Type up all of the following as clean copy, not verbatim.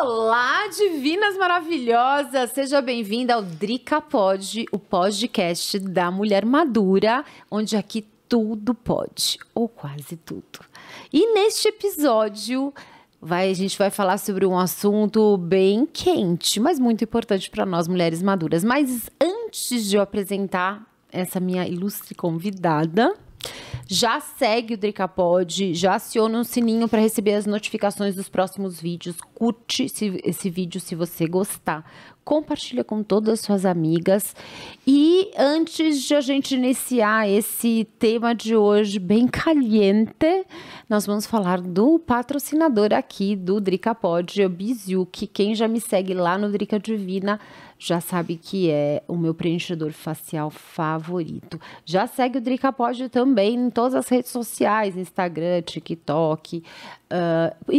Olá, divinas maravilhosas! Seja bem-vinda ao Drica Pod, o podcast da mulher madura, onde aqui tudo pode, ou quase tudo. E neste episódio, a gente vai falar sobre um assunto bem quente, mas muito importante para nós, mulheres maduras. Mas antes de eu apresentar essa minha ilustre convidada, já segue o Drica Pod, já aciona o sininho para receber as notificações dos próximos vídeos. Curte esse vídeo se você gostar. Compartilha com todas as suas amigas. E antes de a gente iniciar esse tema de hoje bem caliente, nós vamos falar do patrocinador aqui do Drica Pod, o Biziu, que quem já me segue lá no Drica Divina já sabe que é o meu preenchedor facial favorito. Já segue o Drica Pod também em todas as redes sociais, Instagram, TikTok,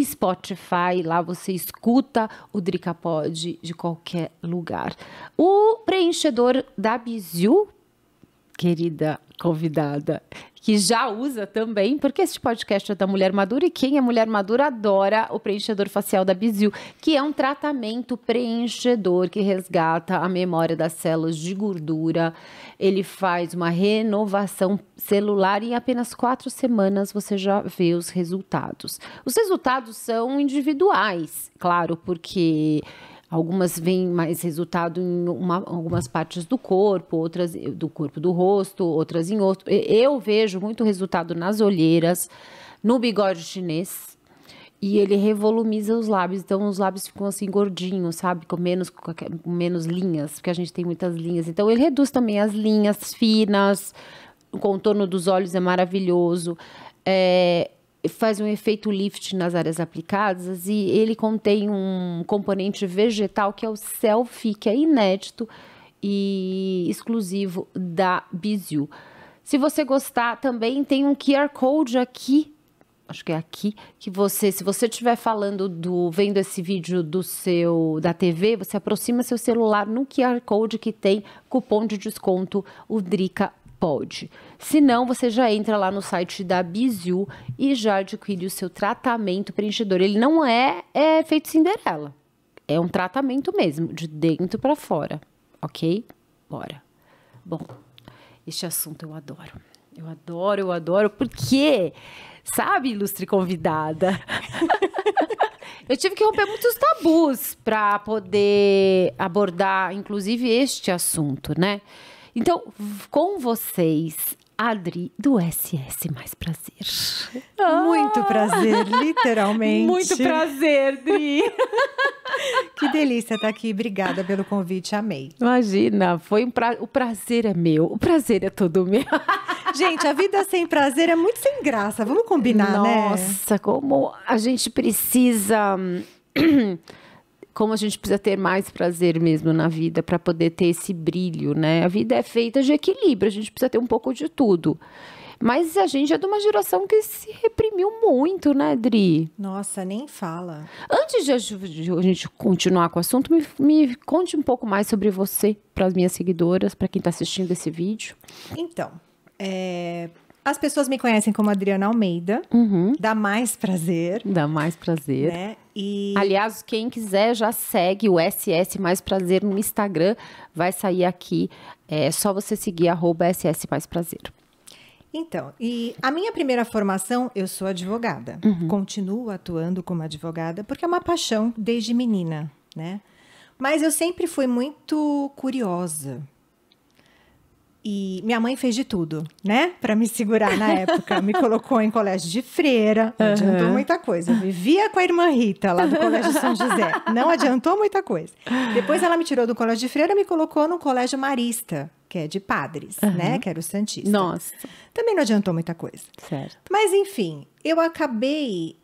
Spotify. Lá você escuta o Drica Pod de qualquer lugar. O preenchedor da Biziu, querida convidada, que já usa também, porque este podcast é da mulher madura e quem é mulher madura adora o preenchedor facial da Biziu, que é um tratamento preenchedor que resgata a memória das células de gordura. Ele faz uma renovação celular e em apenas 4 semanas você já vê os resultados. Os resultados são individuais, claro, porque algumas veem mais resultado em algumas partes do corpo, outras do corpo do rosto, outras em outro. Eu vejo muito resultado nas olheiras, no bigode chinês, e ele revolumiza os lábios. Então, os lábios ficam assim gordinhos, sabe? Com menos linhas, porque a gente tem muitas linhas. Então, ele reduz também as linhas finas, o contorno dos olhos é maravilhoso. Faz um efeito lift nas áreas aplicadas e ele contém um componente vegetal que é o selfie, que é inédito e exclusivo da Biziu. Se você gostar, também tem um QR Code aqui, acho que é aqui, que você, se você estiver vendo esse vídeo da TV, você aproxima seu celular no QR Code que tem cupom de desconto, o Drica Pod. Se não, você já entra lá no site da Biziu e já adquire o seu tratamento preenchedor. Ele não é feito Cinderela. É um tratamento mesmo, de dentro para fora. Ok? Bora. Bom, este assunto eu adoro. Eu adoro, porque, sabe, ilustre convidada? Eu tive que romper muitos tabus para poder abordar, inclusive, este assunto, né? Então, com vocês, Adri, do SS Mais Prazer. Muito prazer, literalmente. Muito prazer, Dri. Que delícia estar aqui. Obrigada pelo convite, amei. Imagina, o prazer é meu, o prazer é todo meu. Gente, a vida sem prazer é muito sem graça, vamos combinar, né? Nossa, como a gente precisa... Como a gente precisa ter mais prazer mesmo na vida para poder ter esse brilho, né? A vida é feita de equilíbrio, a gente precisa ter um pouco de tudo. Mas a gente é de uma geração que se reprimiu muito, né, Dri? Nossa, nem fala. Antes de a gente continuar com o assunto, me conte um pouco mais sobre você para as minhas seguidoras, para quem está assistindo esse vídeo. Então, as pessoas me conhecem como Adriana Almeida, dá mais prazer. Dá mais prazer. Né? Aliás, quem quiser já segue o SS Mais Prazer no Instagram, vai sair aqui. É só você seguir @SS Mais Prazer. Então, e a minha primeira formação, eu sou advogada. Continuo atuando como advogada, porque é uma paixão desde menina, né? Mas eu sempre fui muito curiosa. E minha mãe fez de tudo, né? Para me segurar na época. Me colocou em colégio de freira, não adiantou muita coisa. Eu vivia com a irmã Rita, lá do Colégio São José. Não adiantou muita coisa. Depois ela me tirou do colégio de freira e me colocou no colégio marista, que é de padres, né? Que era o Santista. Nossa. Também não adiantou muita coisa. Certo. Mas, enfim, eu acabei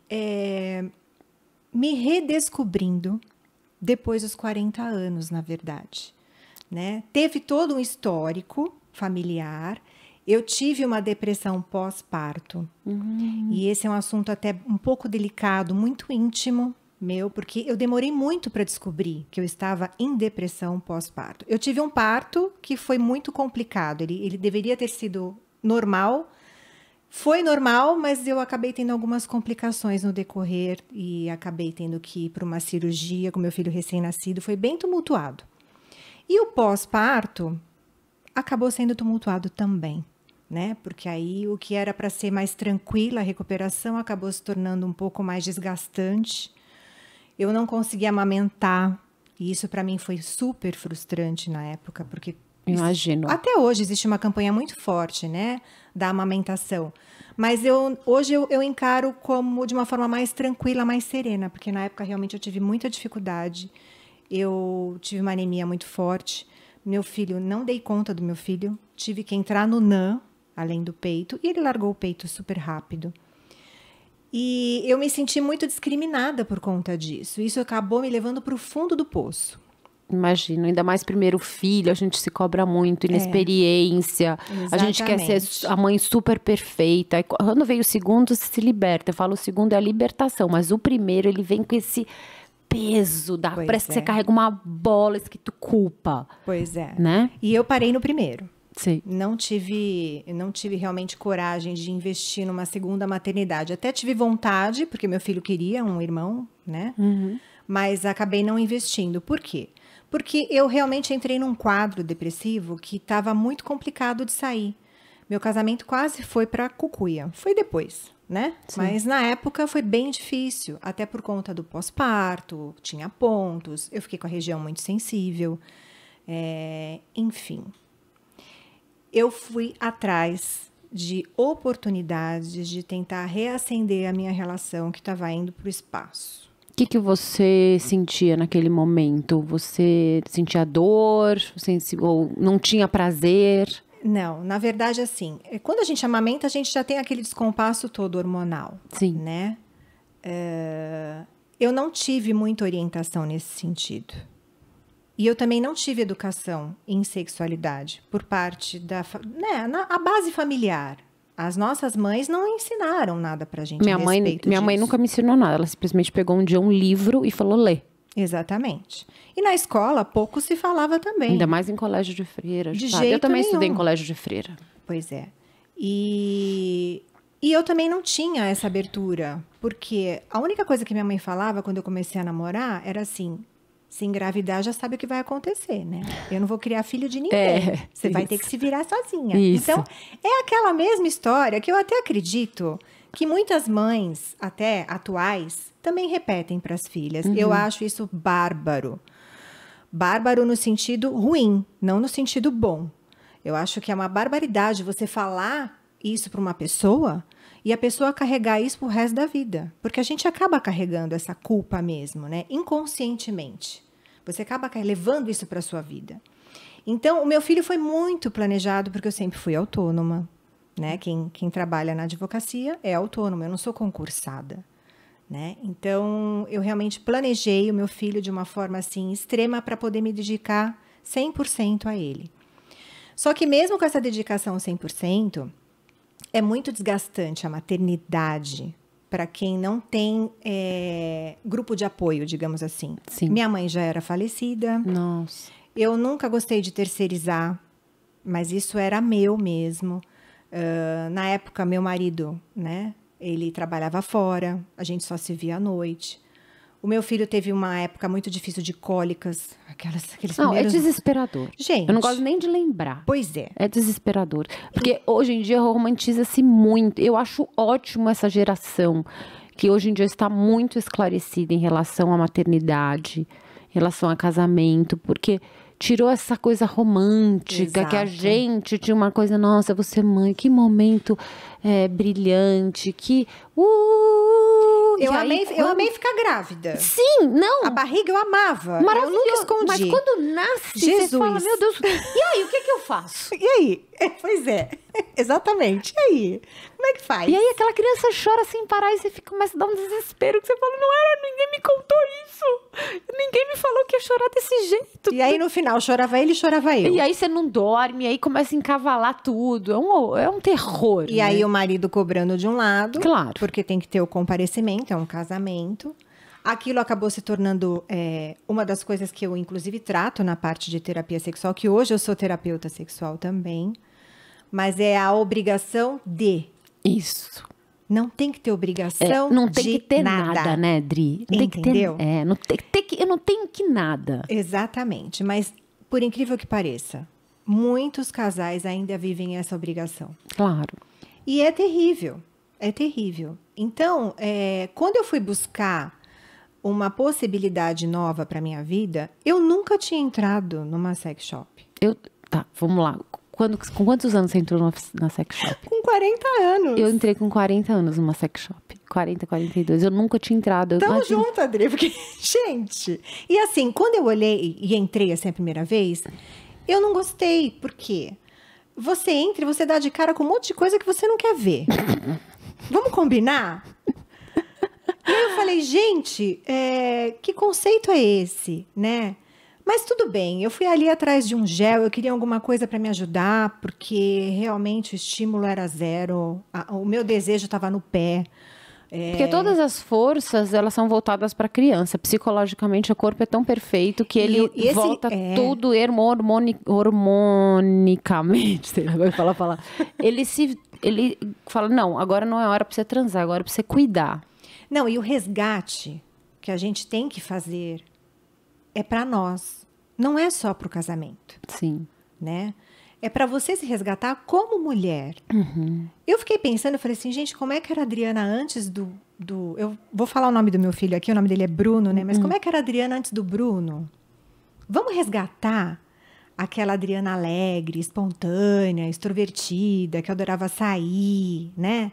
me redescobrindo depois dos 40 anos, na verdade. Né? Teve todo um histórico familiar. Eu tive uma depressão pós-parto. E esse é um assunto até um pouco delicado, muito íntimo meu, porque eu demorei muito para descobrir que eu estava em depressão pós-parto. Eu tive um parto que foi muito complicado. Ele deveria ter sido normal. Foi normal, mas eu acabei tendo algumas complicações no decorrer e acabei tendo que ir para uma cirurgia com meu filho recém-nascido. Foi bem tumultuado. E o pós-parto acabou sendo tumultuado também, né? Porque aí o que era para ser mais tranquila a recuperação acabou se tornando um pouco mais desgastante. Eu não conseguia amamentar, e isso para mim foi super frustrante na época, porque Imagino. até hoje existe uma campanha muito forte, né, da amamentação. Mas hoje eu encaro como de uma forma mais tranquila, mais serena, porque na época realmente eu tive muita dificuldade. Eu tive uma anemia muito forte. Meu filho, não dei conta do meu filho. Tive que entrar no NAN, além do peito, e ele largou o peito super rápido. E eu me senti muito discriminada por conta disso. Isso acabou me levando para o fundo do poço. Imagino, ainda mais primeiro filho, a gente se cobra muito, inexperiência, a gente quer ser a mãe super perfeita. E quando veio o segundo, você se liberta. Eu falo, o segundo é a libertação, mas o primeiro, ele vem com esse peso, parece que você carrega uma bola escrito culpa. Pois é. Né? E eu parei no primeiro. Sim. Não tive realmente coragem de investir numa segunda maternidade. Até tive vontade, porque meu filho queria um irmão, né? Uhum. Mas acabei não investindo. Por quê? Porque eu realmente entrei num quadro depressivo que estava muito complicado de sair. Meu casamento quase foi para cucuia. Foi depois, né? Sim. Mas na época foi bem difícil, até por conta do pós-parto, tinha pontos, eu fiquei com a região muito sensível. Enfim, eu fui atrás de oportunidades de tentar reacender a minha relação que estava indo para o espaço. O que você sentia naquele momento? Você sentia dor? Ou não tinha prazer? Não, na verdade, assim, quando a gente amamenta, a gente já tem aquele descompasso todo hormonal. Sim. Né? Eu não tive muita orientação nesse sentido. E eu também não tive educação em sexualidade por parte a base familiar. As nossas mães não ensinaram nada pra gente a respeito Minha mãe nunca me ensinou nada. Ela simplesmente pegou um dia um livro e falou, lê. Exatamente. E na escola, pouco se falava também. Ainda mais em colégio de freira. De jeito eu também nenhum. Estudei em colégio de freira. Pois é. E eu também não tinha essa abertura. Porque a única coisa que minha mãe falava quando eu comecei a namorar era assim... Se engravidar, já sabe o que vai acontecer, né? Eu não vou criar filho de ninguém. Você vai ter que se virar sozinha. Isso. Então, é aquela mesma história que eu até acredito que muitas mães, até atuais, também repetem para as filhas. Uhum. Eu acho isso bárbaro. Bárbaro no sentido ruim, não no sentido bom. Eu acho que é uma barbaridade você falar isso para uma pessoa... E a pessoa carregar isso pro resto da vida. Porque a gente acaba carregando essa culpa mesmo, né? Inconscientemente. Você acaba levando isso para sua vida. Então, o meu filho foi muito planejado, porque eu sempre fui autônoma. Né? Quem trabalha na advocacia é autônomo, eu não sou concursada. Né? Então, eu realmente planejei o meu filho de uma forma assim, extrema para poder me dedicar 100% a ele. Só que mesmo com essa dedicação 100%... É muito desgastante a maternidade para quem não tem grupo de apoio, digamos assim. Sim. Minha mãe já era falecida. Nossa. Eu nunca gostei de terceirizar, mas isso era meu mesmo. Na época, meu marido, né, ele trabalhava fora, a gente só se via à noite. O meu filho teve uma época muito difícil de cólicas. Aqueles primeiros... É desesperador. Gente... Eu não gosto nem de lembrar. Pois é. É desesperador. Porque hoje em dia romantiza-se muito. Eu acho ótimo essa geração que hoje em dia está muito esclarecida em relação à maternidade, em relação a casamento, porque tirou essa coisa romântica. Exato. Que a gente tinha uma coisa, nossa, você mãe, que momento brilhante, que... Eu amei ficar grávida. Sim, não. A barriga eu amava. Maravilhoso. Eu nunca escondi. Mas quando nasce, Jesus. Você fala, meu Deus, e aí, o que eu faço? E aí? Pois é, exatamente. E aí? Como é que faz? E aí aquela criança chora sem parar e você começa a dar um desespero, que você fala, não era, ninguém me contou isso. Ninguém me falou que ia chorar desse jeito. E aí no final, chorava ele e chorava eu. E aí você não dorme, aí começa a encavalar tudo. É um terror. E aí o marido cobrando de um lado. Claro. Porque tem que ter o comparecimento, é um casamento. Aquilo acabou se tornando uma das coisas que eu, inclusive, trato na parte de terapia sexual, que hoje eu sou terapeuta sexual também. Mas é a obrigação de Isso. Não tem que ter obrigação Não tem de que ter nada, né, Dri? Não Entendeu? Tem que ter, eu não tenho que nada. Exatamente, mas por incrível que pareça, muitos casais ainda vivem essa obrigação. Claro. E é terrível, é terrível. Então, quando eu fui buscar uma possibilidade nova para minha vida, eu nunca tinha entrado numa sex shop. Tá, vamos lá. Com quantos anos você entrou na sex shop? Com 40 anos. Eu entrei com 40 anos numa sex shop. 40, 42. Eu nunca tinha entrado. Tamo junto, Adri, porque, gente... E assim, quando eu olhei e entrei assim a primeira vez, eu não gostei. Por quê? Você entra e você dá de cara com um monte de coisa que você não quer ver. Vamos combinar? E aí eu falei, gente, que conceito é esse, né? Mas tudo bem, eu fui ali atrás de um gel, eu queria alguma coisa para me ajudar, porque realmente o estímulo era zero, o meu desejo estava no pé. Porque todas as forças, elas são voltadas para a criança. Psicologicamente, o corpo é tão perfeito que ele volta tudo hormonicamente. Sei lá, vai falar. Ele fala, não, agora não é hora para você transar, agora é para você cuidar. Não, e o resgate que a gente tem que fazer é para nós. Não é só para o casamento. Sim. Né? É para você se resgatar como mulher. Uhum. Eu fiquei pensando, eu falei assim, gente, como é que era a Adriana antes do... Eu vou falar o nome do meu filho aqui, o nome dele é Bruno, né? Mas como é que era a Adriana antes do Bruno? Vamos resgatar aquela Adriana alegre, espontânea, extrovertida, que adorava sair, né?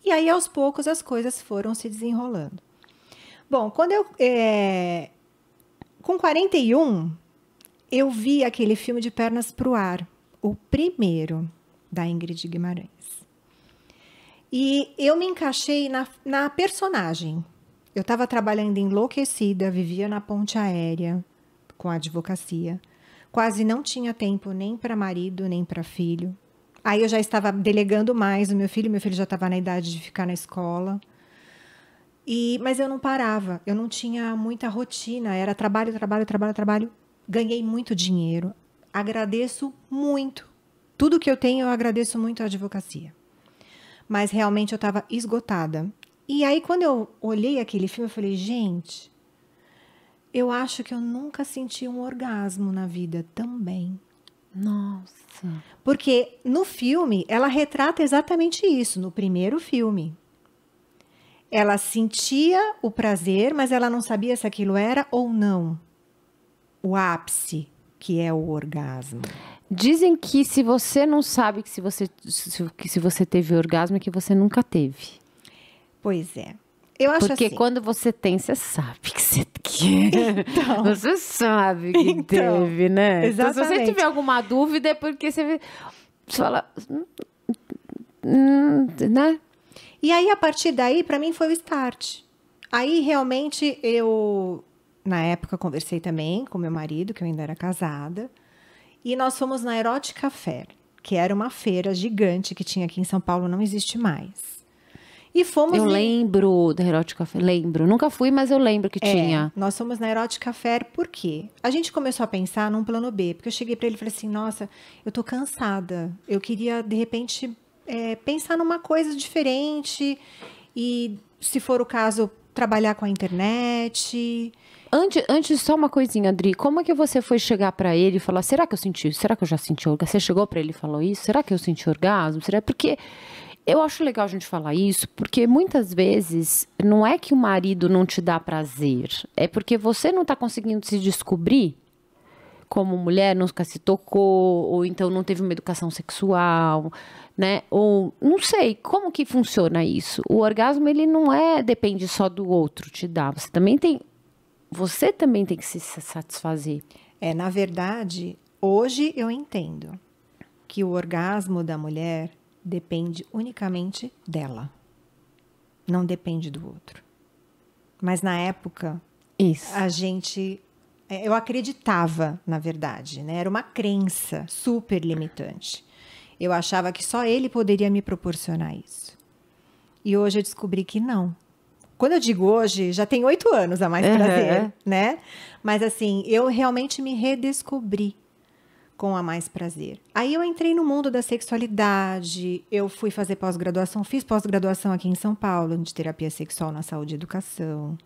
E aí, aos poucos, as coisas foram se desenrolando. Bom, quando com 41, eu vi aquele filme de Pernas pro Ar, o primeiro, da Ingrid Guimarães. E eu me encaixei na personagem. Eu estava trabalhando enlouquecida, vivia na ponte aérea, com a advocacia. Quase não tinha tempo nem para marido, nem para filho. Aí eu já estava delegando mais o meu filho já estava na idade de ficar na escola. Mas eu não parava, eu não tinha muita rotina, era trabalho. Ganhei muito dinheiro, agradeço muito. Tudo que eu tenho, eu agradeço muito à advocacia. Mas realmente eu estava esgotada. E aí, quando eu olhei aquele filme, eu falei, gente, eu acho que eu nunca senti um orgasmo na vida também. Nossa. Porque no filme, ela retrata exatamente isso, no primeiro filme. Ela sentia o prazer, mas ela não sabia se aquilo era ou não o ápice, que é o orgasmo. Dizem que se você não sabe que se você teve orgasmo, é que você nunca teve. Pois é. Eu acho porque assim, quando você tem, você sabe que você quer. Então, você sabe que teve, né? Exatamente. Então, se você tiver alguma dúvida, é porque você fala... né? E aí, a partir daí, para mim, foi o start. Aí, realmente, eu, na época, conversei também com meu marido, que eu ainda era casada, e nós fomos na Erotica Fair, que era uma feira gigante que tinha aqui em São Paulo, não existe mais. E fomos... Eu lembro da Erotica Fair, lembro. Nunca fui, mas eu lembro que tinha. Nós fomos na Erotica Fair, por quê? A gente começou a pensar num plano B, porque eu cheguei para ele e falei assim, nossa, eu tô cansada, eu queria, de repente... pensar numa coisa diferente e, se for o caso, trabalhar com a internet. Antes, só uma coisinha, Adri. Como é que você foi chegar pra ele e falar, será que eu já senti orgasmo? Você chegou pra ele e falou isso? Será que eu senti orgasmo? Porque eu acho legal a gente falar isso, porque muitas vezes não é que o marido não te dá prazer, é porque você não tá conseguindo se descobrir como mulher, nunca se tocou, ou então não teve uma educação sexual, né? Ou não sei, como que funciona isso? O orgasmo, ele não depende só do outro te dar. Você também tem que se satisfazer. Na verdade, hoje eu entendo que o orgasmo da mulher depende unicamente dela. Não depende do outro. Mas na época, a gente... eu acreditava, na verdade, né? Era uma crença super limitante. Eu achava que só ele poderia me proporcionar isso. E hoje eu descobri que não. Quando eu digo hoje, já tem 8 anos a mais prazer, né? Mas assim, eu realmente me redescobri. com a Mais Prazer. Aí eu entrei no mundo da sexualidade, eu fui fazer pós-graduação, fiz pós-graduação aqui em São Paulo, de terapia sexual na saúde e educação.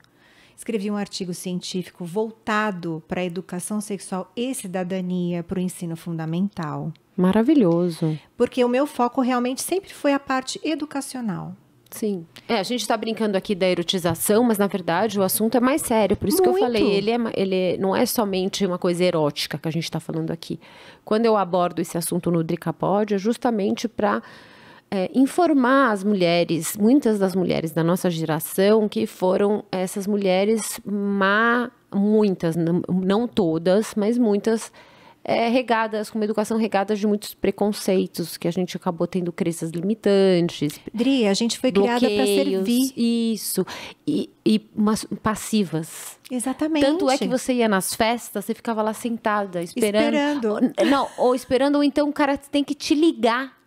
Escrevi um artigo científico voltado para a educação sexual e cidadania, para o ensino fundamental. Maravilhoso. Porque o meu foco realmente sempre foi a parte educacional. Sim. A gente está brincando aqui da erotização, mas na verdade o assunto é mais sério. Por isso que eu falei, ele não é somente uma coisa erótica que a gente está falando aqui. Quando eu abordo esse assunto no Dricapod, é justamente para informar as mulheres, muitas das mulheres da nossa geração, que foram essas mulheres muitas, não todas, mas muitas, regadas, com uma educação regada de muitos preconceitos, que a gente acabou tendo crenças limitantes. Dri, a gente foi criada para servir. Isso. E umas passivas. Exatamente. Tanto é que você ia nas festas, você ficava lá sentada, esperando. Ou esperando, ou então o cara tem que te ligar.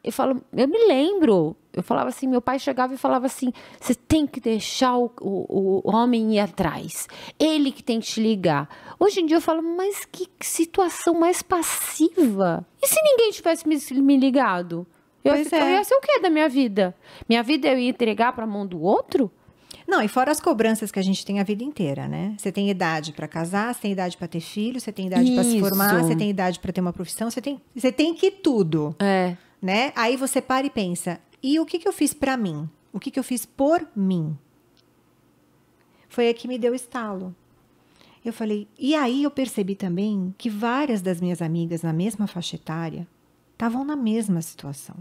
Eu me lembro, eu falava assim, meu pai chegava e falava assim, você tem que deixar o homem ir atrás, ele que tem que te ligar. Hoje em dia eu falo, mas que situação mais passiva. E se ninguém tivesse me ligado? Eu ia ser o quê da minha vida? Minha vida eu ia entregar para a mão do outro? Não, e fora as cobranças que a gente tem a vida inteira, né? Você tem idade para casar, você tem idade para ter filho, você tem idade para se formar, você tem idade para ter uma profissão, você tem que tudo. Né? Aí você para e pensa, e o que eu fiz para mim? O que eu fiz por mim? Foi aí que me deu estalo. Eu falei, e aí eu percebi também que várias das minhas amigas na mesma faixa etária estavam na mesma situação.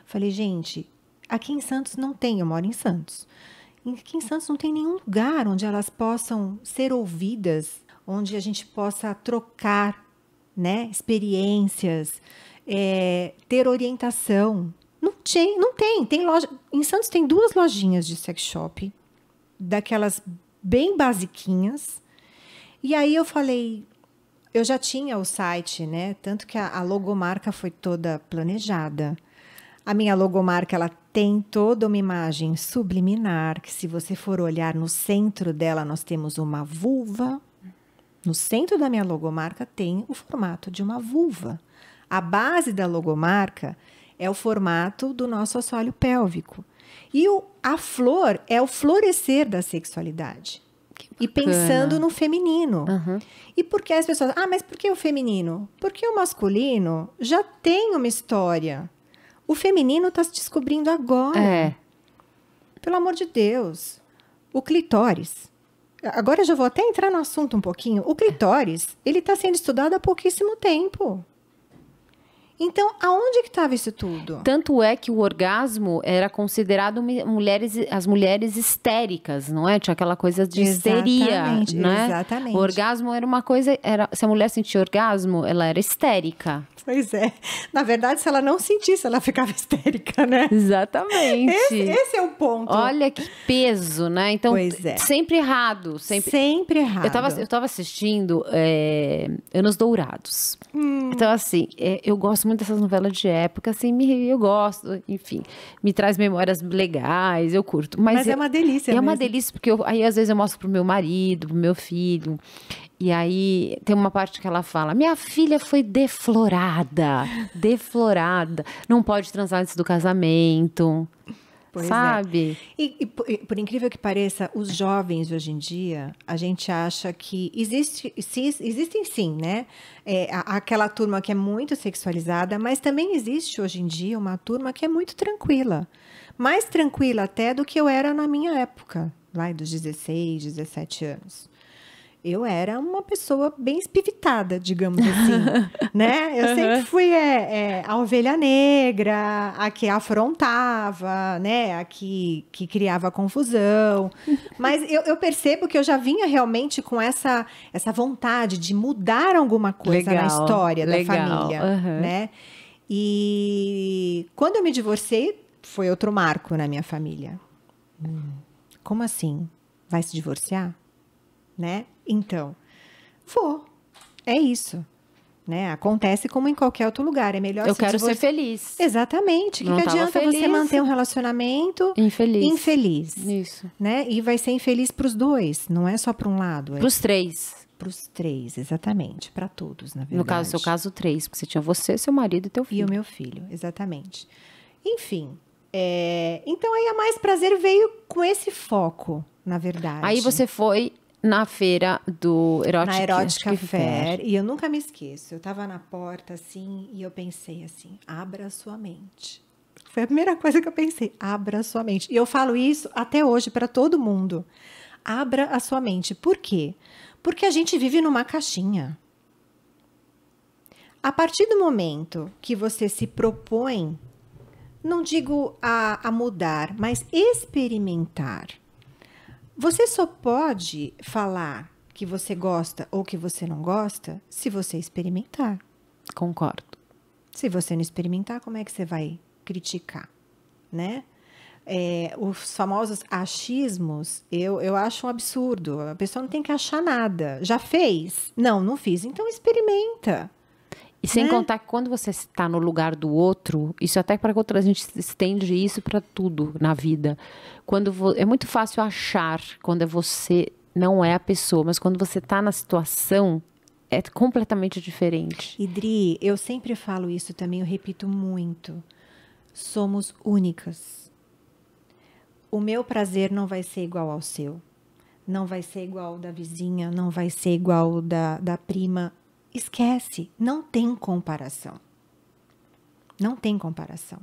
Falei, gente, aqui em Santos não tem, eu moro em Santos. Aqui em Santos não tem nenhum lugar onde elas possam ser ouvidas, onde a gente possa trocar, né, experiências, ter orientação. Não tem. Tem loja. Em Santos tem 2 lojinhas de sex shop, daquelas bem basiquinhas. E aí eu falei, eu já tinha o site, né? Tanto que a logomarca foi toda planejada. A minha logomarca, ela tem toda uma imagem subliminar, que se você for olhar no centro dela, nós temos uma vulva. No centro da minha logomarca tem o formato de uma vulva. A base da logomarca é o formato do nosso assoalho pélvico. E a flor é o florescer da sexualidade. E pensando no feminino. Uhum. E por que as pessoas... mas por que o feminino? Porque o masculino já tem uma história. O feminino está se descobrindo agora. Pelo amor de Deus. O clitóris. Agora eu já vou até entrar no assunto um pouquinho. O clitóris, ele está sendo estudado há pouquíssimo tempo. Então, aonde que estava isso tudo? Tanto é que o orgasmo era considerado as mulheres histéricas, não é? Tinha aquela coisa de histeria, né? Exatamente. O orgasmo era uma coisa... se a mulher sentia orgasmo, ela era histérica. Pois é. Na verdade, se ela não sentisse, ela ficava histérica, né? Exatamente. Esse é o ponto. Olha que peso, né? Então, sempre errado. Sempre errado. Eu tava assistindo Anos Dourados. Então, assim, eu gosto muito dessas novelas de época, assim, eu gosto, enfim, me traz memórias legais, eu curto. Mas é uma delícia mesmo. É uma delícia, porque aí às vezes eu mostro pro meu marido, pro meu filho, e aí tem uma parte que ela fala, minha filha foi deflorada, não pode transar antes do casamento. Pois sabe? E por incrível que pareça, os jovens hoje em dia, a gente acha que existem sim, né? Aquela turma que é muito sexualizada, mas também existe hoje em dia uma turma que é muito tranquila. Mais tranquila até do que eu era na minha época, lá dos 16, 17 anos. Eu era uma pessoa bem espivitada, digamos assim, né? Eu sempre fui a ovelha negra, a que afrontava, né? A que criava confusão. Mas eu percebo que eu já vinha realmente com essa vontade de mudar alguma coisa na história da família, né? E quando eu me divorciei, foi outro marco na minha família. Como assim? Vai se divorciar? Né? Então, é isso, né? Acontece como em qualquer outro lugar, é melhor. Eu quero ser feliz. Exatamente. O que adianta você manter um relacionamento infeliz? Isso. Né? E vai ser infeliz para os dois, não é só para um lado. Para os três. Para os 3, exatamente. Para todos, na verdade. No caso, seu caso, 3, porque você tinha você, seu marido e teu filho. E o meu filho, exatamente. Enfim, então aí a Mais Prazer veio com esse foco, na verdade. Aí você foi na feira do na Erótica Fair, e eu nunca me esqueço. Eu estava na porta, assim, e eu pensei assim, abra sua mente. Foi a primeira coisa que eu pensei, abra a sua mente. E eu falo isso até hoje para todo mundo. Abra a sua mente. Por quê? Porque a gente vive numa caixinha. A partir do momento que você se propõe, não digo a mudar, mas experimentar, você só pode falar que você gosta ou que você não gosta se você experimentar. Concordo. Se você não experimentar, como é que você vai criticar, né? Os famosos achismos, eu acho um absurdo. A pessoa não tem que achar nada. Já fez? Não, não fiz. Então experimenta. E sem né? contar que quando você está no lugar do outro, isso até para outra, a gente estende isso para tudo na vida. É muito fácil achar quando você não é a pessoa, mas quando você está na situação, é completamente diferente. Idri, eu sempre falo isso também, eu repito muito. Somos únicas. O meu prazer não vai ser igual ao seu. Não vai ser igual ao da vizinha, não vai ser igual ao da prima. Esquece, não tem comparação. Não tem comparação.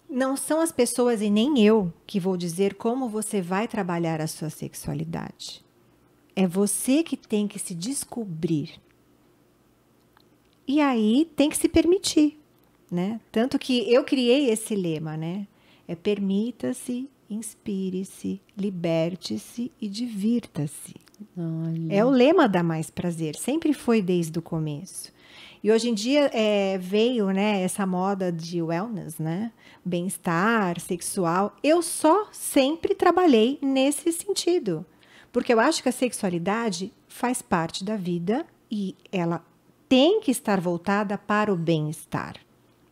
Não são as pessoas e nem eu que vou dizer como você vai trabalhar a sua sexualidade. É você que tem que se descobrir. E aí tem que se permitir, né? Tanto que eu criei esse lema, né? Permita-se, inspire-se, liberte-se e divirta-se. Olha. É o lema da Mais Prazer, sempre foi desde o começo. E hoje em dia veio, né, essa moda de wellness, né? Bem-estar sexual. Eu só sempre trabalhei nesse sentido. Porque eu acho que a sexualidade faz parte da vida e ela tem que estar voltada para o bem-estar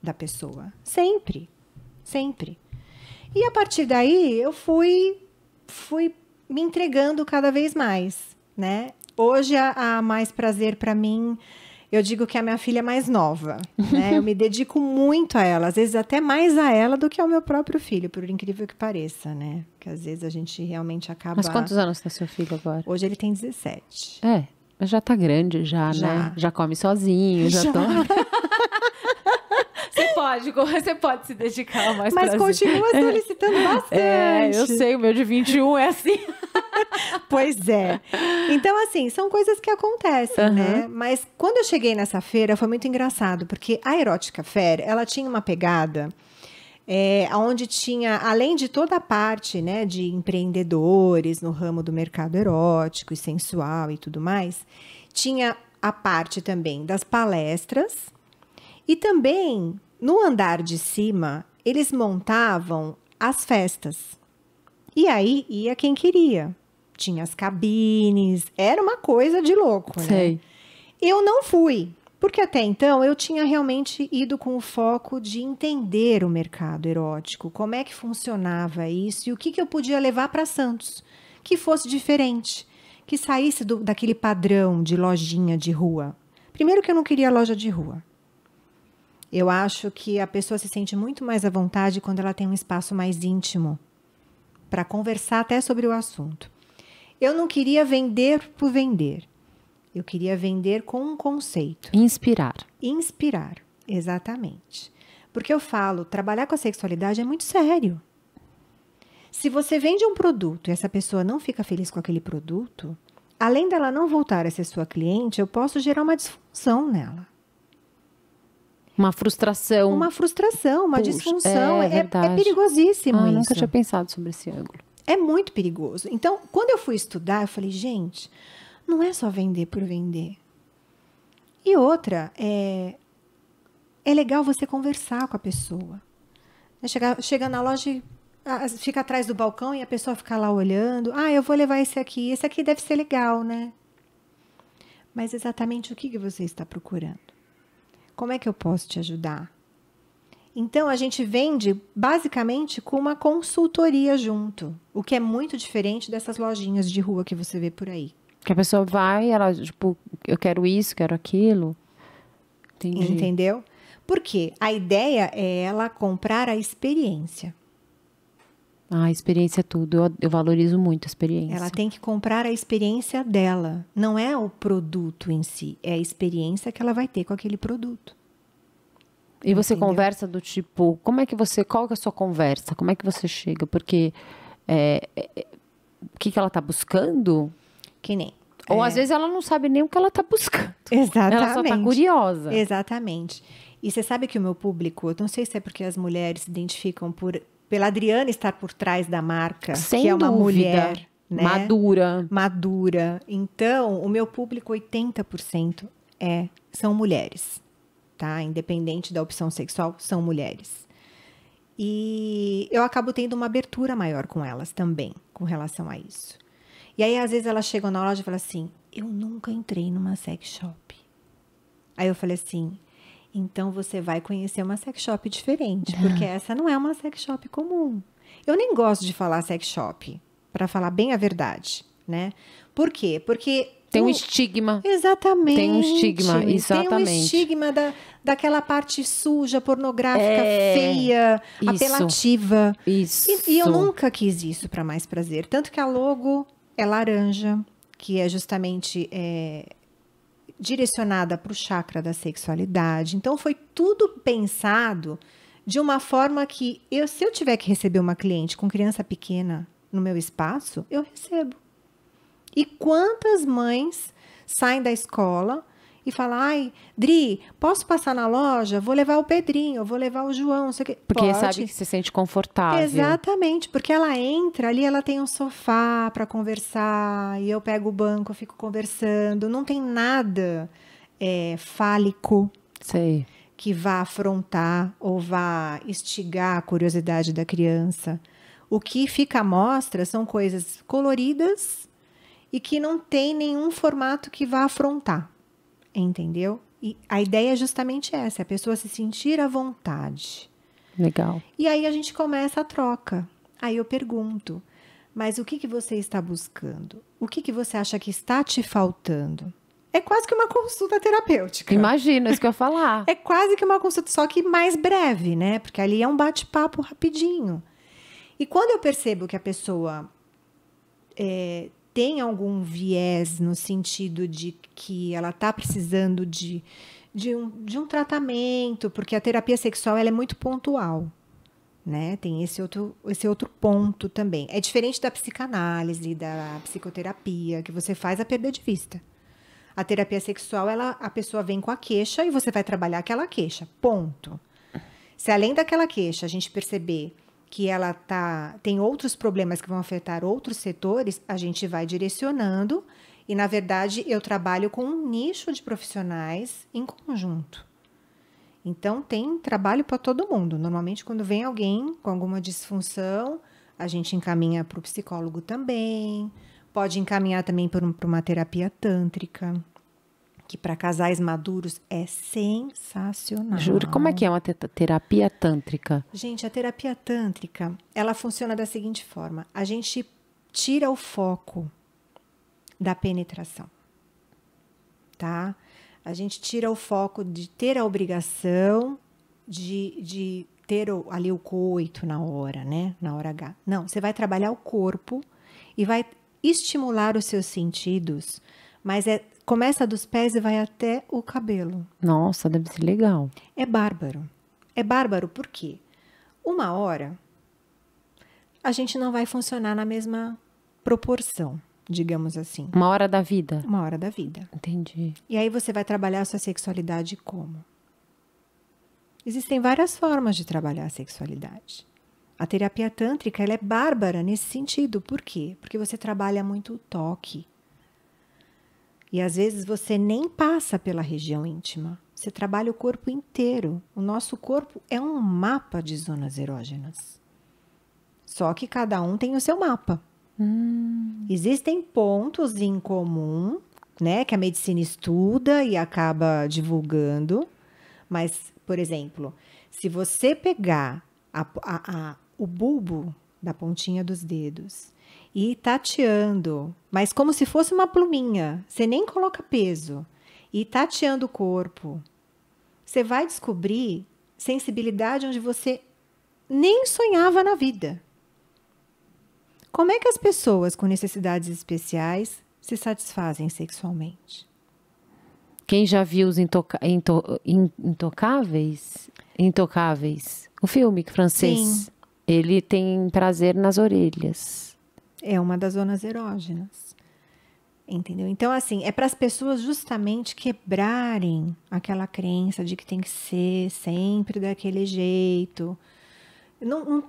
da pessoa. Sempre. Sempre. E a partir daí eu fui me entregando cada vez mais, né? Hoje a Mais Prazer para mim, eu digo que é a minha filha mais nova, né? Eu me dedico muito a ela, às vezes até mais a ela do que ao meu próprio filho, por incrível que pareça, né? Porque às vezes a gente realmente acaba... Mas quantos anos tem seu filho agora? Hoje ele tem 17. Mas já tá grande já, né? Já come sozinho, já toma... Você pode se dedicar mais Mas continua solicitando bastante. Eu sei, o meu de 21 é assim. Pois é. Então, assim, são coisas que acontecem, né? Mas quando eu cheguei nessa feira, foi muito engraçado, porque a Erótica Fair, ela tinha uma pegada onde tinha, além de toda a parte, né, de empreendedores no ramo do mercado erótico e sensual e tudo mais, tinha a parte também das palestras e também... No andar de cima, eles montavam as festas. E aí ia quem queria. Tinha as cabines, era uma coisa de louco, Sei. né? Eu não fui, porque até então eu tinha realmente ido com o foco de entender o mercado erótico, como é que funcionava isso e o que eu podia levar para Santos, que fosse diferente, que saísse daquele padrão de lojinha de rua. Primeiro que eu não queria loja de rua. Eu acho que a pessoa se sente muito mais à vontade quando ela tem um espaço mais íntimo para conversar até sobre o assunto. Eu não queria vender por vender. Eu queria vender com um conceito. Inspirar. Inspirar, exatamente. Porque eu falo, trabalhar com a sexualidade é muito sério. Se você vende um produto e essa pessoa não fica feliz com aquele produto, além dela não voltar a ser sua cliente, eu posso gerar uma disfunção nela. Uma frustração. Uma disfunção. É perigosíssimo isso. Nunca tinha pensado sobre esse ângulo. É muito perigoso. Então, quando eu fui estudar, eu falei, gente, não é só vender por vender. E outra, é legal você conversar com a pessoa. Chega na loja, fica atrás do balcão e a pessoa fica lá olhando. Eu vou levar esse aqui deve ser legal, né? Mas exatamente o que você está procurando? Como é que eu posso te ajudar? Então, a gente vende basicamente com uma consultoria junto, o que é muito diferente dessas lojinhas de rua que você vê por aí. Que a pessoa vai, ela, tipo, eu quero isso, quero aquilo. Entendi. Entendeu? Porque a ideia é ela comprar a experiência. A experiência é tudo. Eu valorizo muito a experiência. Ela tem que comprar a experiência dela. Não é o produto em si. É a experiência que ela vai ter com aquele produto. E você Entendeu? conversa do tipo, qual que é a sua conversa? Como é que você chega? Porque o que ela tá buscando? Que nem. Ou às vezes ela não sabe nem o que ela tá buscando. Exatamente. Ela só tá curiosa. Exatamente. E você sabe que o meu público, eu não sei se é porque as mulheres se identificam pela Adriana estar por trás da marca, Sem que é uma dúvida. mulher, né? Madura. Então, o meu público, 80% são mulheres, tá? Independente da opção sexual, são mulheres. E eu acabo tendo uma abertura maior com elas também, com relação a isso. E aí, às vezes, elas chegam na loja e falam assim, eu nunca entrei numa sex shop. Aí eu falei assim, então você vai conhecer uma sex shop diferente, porque essa não é uma sex shop comum. Eu nem gosto de falar sex shop, para falar bem a verdade, né? Por quê? Porque tem um estigma. Exatamente. Tem um estigma, exatamente. Tem um estigma daquela parte suja, pornográfica, feia, isso. apelativa. Isso. E eu nunca quis isso para Mais Prazer. Tanto que a logo é laranja, que é justamente direcionada para o chakra da sexualidade. Então, foi tudo pensado de uma forma que, se eu tiver que receber uma cliente com criança pequena no meu espaço, eu recebo. E quantas mães saem da escola e falam, ai, Dri, posso passar na loja? Vou levar o Pedrinho, vou levar o João, não sei o quê. Porque Pode. sabe que se sente confortável. Exatamente, porque ela entra ali, ela tem um sofá para conversar, e eu pego o banco, eu fico conversando. Não tem nada fálico. Sei. Que vá afrontar ou vá instigar a curiosidade da criança. O que fica à mostra são coisas coloridas e que não tem nenhum formato que vá afrontar, entendeu? E a ideia é justamente essa, a pessoa se sentir à vontade. Legal. E aí a gente começa a troca. Aí eu pergunto, mas o que você está buscando? O que você acha que está te faltando? É quase que uma consulta terapêutica. Imagina, isso que eu ia falar. É quase que uma consulta, só que mais breve, né? Porque ali é um bate-papo rapidinho. E quando eu percebo que a pessoa tem algum viés no sentido de que ela está precisando de um tratamento, porque a terapia sexual ela é muito pontual, né? Tem esse outro ponto também. É diferente da psicanálise, da psicoterapia, que você faz a perda de vista. A terapia sexual, a pessoa vem com a queixa e você vai trabalhar aquela queixa, ponto. Se além daquela queixa a gente perceber que ela tem outros problemas que vão afetar outros setores, a gente vai direcionando e, na verdade, eu trabalho com um nicho de profissionais em conjunto. Então, tem trabalho para todo mundo. Normalmente, quando vem alguém com alguma disfunção, a gente encaminha para o psicólogo também. Pode encaminhar também para uma terapia tântrica, que para casais maduros é sensacional. Juro, como é que é uma terapia tântrica? Gente, a terapia tântrica, ela funciona da seguinte forma. A gente tira o foco da penetração, tá? A gente tira o foco de ter a obrigação de ter ali o coito na hora, né? Na hora H. Não, você vai trabalhar o corpo e vai estimular os seus sentidos, mas começa dos pés e vai até o cabelo. Nossa, deve ser legal. É bárbaro. É bárbaro por quê? Uma hora, a gente não vai funcionar na mesma proporção, digamos assim. Uma hora da vida? Uma hora da vida. Entendi. E aí você vai trabalhar a sua sexualidade como? Existem várias formas de trabalhar a sexualidade. A terapia tântrica, ela é bárbara nesse sentido. Por quê? Porque você trabalha muito o toque. E às vezes você nem passa pela região íntima. Você trabalha o corpo inteiro. O nosso corpo é um mapa de zonas erógenas. Só que cada um tem o seu mapa. Existem pontos em comum, né, que a medicina estuda e acaba divulgando. Mas, por exemplo, se você pegar o bulbo da pontinha dos dedos e tateando, mas como se fosse uma pluminha, você nem coloca peso, e tateando o corpo, você vai descobrir sensibilidade onde você nem sonhava na vida. Como é que as pessoas com necessidades especiais se satisfazem sexualmente? Quem já viu os Intocáveis? Intocáveis. O filme francês. Sim. Ele tem prazer nas orelhas. É uma das zonas erógenas. Entendeu? Então, assim, é para as pessoas justamente quebrarem aquela crença de que tem que ser sempre daquele jeito. Não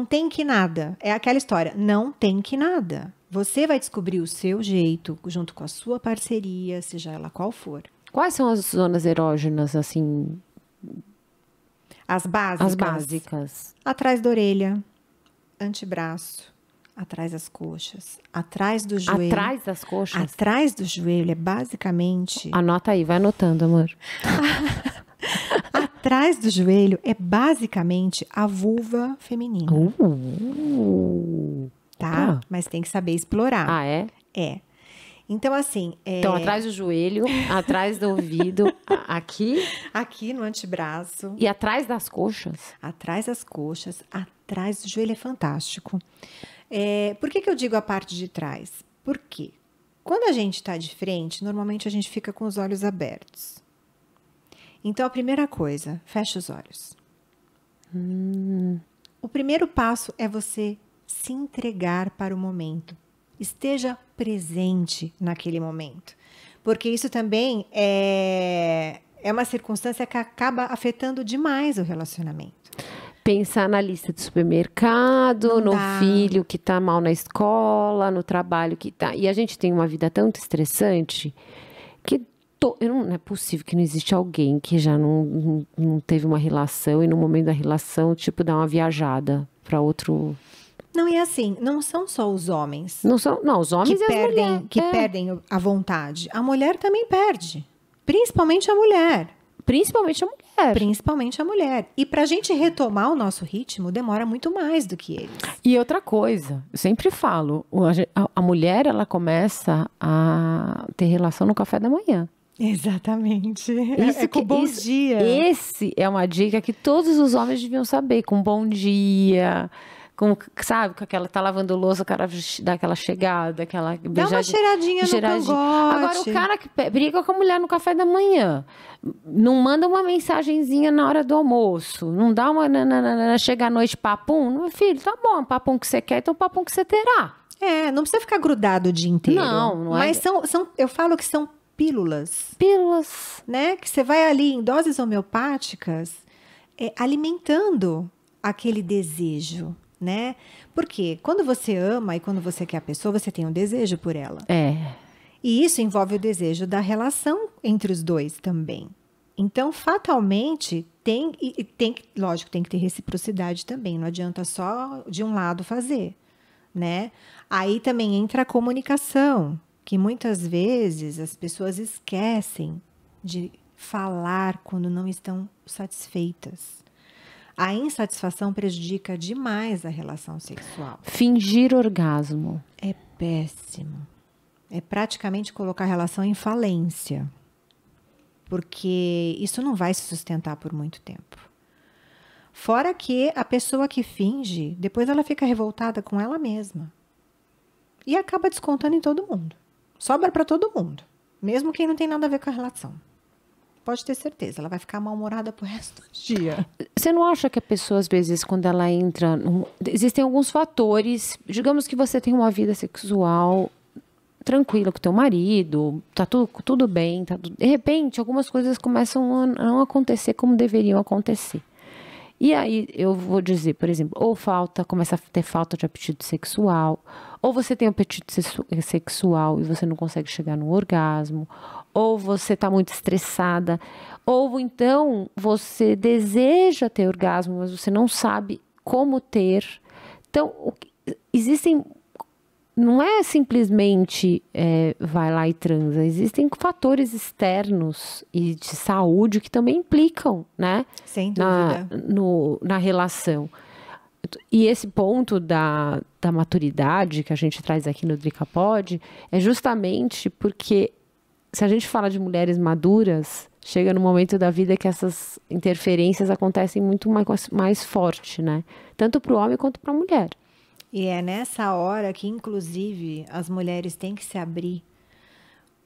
tem que nada. É aquela história. Não tem que nada. Você vai descobrir o seu jeito junto com a sua parceria, seja ela qual for. Quais são as zonas erógenas, assim? As básicas. As básicas. Atrás da orelha, antebraço, atrás das coxas, atrás do joelho. Atrás das coxas? Atrás do joelho é basicamente... Anota aí, vai anotando, amor. Atrás do joelho é basicamente a vulva feminina. Tá? Mas tem que saber explorar. Ah, é? É. Então, assim... Então, atrás do joelho, atrás do ouvido, aqui... Aqui no antebraço. E atrás das coxas? Atrás das coxas, atrás do joelho é fantástico. Por que eu digo a parte de trás? Porque quando a gente está de frente, normalmente a gente fica com os olhos abertos. Então, a primeira coisa, fecha os olhos. O primeiro passo é você se entregar para o momento. Esteja presente naquele momento. Porque isso também é uma circunstância que acaba afetando demais o relacionamento. Pensar na lista de supermercado, Não no dá. filho que tá mal na escola, no trabalho que tá... E a gente tem uma vida tão estressante que não é possível que não existe alguém que já não teve uma relação e no momento da relação, tipo, dá uma viajada para outro... Não é assim, não são só os homens Não, os homens e as mulheres. que perdem a vontade. A mulher também perde. Principalmente a mulher. Principalmente a mulher. Principalmente a mulher. E para a gente retomar o nosso ritmo, demora muito mais do que eles. E outra coisa, eu sempre falo, a mulher, ela começa a ter relação no café da manhã. Exatamente. Com bom dia. Esse é uma dica que todos os homens deviam saber, com bom dia... sabe, com aquela, tá lavando louça, o cara dá aquela chegada, aquela beijadinha. Dá uma cheiradinha no cangote. Agora, o cara que briga com a mulher no café da manhã, não manda uma mensagenzinha na hora do almoço, não dá uma, chega à noite, papum, meu filho, tá bom, papum que você quer, então papum que você terá. Não precisa ficar grudado o dia inteiro. Não é. Mas eu falo que são pílulas. Pílulas. Né? Que você vai ali em doses homeopáticas, alimentando aquele desejo. Né? Porque quando você ama e quando você quer a pessoa, você tem um desejo por ela. E isso envolve o desejo da relação entre os dois também. Então, fatalmente, lógico, tem que ter reciprocidade também. Não adianta só de um lado fazer, né? Aí também entra a comunicação, que muitas vezes as pessoas esquecem de falar quando não estão satisfeitas. A insatisfação prejudica demais a relação sexual. Fingir orgasmo. É péssimo. É praticamente colocar a relação em falência. Porque isso não vai se sustentar por muito tempo. Fora que a pessoa que finge, depois ela fica revoltada com ela mesma. E acaba descontando em todo mundo. Sobra para todo mundo. Mesmo quem não tem nada a ver com a relação. Pode ter certeza, ela vai ficar mal-humorada pro resto do dia. Você não acha que a pessoa, às vezes, quando ela entra... Existem alguns fatores. Digamos que você tem uma vida sexual tranquila com o teu marido, tá tudo bem. De repente, algumas coisas começam a não acontecer como deveriam acontecer. E aí, eu vou dizer, por exemplo, ou começa a ter falta de apetite sexual, ou você tem apetite sexual e você não consegue chegar no orgasmo, ou você está muito estressada, ou então você deseja ter orgasmo, mas você não sabe como ter. Então, existem... Não é simplesmente vai lá e transa. Existem fatores externos e de saúde que também implicam, né? Sem dúvida. Na relação. E esse ponto da da maturidade que a gente traz aqui no DricaPod é justamente porque se a gente fala de mulheres maduras, chega no momento da vida que essas interferências acontecem muito mais forte, né? Tanto para o homem quanto para a mulher. E é nessa hora que, inclusive, as mulheres têm que se abrir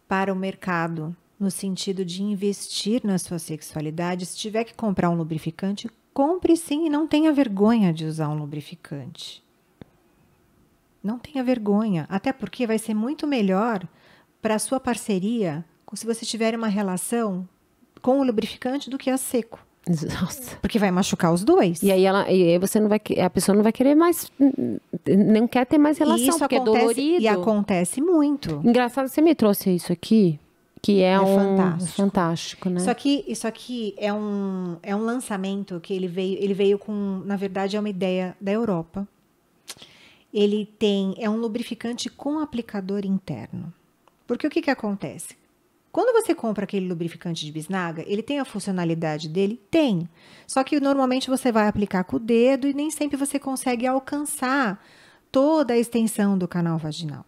para o mercado, no sentido de investir na sua sexualidade. Se tiver que comprar um lubrificante, compre sim e não tenha vergonha de usar um lubrificante. Não tenha vergonha, até porque vai ser muito melhor para a sua parceria se você tiver uma relação com o lubrificante do que a seco. Nossa. Porque vai machucar os dois. E aí você não vai, a pessoa não vai querer mais, não quer ter mais relação, isso porque acontece, é dolorido. E acontece muito. Engraçado, você me trouxe isso aqui, que é fantástico, né? Isso aqui é um lançamento que ele veio com, na verdade, é uma ideia da Europa. É um lubrificante com aplicador interno. Porque o que acontece? Quando você compra aquele lubrificante de bisnaga, ele tem a funcionalidade dele? Tem. Só que normalmente você vai aplicar com o dedo e nem sempre você consegue alcançar toda a extensão do canal vaginal,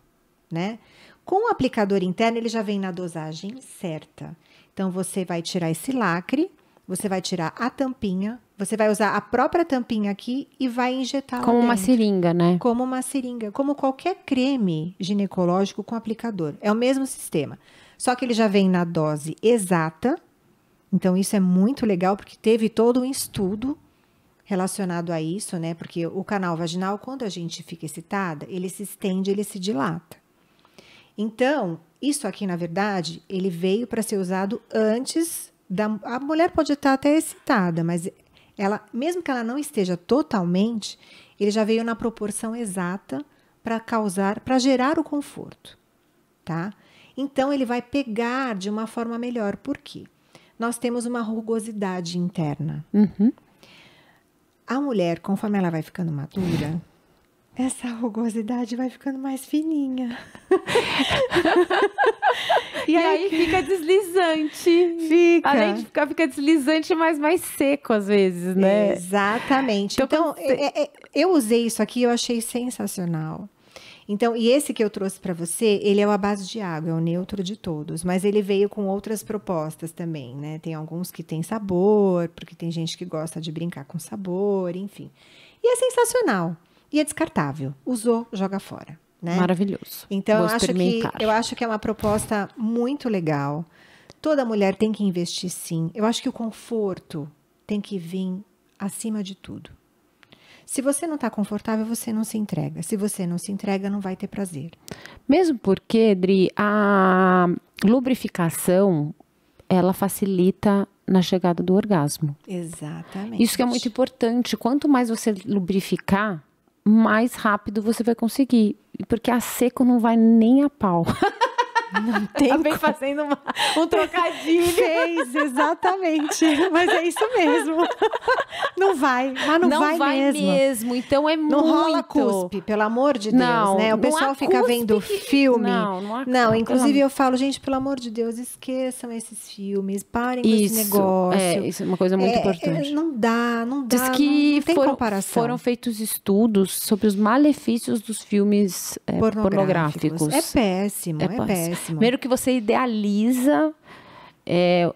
né? Com o aplicador interno, ele já vem na dosagem certa. Então, você vai tirar esse lacre, você vai tirar a tampinha, você vai usar a própria tampinha aqui e vai injetar lá como dentro. uma seringa, né? Como uma seringa, como qualquer creme ginecológico com aplicador. É o mesmo sistema. Só que ele já vem na dose exata. Então, isso é muito legal, porque teve todo um estudo relacionado a isso, né? Porque o canal vaginal, quando a gente fica excitada, ele se estende, ele se dilata. Então, isso aqui, na verdade, ele veio para ser usado antes a mulher pode estar até excitada, mas mesmo que ela não esteja totalmente, ele já veio na proporção exata para gerar o conforto, tá? Então, ele vai pegar de uma forma melhor. Por quê? Nós temos uma rugosidade interna. Uhum. A mulher, conforme ela vai ficando madura, essa rugosidade vai ficando mais fininha. E aí fica deslizante. Fica. Além de fica deslizante, mas mais seco às vezes, né? Exatamente. Então, eu usei isso aqui, eu achei sensacional. Então, e esse que eu trouxe para você, ele é a base de água, é o neutro de todos, mas ele veio com outras propostas também, né? Tem alguns que tem sabor, porque tem gente que gosta de brincar com sabor, enfim. E é sensacional. E é descartável. Usou, joga fora, né? Maravilhoso. Então, eu acho que é uma proposta muito legal. Toda mulher tem que investir, sim. Eu acho que o conforto tem que vir acima de tudo. Se você não está confortável, você não se entrega. Se você não se entrega, não vai ter prazer. Mesmo porque, Dri, a lubrificação, ela facilita na chegada do orgasmo. Exatamente. Isso que é muito importante. Quanto mais você lubrificar, mais rápido você vai conseguir. Porque a seco não vai nem a pau. Não tem Acabei fazendo um trocadilho. Fez, exatamente. Mas é isso mesmo. Não vai, mas não vai mesmo. Então é muito... Não rola cuspe, pelo amor de Deus, né? O pessoal fica vendo filme. Não, inclusive eu falo, gente, pelo amor de Deus, esqueçam esses filmes, parem com esse negócio. Isso é uma coisa muito importante. Não dá. Diz que não tem comparação. Foram feitos estudos sobre os malefícios dos filmes pornográficos. É péssimo. Primeiro que você idealiza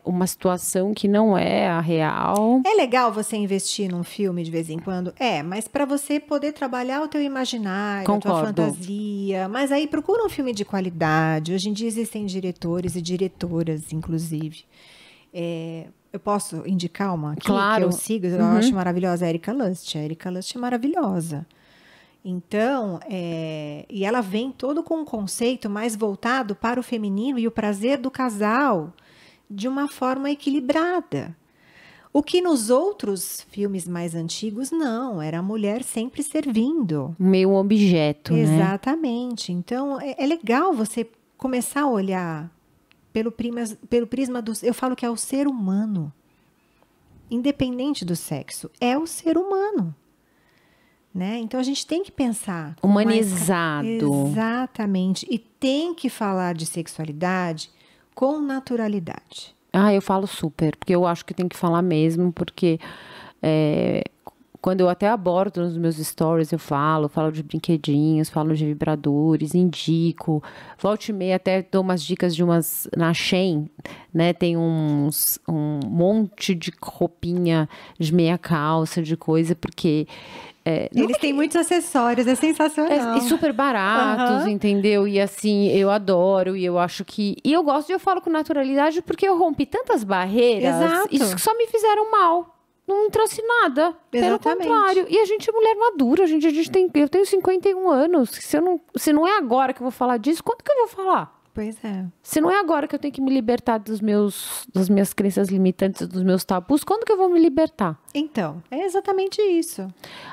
uma situação que não é a real. É legal você investir num filme de vez em quando? Mas para você poder trabalhar o teu imaginário, a tua fantasia. Mas aí procura um filme de qualidade. Hoje em dia existem diretores e diretoras, inclusive. Eu posso indicar uma aqui que eu sigo? Eu acho maravilhosa, a Erika Lust. A Erika Lust é maravilhosa. Então, e ela vem todo com um conceito mais voltado para o feminino e o prazer do casal de uma forma equilibrada. O que nos outros filmes mais antigos, não. Era a mulher sempre servindo. Meio objeto, né? Exatamente. Então, é legal você começar a olhar pelo prisma do... Eu falo que é o ser humano. Independente do sexo. É o ser humano. Né? Então, a gente tem que pensar... Humanizado. Exatamente. E tem que falar de sexualidade com naturalidade. Eu falo super, porque eu acho que tem que falar mesmo, porque quando eu até abordo nos meus stories, eu falo de brinquedinhos, falo de vibradores, indico. Volta e meia até dou umas dicas de umas na Shein, né? Tem um monte de roupinha de meia calça, de coisa, porque... Eles têm muitos acessórios, é sensacional. E super baratos, entendeu? E assim, eu adoro, e eu acho que... E eu gosto, e eu falo com naturalidade, porque eu rompi tantas barreiras. Exato. Isso só me fizeram mal. Não me trouxe nada. Exatamente. Pelo contrário. E a gente é mulher madura, gente. Eu tenho 51 anos. Se não é agora que eu vou falar disso, quando que eu vou falar? Pois é. Se não é agora que eu tenho que me libertar das minhas crenças limitantes, dos meus tabus, quando que eu vou me libertar? Então, é exatamente isso.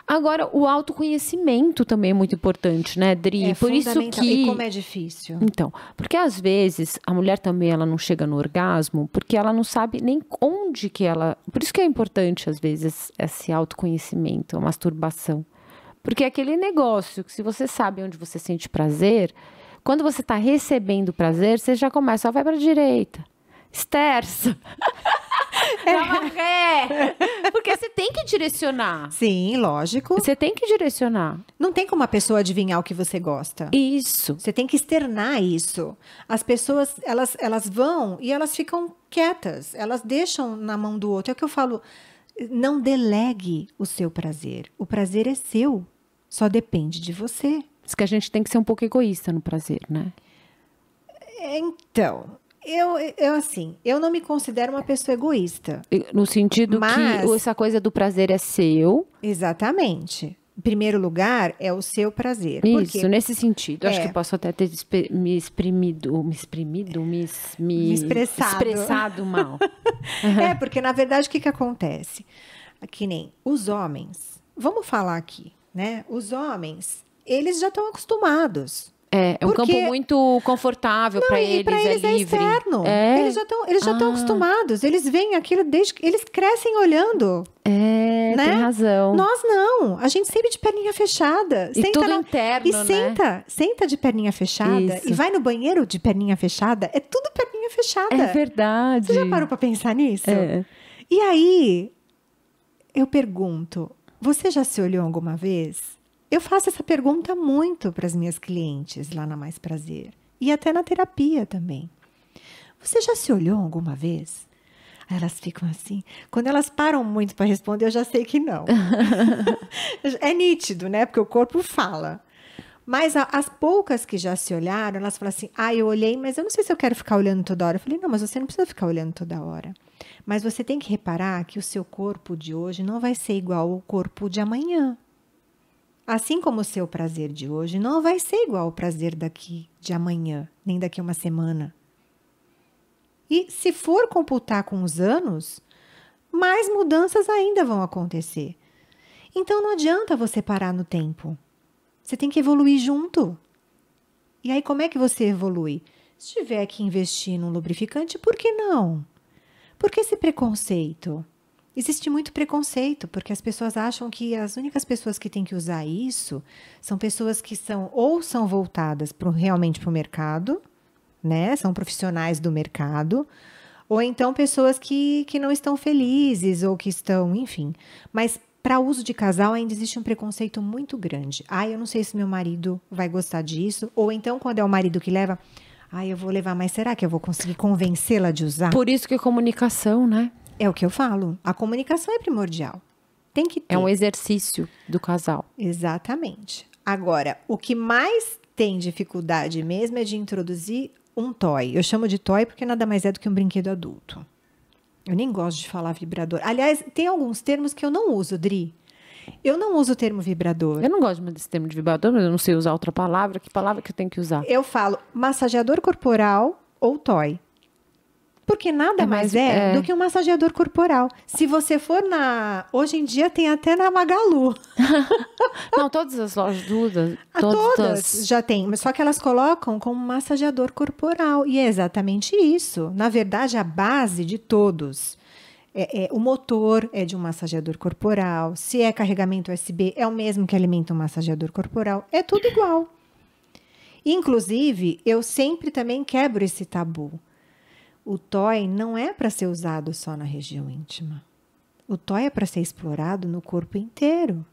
Agora, o autoconhecimento também é muito importante, né, Dri? É Por isso fundamental. que... E como é difícil. Então, porque às vezes a mulher também ela não chega no orgasmo porque ela não sabe nem onde que ela... Por isso que é importante, às vezes, esse autoconhecimento, a masturbação. Porque é aquele negócio que se você sabe onde você sente prazer... Quando você está recebendo prazer, você já começa, vai para a direita, esterça, ré, porque você tem que direcionar. Sim, lógico. Você tem que direcionar. Não tem como a pessoa adivinhar o que você gosta. Isso. Você tem que externar isso. As pessoas, elas vão e elas ficam quietas. Elas deixam na mão do outro. É o que eu falo, não delegue o seu prazer. O prazer é seu, só depende de você. Diz que a gente tem que ser um pouco egoísta no prazer, né? Então, eu não me considero uma pessoa egoísta. No sentido que essa coisa do prazer é seu. Exatamente. Em primeiro lugar, é o seu prazer. Isso, nesse sentido. Acho que eu posso até ter me expressado mal. Porque na verdade, o que acontece? Que nem os homens. Vamos falar aqui, né? Os homens... Eles já estão acostumados. É um campo muito confortável para eles, é livre. Externo. Eles já estão acostumados. Eles veem aquilo desde que eles crescem olhando. Né? Tem razão. Nós não. A gente sempre de perninha fechada. E tudo interno, né? Senta de perninha fechada. Isso. E vai no banheiro de perninha fechada. É tudo perninha fechada. É verdade. Você já parou para pensar nisso? E aí, eu pergunto, você já se olhou alguma vez? Eu faço essa pergunta muito para as minhas clientes lá na Mais Prazer. E até na terapia também. Você já se olhou alguma vez? Aí elas ficam assim. Quando elas param muito para responder, eu já sei que não. É nítido, né? Porque o corpo fala. Mas as poucas que já se olharam, elas falam assim, eu olhei, mas eu não sei se eu quero ficar olhando toda hora. Eu falei, não, mas você não precisa ficar olhando toda hora. Mas você tem que reparar que o seu corpo de hoje não vai ser igual ao corpo de amanhã. Assim como o seu prazer de hoje não vai ser igual ao prazer daqui de amanhã, nem daqui a uma semana. E se for computar com os anos, mais mudanças ainda vão acontecer. Então não adianta você parar no tempo. Você tem que evoluir junto. E aí como é que você evolui? Se tiver que investir num lubrificante, por que não? Por que esse preconceito? Existe muito preconceito, porque as pessoas acham que as únicas pessoas que têm que usar isso são pessoas que são voltadas realmente para o mercado, né? São profissionais do mercado, ou então pessoas que não estão felizes ou que estão, enfim. Mas para uso de casal ainda existe um preconceito muito grande. Eu não sei se meu marido vai gostar disso, ou então quando é o marido que leva, eu vou levar, mas será que eu vou conseguir convencê-la de usar? Por isso que comunicação, né? É o que eu falo. A comunicação é primordial. Tem que ter. É um exercício do casal. Exatamente. Agora, o que mais tem dificuldade mesmo é de introduzir um toy. Eu chamo de toy porque nada mais é do que um brinquedo adulto. Eu nem gosto de falar vibrador. Aliás, tem alguns termos que eu não uso, Dri. Eu não uso o termo vibrador. Eu não gosto desse termo de vibrador, mas eu não sei usar outra palavra. Que palavra que eu tenho que usar? Eu falo massageador corporal ou toy. Porque nada mais do que um massageador corporal. Se você for hoje em dia tem até na Magalu. Não, todas as lojas todas já tem, mas só que elas colocam como massageador corporal. E é exatamente isso. Na verdade, a base de todos. O motor é de um massageador corporal. Se é carregamento USB, é o mesmo que alimenta um massageador corporal. É tudo igual. Inclusive, eu sempre também quebro esse tabu. O toy não é para ser usado só na região íntima. O toy é para ser explorado no corpo inteiro.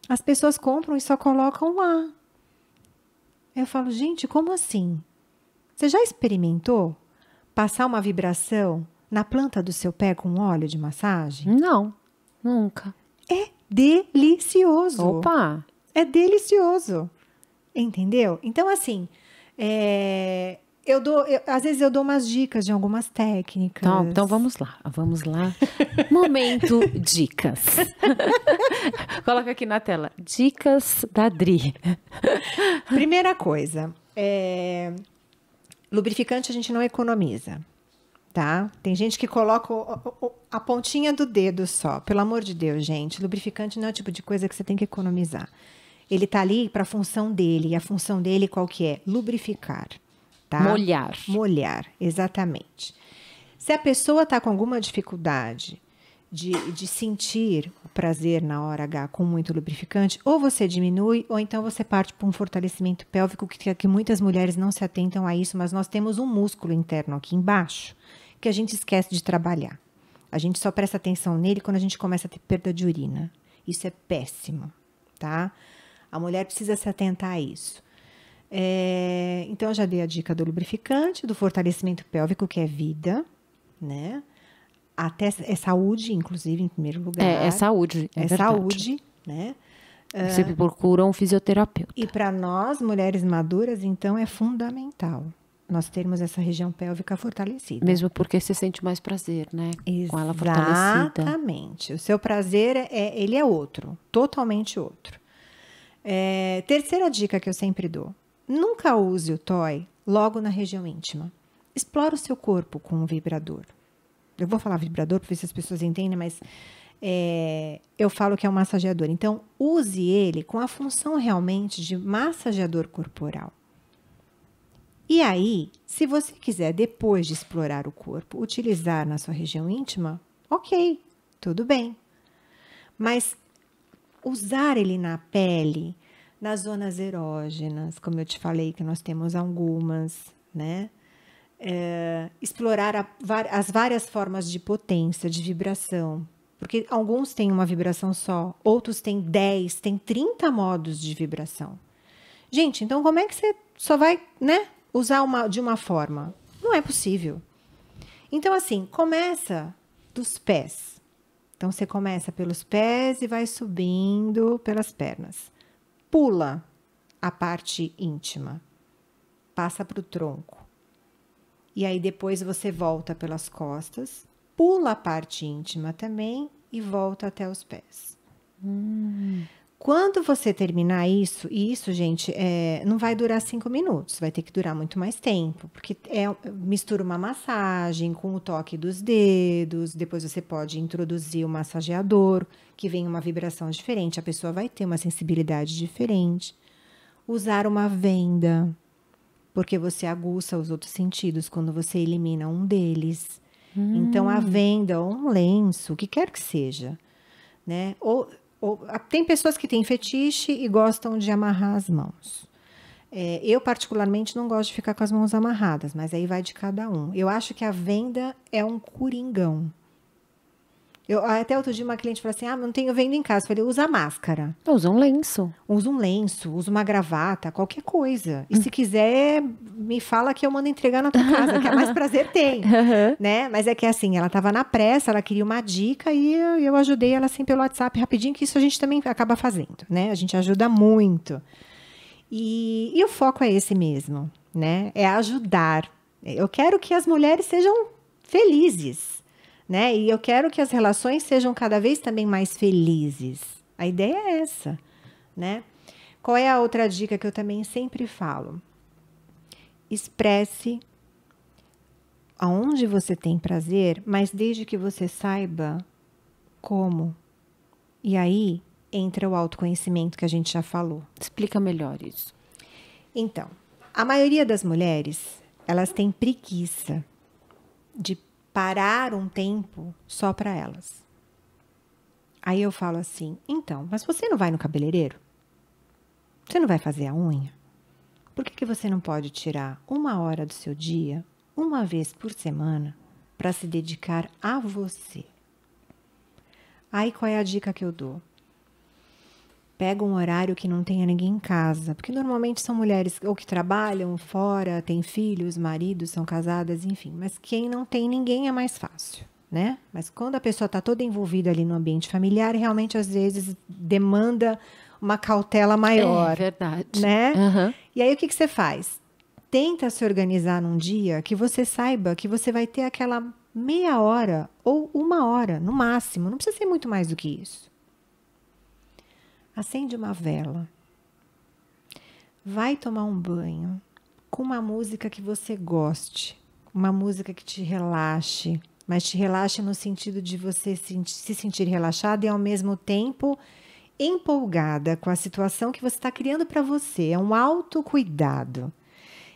As pessoas compram e só colocam lá. Eu falo, gente, como assim? Você já experimentou passar uma vibração na planta do seu pé com óleo de massagem? Não, nunca. É delicioso. Opa! É delicioso. Entendeu? Então, assim, às vezes eu dou umas dicas de algumas técnicas. Então vamos lá. Vamos lá. Momento dicas. Coloca aqui na tela. Dicas da Dri. Primeira coisa, lubrificante a gente não economiza, tá? Tem gente que coloca a pontinha do dedo só. Pelo amor de Deus, gente. Lubrificante não é o tipo de coisa que você tem que economizar. Ele tá ali para a função dele. E a função dele qual que é? Lubrificar. Tá? Molhar. Molhar, exatamente. Se a pessoa está com alguma dificuldade de sentir o prazer na hora H com muito lubrificante, ou você diminui, ou então você parte para um fortalecimento pélvico, que muitas mulheres não se atentam a isso, mas nós temos um músculo interno aqui embaixo que a gente esquece de trabalhar. A gente só presta atenção nele quando a gente começa a ter perda de urina. Isso é péssimo, tá? A mulher precisa se atentar a isso. Então, eu já dei a dica do lubrificante, do fortalecimento pélvico, que é vida, né? Até é saúde, inclusive, em primeiro lugar. É saúde. É verdade. Saúde, né? Você procura um fisioterapeuta. E para nós, mulheres maduras, então, é fundamental nós termos essa região pélvica fortalecida. Mesmo porque você sente mais prazer, né? Com ela fortalecida. Exatamente. O seu prazer, ele é outro. Totalmente outro. Terceira dica que eu sempre dou. Nunca use o toy logo na região íntima. Explora o seu corpo com um vibrador. Eu vou falar vibrador para ver se as pessoas entendem, mas eu falo que é um massageador. Então, use ele com a função realmente de massageador corporal. E aí, se você quiser, depois de explorar o corpo, utilizar na sua região íntima, ok, tudo bem. Mas usar ele na pele, nas zonas erógenas, como eu te falei, que nós temos algumas, né? Explorar as várias formas de potência, de vibração. Porque alguns têm uma vibração só, outros têm 10, têm 30 modos de vibração. Gente, então como é que você só vai, né, usar de uma forma? Não é possível. Então, assim, começa dos pés. Então, você começa pelos pés e vai subindo pelas pernas. Pula a parte íntima. Passa para o tronco. E aí, depois você volta pelas costas. Pula a parte íntima também e volta até os pés. Quando você terminar isso, e isso, gente, não vai durar 5 minutos, vai ter que durar muito mais tempo, porque mistura uma massagem com o toque dos dedos, depois você pode introduzir o massageador, que vem uma vibração diferente, a pessoa vai ter uma sensibilidade diferente. Usar uma venda, porque você aguça os outros sentidos quando você elimina um deles. Então, a venda ou um lenço, o que quer que seja, né? Tem pessoas que têm fetiche e gostam de amarrar as mãos. Eu, particularmente, não gosto de ficar com as mãos amarradas, mas aí vai de cada um. Eu acho que a venda é um coringão. Até outro dia uma cliente falou assim, não tenho venda em casa. Eu falei, usa máscara. Usa um lenço. Usa um lenço, usa uma gravata, qualquer coisa. E se quiser, me fala que eu mando entregar na tua casa, que é mais prazer tem. Né? Mas é que assim, ela estava na pressa, ela queria uma dica e eu ajudei ela assim pelo WhatsApp rapidinho, que isso a gente também acaba fazendo, né? A gente ajuda muito. E o foco é esse mesmo, né? É ajudar. Eu quero que as mulheres sejam felizes. Né? E eu quero que as relações sejam cada vez também mais felizes. A ideia é essa, né? Qual é a outra dica que eu também sempre falo? Expresse aonde você tem prazer, mas desde que você saiba como. E aí entra o autoconhecimento que a gente já falou. Explica melhor isso. Então, a maioria das mulheres, elas têm preguiça de parar um tempo só para elas. Aí eu falo assim, então, mas você não vai no cabeleireiro? Você não vai fazer a unha? Por que você não pode tirar 1 hora do seu dia, uma vez por semana, para se dedicar a você. Aí qual é a dica que eu dou? Pega um horário que não tenha ninguém em casa, porque normalmente são mulheres ou que trabalham fora, têm filhos, maridos, são casadas, enfim. Mas quem não tem ninguém é mais fácil, né? Mas quando a pessoa está toda envolvida ali no ambiente familiar, realmente às vezes demanda uma cautela maior. É verdade. Né? Uhum. E aí o que você faz? Tenta se organizar num dia que você saiba que você vai ter aquela meia hora ou 1 hora, no máximo. Não precisa ser muito mais do que isso. Acende uma vela. Vai tomar um banho com uma música que você goste. Uma música que te relaxe. Mas te relaxe no sentido de você se sentir relaxada e ao mesmo tempo empolgada com a situação que você está criando para você. É um autocuidado.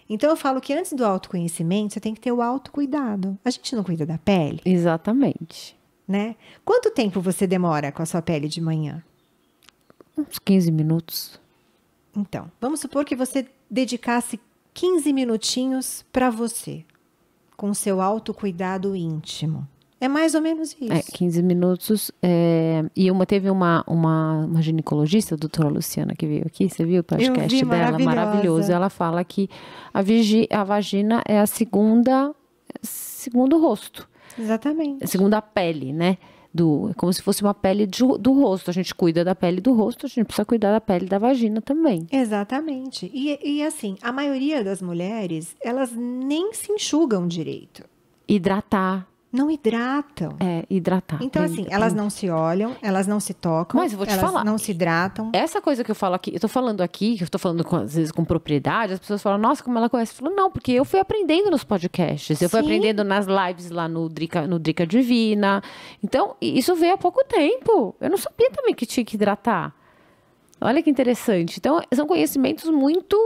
Então, eu falo que antes do autoconhecimento, você tem que ter o autocuidado. A gente não cuida da pele? Exatamente. Né? Quanto tempo você demora com a sua pele de manhã? Uns 15 minutos. Então, vamos supor que você dedicasse 15 minutinhos para você, com o seu autocuidado íntimo. É mais ou menos isso. 15 minutos. E teve uma ginecologista, a doutora Luciana, que veio aqui, você viu o podcast dela? Maravilhoso. Ela fala que a vagina é segundo rosto. Exatamente. Segunda pele, né? Como se fosse uma pele do rosto. A gente cuida da pele do rosto, a gente precisa cuidar da pele da vagina também. Exatamente. E assim, a maioria das mulheres, elas nem se enxugam direito. Hidratar. Não hidratam. Hidratar. Então, assim, elas não se olham, elas não se tocam. Mas eu vou te elas falar. Não se hidratam. Essa coisa que eu falo aqui, que eu tô falando às vezes com propriedade, as pessoas falam, nossa, como ela conhece? Eu falo, não, porque eu fui aprendendo nos podcasts, eu fui aprendendo nas lives lá no Drica Divina. Então, isso veio há pouco tempo. Eu não sabia também que tinha que hidratar. Olha que interessante. Então, são conhecimentos muito...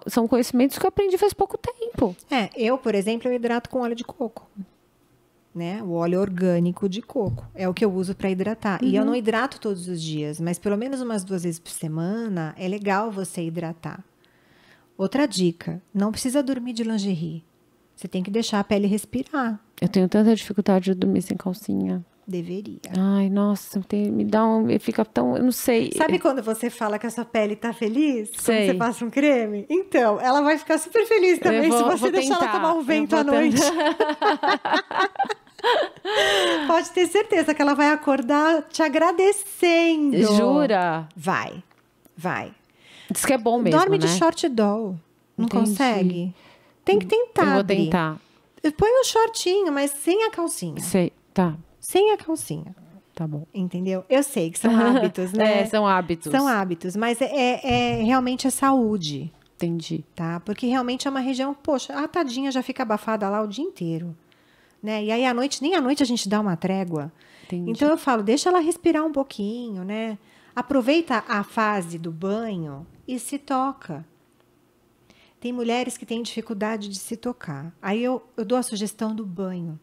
são conhecimentos que eu aprendi faz pouco tempo. Eu, por exemplo, eu hidrato com óleo de coco. Né? O óleo orgânico de coco. É o que eu uso para hidratar. E eu não hidrato todos os dias, mas pelo menos umas 2 vezes por semana é legal você hidratar. Outra dica, não precisa dormir de lingerie. Você tem que deixar a pele respirar. Eu tenho tanta dificuldade de dormir sem calcinha. Deveria. Ai, nossa, fica tão, eu não sei. Sabe quando você fala que a sua pele tá feliz? Sei. Quando você passa um creme? Então, ela vai ficar super feliz também se você deixar ela tomar um vento à noite. Pode ter certeza que ela vai acordar te agradecendo. Jura? Vai. Diz que é bom mesmo, Dorme né? de short doll. Não Entendi. consegue? Tem que tentar, Eu vou Adri. tentar. Põe um shortinho, mas sem a calcinha. Sei, tá. Sem a calcinha. Tá bom. Entendeu? Eu sei que são hábitos, né? São hábitos. São hábitos, mas realmente é saúde. Entendi. Tá? Porque realmente é uma região, poxa, a tadinha já fica abafada lá o dia inteiro. Né? E aí, nem à noite a gente dá uma trégua. Entendi. Então, eu falo, deixa ela respirar um pouquinho, né? Aproveita a fase do banho e se toca. Tem mulheres que têm dificuldade de se tocar. Aí, eu dou a sugestão do banho.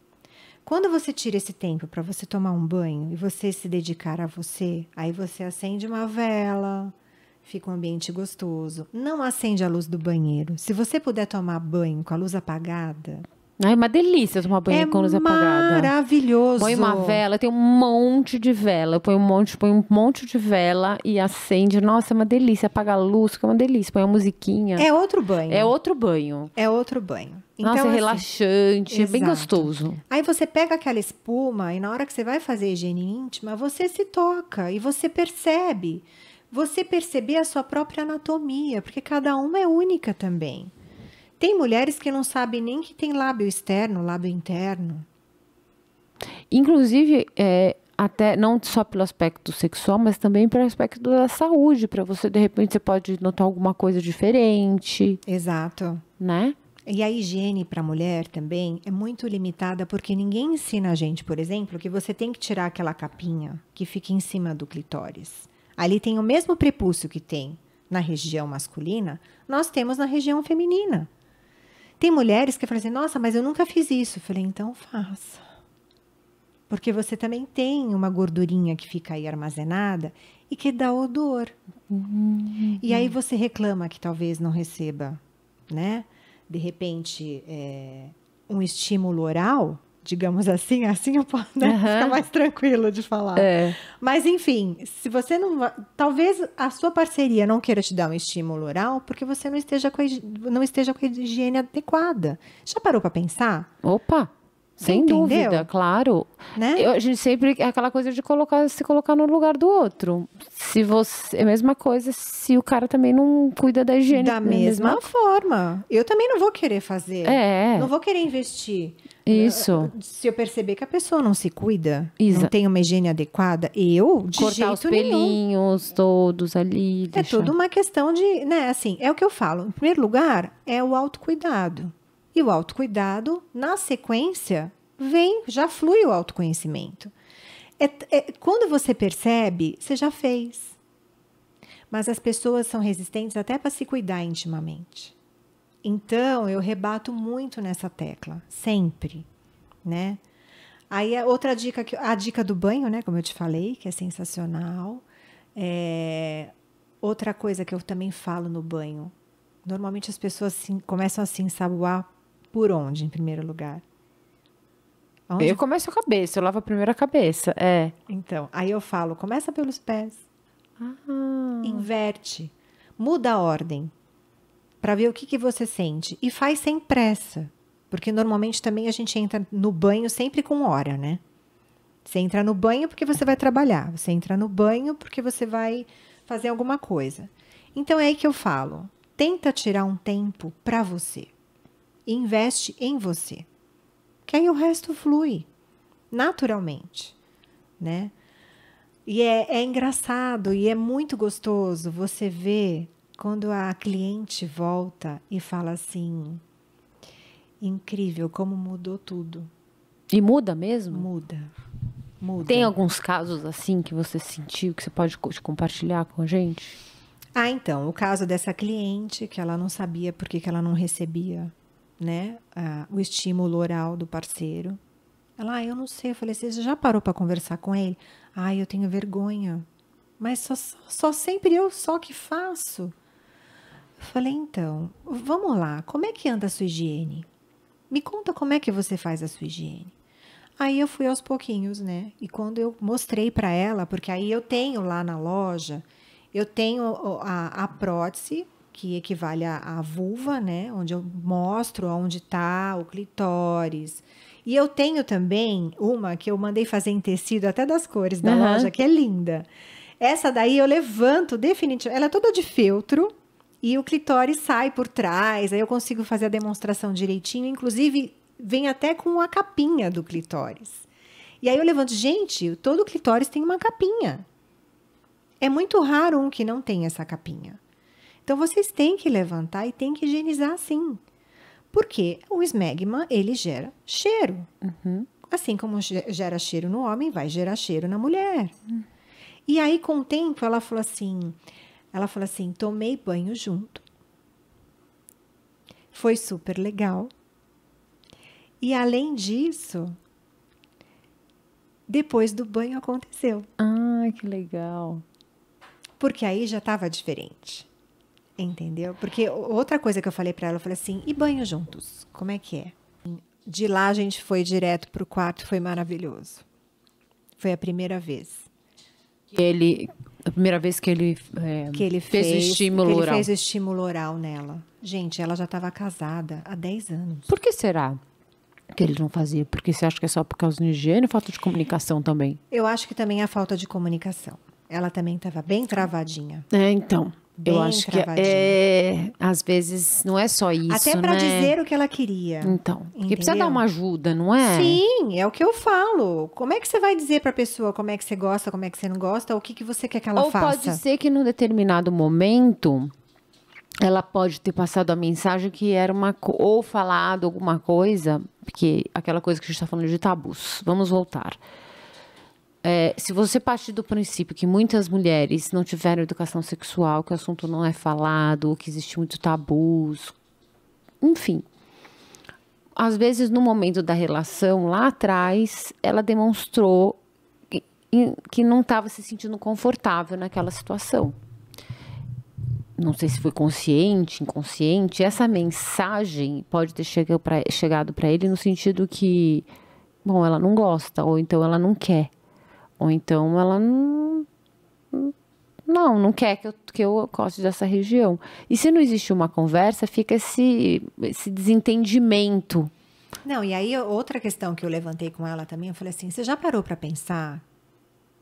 Quando você tira esse tempo para você tomar um banho e você se dedicar a você, aí você acende uma vela, fica um ambiente gostoso. Não acende a luz do banheiro. Se você puder tomar banho com a luz apagada... É uma delícia tomar banho com a luz apagada. Maravilhoso. Põe uma vela, tem um monte de vela. Põe um monte de vela e acende. Nossa, é uma delícia. Apaga a luz, que é uma delícia. Põe uma musiquinha. É outro banho. É outro banho. Então, nossa, é relaxante, é bem exato. Gostoso. Aí você pega aquela espuma e na hora que você vai fazer a higiene íntima, você se toca e você percebe. Você perceber a sua própria anatomia, porque cada uma é única também. Tem mulheres que não sabem nem que tem lábio externo, lábio interno. Inclusive, até não só pelo aspecto sexual, mas também pelo aspecto da saúde. Para você, de repente, você pode notar alguma coisa diferente. Exato. Né? E a higiene para a mulher também é muito limitada, porque ninguém ensina a gente, por exemplo, que você tem que tirar aquela capinha que fica em cima do clitóris. Ali tem o mesmo prepúcio que tem na região masculina, nós temos na região feminina. Tem mulheres que falam assim, nossa, mas eu nunca fiz isso. Eu falei, então faça. Porque você também tem uma gordurinha que fica aí armazenada e que dá odor. E aí você reclama que talvez não receba, né? de repente, um estímulo oral, digamos assim eu posso ficar mais tranquilo de falar. Mas, enfim, se você não... Talvez a sua parceria não queira te dar um estímulo oral porque você não esteja com a higiene adequada. Já parou para pensar? Opa! Sem dúvida, claro. Né? A gente sempre... É aquela coisa de se colocar no lugar do outro. É a mesma coisa se o cara também não cuida da higiene. Da mesma forma. Eu também não vou querer fazer. Não vou querer investir. Isso. Se eu perceber que a pessoa não se cuida, não tem uma higiene adequada, de cortar jeito os pelinhos nenhum. Todos ali. É tudo uma questão de, né, assim, é o que eu falo. Em primeiro lugar, é o autocuidado. E o autocuidado, na sequência, já flui o autoconhecimento. Quando você percebe, você já fez. Mas as pessoas são resistentes até para se cuidar intimamente. Então, eu rebato muito nessa tecla, sempre, né? Aí, outra dica, a dica do banho, né? Como eu te falei, que é sensacional. Outra coisa que eu também falo no banho. Normalmente, as pessoas começam a se ensaboar por onde, em primeiro lugar? Onde? Eu começo a cabeça, eu lavo a primeira cabeça, Então, aí eu falo, começa pelos pés. Inverte. Muda a ordem. Para ver o que você sente. E faz sem pressa. Porque normalmente também a gente entra no banho sempre com hora, né? Você entra no banho porque você vai trabalhar. Você entra no banho porque você vai fazer alguma coisa. Então é aí que eu falo. Tenta tirar um tempo para você. Investe em você. Que aí o resto flui. Naturalmente. Né? E é engraçado e é muito gostoso você ver... Quando a cliente volta e fala assim, incrível, como mudou tudo. E muda mesmo? Muda. Tem alguns casos assim que você sentiu, que você pode compartilhar com a gente? Então, o caso dessa cliente, que ela não sabia por que ela não recebia, né, o estímulo oral do parceiro. Ela, eu não sei. Eu falei, você já parou para conversar com ele? Eu tenho vergonha. Mas só sempre eu só que faço. Eu falei, então, vamos lá, como é que anda a sua higiene? Me conta como é que você faz a sua higiene. Aí eu fui aos pouquinhos, né? E quando eu mostrei para ela, porque aí eu tenho lá na loja, eu tenho a prótese, que equivale à vulva, né? Onde eu mostro onde está o clitóris. E eu tenho também uma que eu mandei fazer em tecido, até das cores da loja, que é linda. Essa daí eu levanto definitivamente, ela é toda de feltro, e o clitóris sai por trás, aí eu consigo fazer a demonstração direitinho, inclusive vem até com a capinha do clitóris. E aí eu levanto, gente, todo clitóris tem uma capinha. É muito raro um que não tem essa capinha. Então vocês têm que levantar e têm que higienizar sim. Porque o esmegma, ele gera cheiro. Assim como gera cheiro no homem, vai gerar cheiro na mulher. E aí, com o tempo, ela falou assim, tomei banho junto. Foi super legal. E, além disso, depois do banho aconteceu. Que legal. Porque aí já estava diferente. Entendeu? Porque outra coisa que eu falei para ela, eu falei assim, e banho juntos? Como é que é? De lá, a gente foi direto pro quarto, foi maravilhoso. Foi a primeira vez. A primeira vez que ele fez o estímulo oral. Ele fez o estímulo oral nela. Gente, ela já estava casada há 10 anos. Por que será que ele não fazia? Porque você acha que é só por causa de higiene ou falta de comunicação também? Eu acho que também é a falta de comunicação. Ela também estava bem travadinha. Então. Eu acho que às vezes não é só isso, até para dizer o que ela queria. Então, porque precisa dar uma ajuda, não é? Sim, é o que eu falo. Como é que você vai dizer para a pessoa como é que você gosta, como é que você não gosta, ou o que você quer que ela faça? Ou pode ser que num determinado momento ela pode ter passado a mensagem que era ou falado alguma coisa, porque aquela coisa que a gente está falando de tabus. Vamos voltar. Se você partir do princípio que muitas mulheres não tiveram educação sexual, que o assunto não é falado, que existe muito tabus, enfim. Às vezes, no momento da relação, lá atrás, ela demonstrou que não estava se sentindo confortável naquela situação. não sei se foi consciente, inconsciente, essa mensagem pode ter chegado para ele no sentido que, bom, ela não gosta, ou então ela não quer, ou então ela não quer que eu goste dessa região. E se não existe uma conversa, fica esse desentendimento. Não, e aí outra questão que eu levantei com ela também, eu falei assim, você já parou para pensar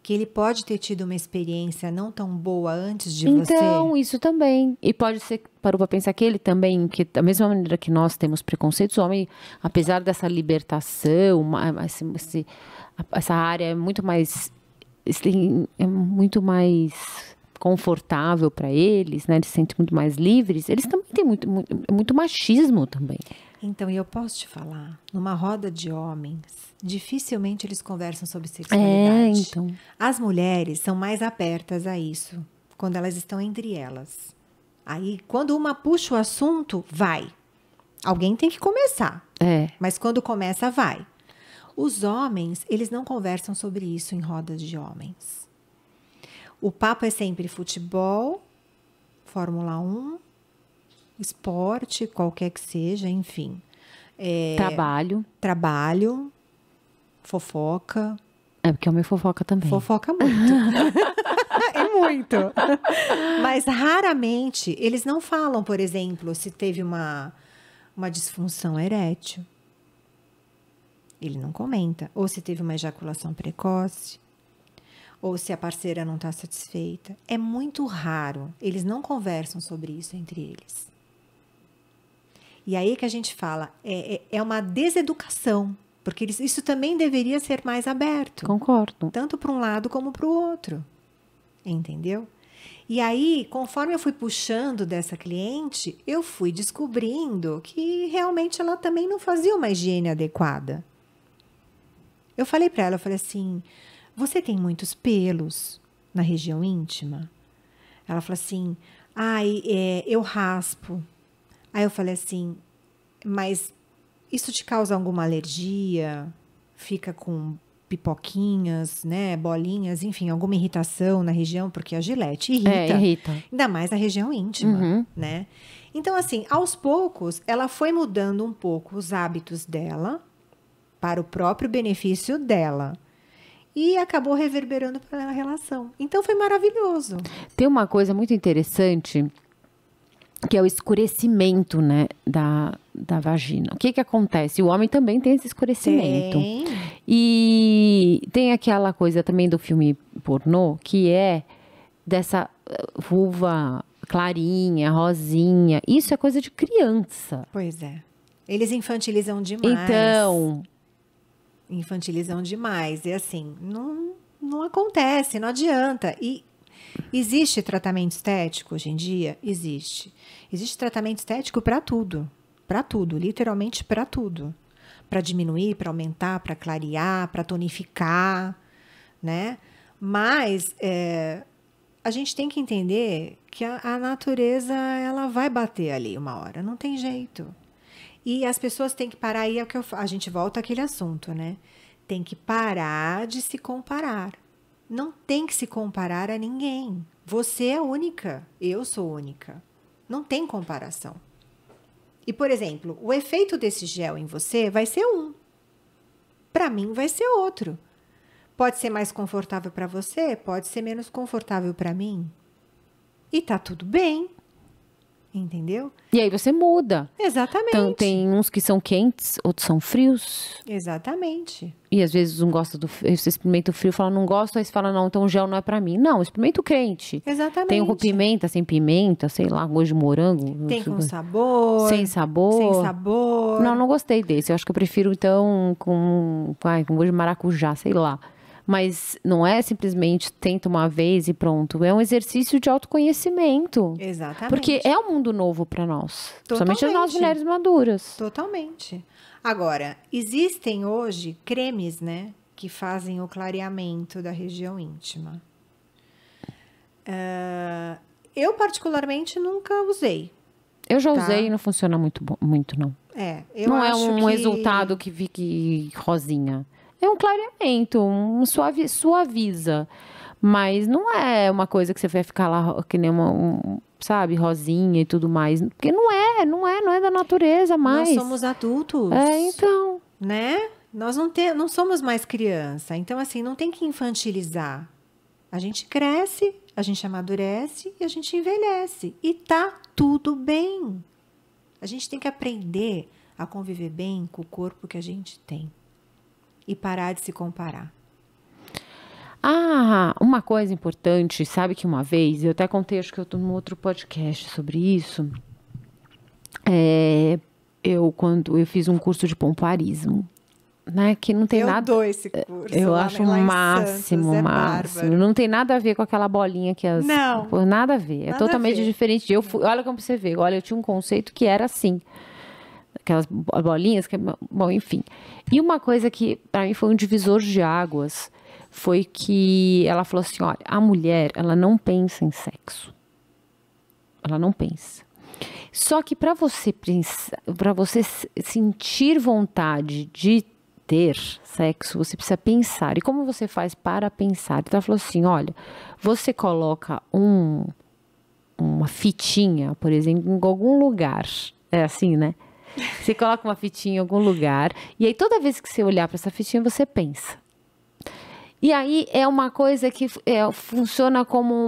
que ele pode ter tido uma experiência não tão boa antes de você? Então, isso também. E pode ser, parou para pensar que ele também, que da mesma maneira que nós temos preconceitos, o homem, apesar dessa libertação, essa área é muito mais confortável para eles, né? Eles se sentem muito mais livres. Eles também têm muito machismo também. Então, e eu posso te falar, numa roda de homens, dificilmente eles conversam sobre sexualidade. Então. As mulheres são mais abertas a isso, quando elas estão entre elas. Aí, quando uma puxa o assunto, vai. Alguém tem que começar. Mas quando começa, vai. Os homens, eles não conversam sobre isso em rodas de homens. O papo é sempre futebol, Fórmula 1, esporte, qualquer que seja, enfim. Trabalho, fofoca. É porque homem fofoca também. Fofoca muito. É muito. Mas raramente, eles não falam, por exemplo, se teve uma disfunção erétil. Ele não comenta. Ou se teve uma ejaculação precoce. Ou se a parceira não está satisfeita. É muito raro. Eles não conversam sobre isso entre eles. E aí que a gente fala, é uma deseducação. Porque isso também deveria ser mais aberto. Concordo. Tanto para um lado como para o outro. Entendeu? E aí, conforme eu fui puxando dessa cliente, eu fui descobrindo que realmente ela também não fazia uma higiene adequada. Eu falei para ela, eu falei assim, você tem muitos pelos na região íntima? Ela falou assim, eu raspo. Aí eu falei assim, mas isso te causa alguma alergia? Fica com pipoquinhas, né, bolinhas, enfim, alguma irritação na região? Porque a Gillette irrita. Ainda mais na região íntima, né? Então, assim, aos poucos, ela foi mudando um pouco os hábitos dela para o próprio benefício dela. E acabou reverberando para a relação. Então, foi maravilhoso. Tem uma coisa muito interessante, que é o escurecimento, né, da vagina. O que acontece? O homem também tem esse escurecimento. E tem aquela coisa também do filme pornô, que é dessa vulva clarinha, rosinha. Isso é coisa de criança. Pois é. Eles infantilizam demais. Então... Infantilizam demais. E assim, não acontece, não adianta. E existe tratamento estético hoje em dia? Existe. Existe tratamento estético para tudo. Para tudo, literalmente para tudo. Para diminuir, para aumentar, para clarear, para tonificar, né? Mas a gente tem que entender que a natureza, ela vai bater ali uma hora, não tem jeito. E as pessoas têm que parar, aí a gente volta àquele assunto, né? Tem que parar de se comparar. Não tem que se comparar a ninguém. Você é única, eu sou única. Não tem comparação. E, por exemplo, o efeito desse gel em você vai ser um. Para mim vai ser outro. Pode ser mais confortável para você, pode ser menos confortável para mim. E tá tudo bem. Entendeu? E aí você muda. Exatamente. Então, tem uns que são quentes, outros são frios. Exatamente. E às vezes um gosta do frio, você experimenta o frio e fala, não gosto, aí você fala, não, então o gel não é pra mim. Não, experimenta o quente. Exatamente. Tem com pimenta, sem pimenta, sei lá, gosto de morango. Tem com sabor. Sem sabor. Sem sabor. Não gostei desse. Eu acho que eu prefiro, então, com gosto de maracujá, sei lá. Mas não é simplesmente tenta uma vez e pronto. É um exercício de autoconhecimento. Exatamente. Porque é um mundo novo para nós. Totalmente. Principalmente nós mulheres maduras. Totalmente. Agora, existem hoje cremes, né? Que fazem o clareamento da região íntima. Eu, particularmente, nunca usei. Eu já usei e não funciona muito não. Eu não acho é um resultado que fique rosinha. É um clareamento, suaviza. Mas não é uma coisa que você vai ficar lá que nem sabe, rosinha e tudo mais. Porque não é da natureza mais. Nós somos adultos. Então. Né? Nós não somos mais criança. Então, assim, não tem que infantilizar. A gente cresce, a gente amadurece e a gente envelhece. E tá tudo bem. A gente tem que aprender a conviver bem com o corpo que a gente tem. E parar de se comparar. Uma coisa importante, sabe que uma vez, eu até contei, acho que eu estou num outro podcast sobre isso, quando eu fiz um curso de pompoarismo, né, que não tem nada... Eu dou esse curso. Eu acho o máximo. Não tem nada a ver com aquela bolinha que as... Não. Nada a ver, é totalmente diferente. Olha como você vê, olha, eu tinha um conceito que era assim, aquelas bolinhas, bom, enfim. E uma coisa que para mim foi um divisor de águas foi que ela falou assim, olha, a mulher, ela não pensa em sexo. Ela não pensa. Só que para você sentir vontade de ter sexo, você precisa pensar. E como você faz para pensar? Então ela falou assim, olha, você coloca uma fitinha, por exemplo, em algum lugar. É assim, né? Você coloca uma fitinha em algum lugar e aí toda vez que você olhar para essa fitinha, você pensa. E aí é uma coisa que funciona como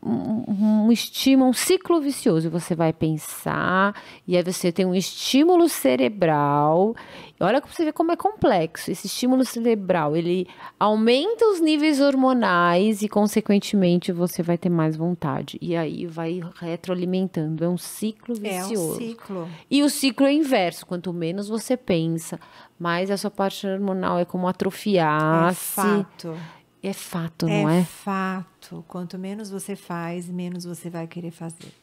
um estímulo, um ciclo vicioso. Você vai pensar e aí você tem um estímulo cerebral. Olha para você ver como é complexo. Esse estímulo cerebral, ele aumenta os níveis hormonais e, consequentemente, você vai ter mais vontade. E aí vai retroalimentando. É um ciclo vicioso. É um ciclo. E o ciclo é inverso. Quanto menos você pensa, mais a sua parte hormonal é como atrofiar-se. É fato. É fato, não é? É fato. Quanto menos você faz, menos você vai querer fazer.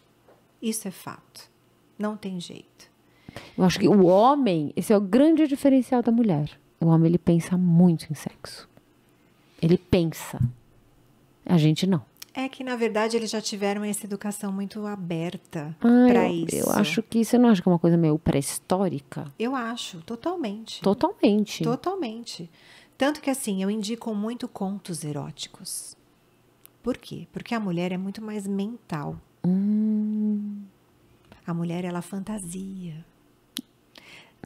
Isso é fato. Não tem jeito. Eu acho que o homem, esse é o grande diferencial da mulher. O homem, ele pensa muito em sexo. Ele pensa. A gente não. É que, na verdade, eles já tiveram essa educação muito aberta para isso. Eu acho que você não acha que é uma coisa meio pré-histórica? Eu acho, totalmente. Totalmente. Totalmente. Tanto que, assim, eu indico muito contos eróticos. Por quê? Porque a mulher é muito mais mental. A mulher, ela fantasia.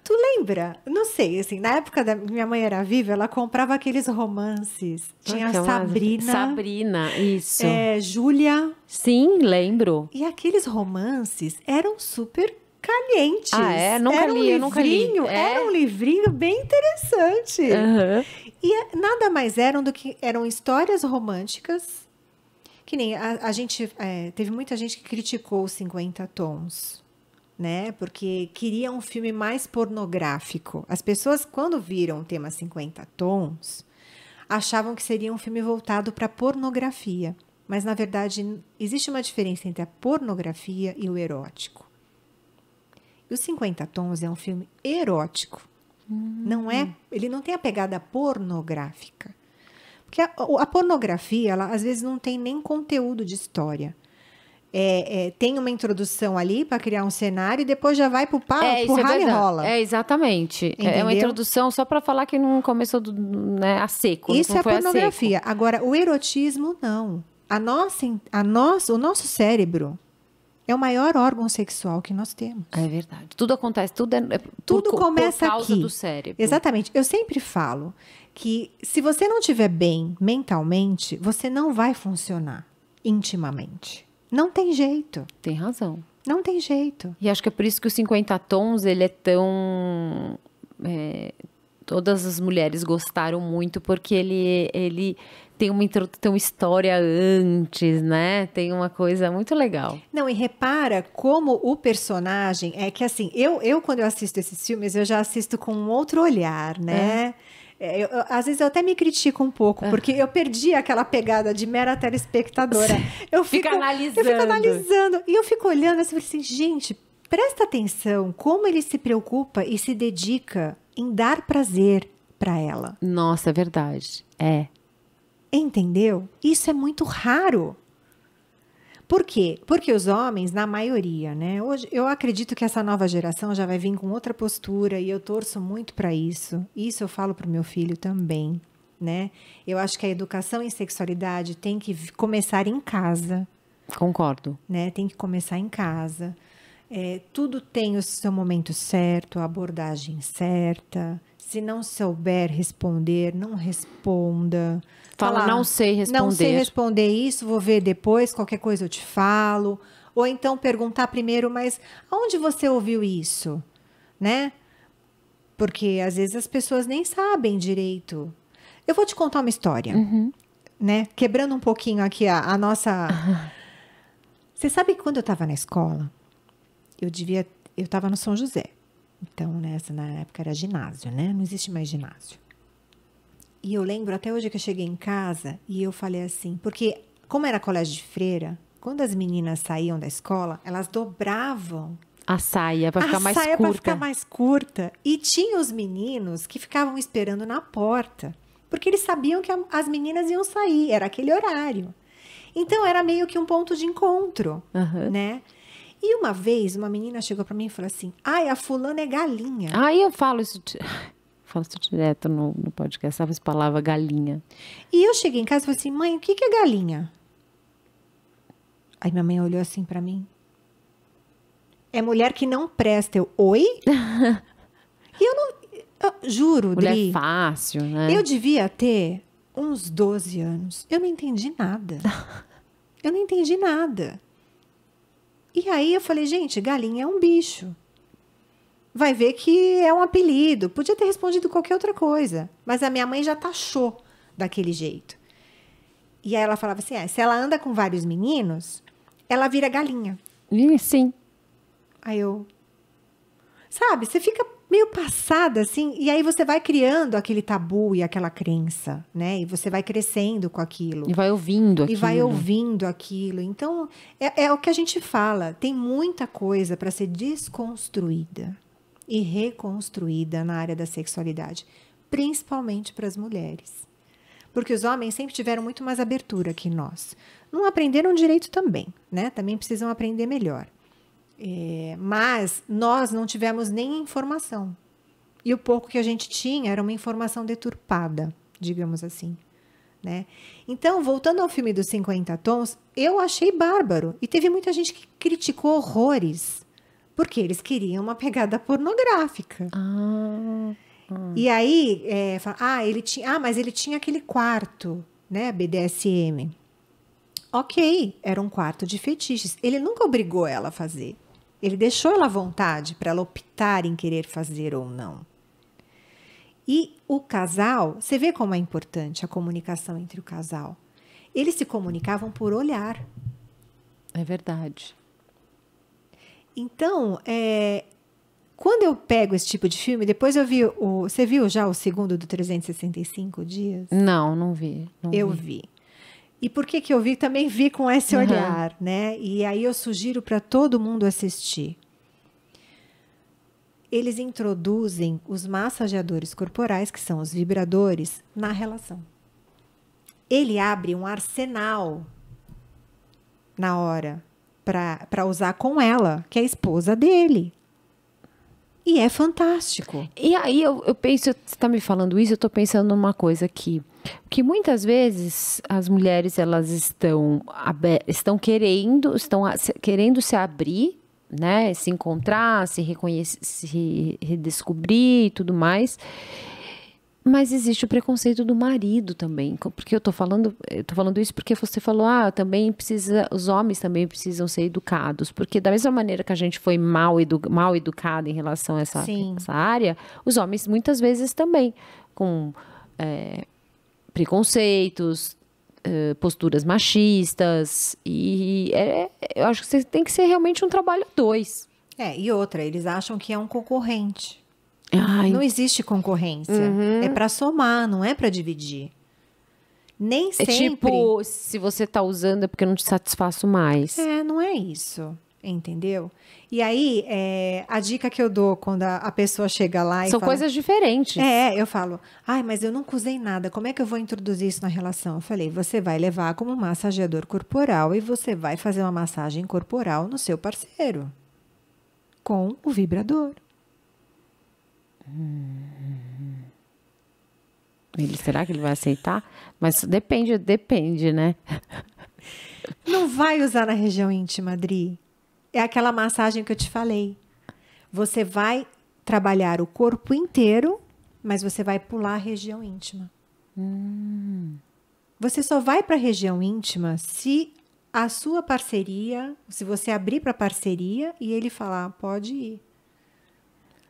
Tu lembra? Não sei, assim, na época da minha mãe era viva, ela comprava aqueles romances. Tinha a Sabrina. Sabrina, isso. Júlia. Sim, lembro. E aqueles romances eram super calientes. Ah, é? Nunca li, eu nunca li. Era um livrinho bem interessante. E nada mais eram histórias românticas, que nem a gente... teve muita gente que criticou os 50 Tons. Né? Porque queria um filme mais pornográfico. As pessoas, quando viram o tema 50 Tons, achavam que seria um filme voltado para pornografia. Mas, na verdade, existe uma diferença entre a pornografia e o erótico. E os 50 Tons é um filme erótico. Ele não tem a pegada pornográfica. Porque a pornografia, ela, às vezes, não tem nem conteúdo de história. Tem uma introdução ali para criar um cenário e depois já vai pro rala e rola. Exatamente. Entendeu? É uma introdução só para falar que não começou a seco. Isso não foi pornografia. Agora, o erotismo, não. O nosso cérebro é o maior órgão sexual que nós temos. É verdade. Tudo acontece, tudo começa por causa aqui. do cérebro. Exatamente. Eu sempre falo que se você não estiver bem mentalmente, você não vai funcionar intimamente. Não tem jeito. Tem razão. Não tem jeito. E acho que é por isso que os 50 Tons, ele é tão... todas as mulheres gostaram muito, porque ele tem uma história antes, né? Tem uma coisa muito legal. Não, e repara como o personagem... É que assim, eu quando eu assisto esses filmes, eu já assisto com um outro olhar, né? Às vezes eu até me critico um pouco, porque eu perdi aquela pegada de mera telespectadora. Eu fico analisando. E eu fico olhando assim, gente, presta atenção como ele se preocupa e se dedica em dar prazer para ela. Nossa, é verdade. Entendeu? Isso é muito raro. Por quê? Porque os homens, na maioria, né? Hoje, eu acredito que essa nova geração já vai vir com outra postura e eu torço muito para isso. Isso eu falo para o meu filho também, né? Eu acho que a educação em sexualidade tem que começar em casa. Concordo. Né? Tem que começar em casa. Tudo tem o seu momento certo, a abordagem certa. Se não souber responder, não responda. Fala, não sei responder. Não sei responder isso, vou ver depois, qualquer coisa eu te falo. Ou então perguntar primeiro, mas aonde você ouviu isso? Né? Porque às vezes as pessoas nem sabem direito. Eu vou te contar uma história, né? Quebrando um pouquinho aqui a nossa... Você sabe que quando eu estava na escola, eu estava no São José. Então, na época era ginásio, né? Não existe mais ginásio. E eu lembro até hoje que eu cheguei em casa e eu falei assim, porque como era colégio de freira, quando as meninas saíam da escola, elas dobravam a saia para ficar mais curta. A saia para ficar mais curta. E tinha os meninos que ficavam esperando na porta, porque eles sabiam que as meninas iam sair, era aquele horário. Então, era meio que um ponto de encontro, né? E uma vez, uma menina chegou para mim e falou assim, ai, a fulana é galinha. Ai, eu falo isso direto no podcast, sabe essa palavra galinha. E eu cheguei em casa e falei assim, mãe, o que é galinha? Aí minha mãe olhou assim para mim. É mulher que não presta. Eu, oi? E eu juro, mulher Dri. Fácil, né? Eu devia ter uns 12 anos. Eu não entendi nada. Eu não entendi nada. E aí eu falei, gente, galinha é um bicho. Vai ver que é um apelido. Podia ter respondido qualquer outra coisa. Mas a minha mãe já taxou daquele jeito. E aí ela falava assim, se ela anda com vários meninos, ela vira galinha. Sim. Aí eu... Sabe, você fica meio passada, assim, e aí você vai criando aquele tabu e aquela crença, né? E você vai crescendo com aquilo. E vai ouvindo aquilo. E vai ouvindo aquilo. Então, é o que a gente fala. Tem muita coisa para ser desconstruída e reconstruída na área da sexualidade. Principalmente para as mulheres. Porque os homens sempre tiveram muito mais abertura que nós. Não aprenderam direito também, né? Também precisam aprender melhor. Mas nós não tivemos nem informação. E o pouco que a gente tinha era uma informação deturpada, digamos assim. Né? Então, voltando ao filme dos 50 Tons, eu achei bárbaro. E teve muita gente que criticou horrores, porque eles queriam uma pegada pornográfica. E aí, mas ele tinha aquele quarto, né, BDSM. Ok, era um quarto de fetiches. Ele nunca obrigou ela a fazer. Ele deixou ela à vontade para ela optar em querer fazer ou não. E o casal, você vê como é importante a comunicação entre o casal. Eles se comunicavam por olhar. É verdade. Então, quando eu pego esse tipo de filme, depois eu vi você viu já o segundo do 365 dias? Não vi. Eu vi. E por que eu vi? Também vi com esse olhar, né? E aí eu sugiro para todo mundo assistir. Eles introduzem os massageadores corporais, que são os vibradores, na relação. Ele abre um arsenal na hora para usar com ela, que é a esposa dele. E é fantástico. E aí eu penso, você está me falando isso, eu estou pensando numa coisa aqui. Que muitas vezes as mulheres elas estão querendo se abrir, né? Se encontrar, se reconhecer, se redescobrir e tudo mais. Mas existe o preconceito do marido também, porque eu tô falando isso porque você falou, os homens também precisam ser educados, porque da mesma maneira que a gente foi mal educado em relação a essa área, os homens muitas vezes também, com preconceitos, posturas machistas, e eu acho que tem que ser realmente um trabalho a dois. E outra, eles acham que é um concorrente. Ai. Não existe concorrência. É para somar, não é para dividir. Nem sempre. É tipo, se você tá usando é porque eu não te satisfaço mais. Não é isso. Entendeu? E aí, a dica que eu dou quando a pessoa chega lá e São fala, coisas diferentes. Eu falo, mas eu nunca usei nada, como é que eu vou introduzir isso na relação? Eu falei, você vai levar como massageador corporal e você vai fazer uma massagem corporal no seu parceiro. Com o vibrador. ele. Será que ele vai aceitar? Mas depende, né? Não vai usar na região íntima, Adri. É aquela massagem que eu te falei. Você vai trabalhar o corpo inteiro, mas você vai pular a região íntima. Você só vai para a região íntima se a sua parceria, se você abrir para parceria e ele falar, pode ir.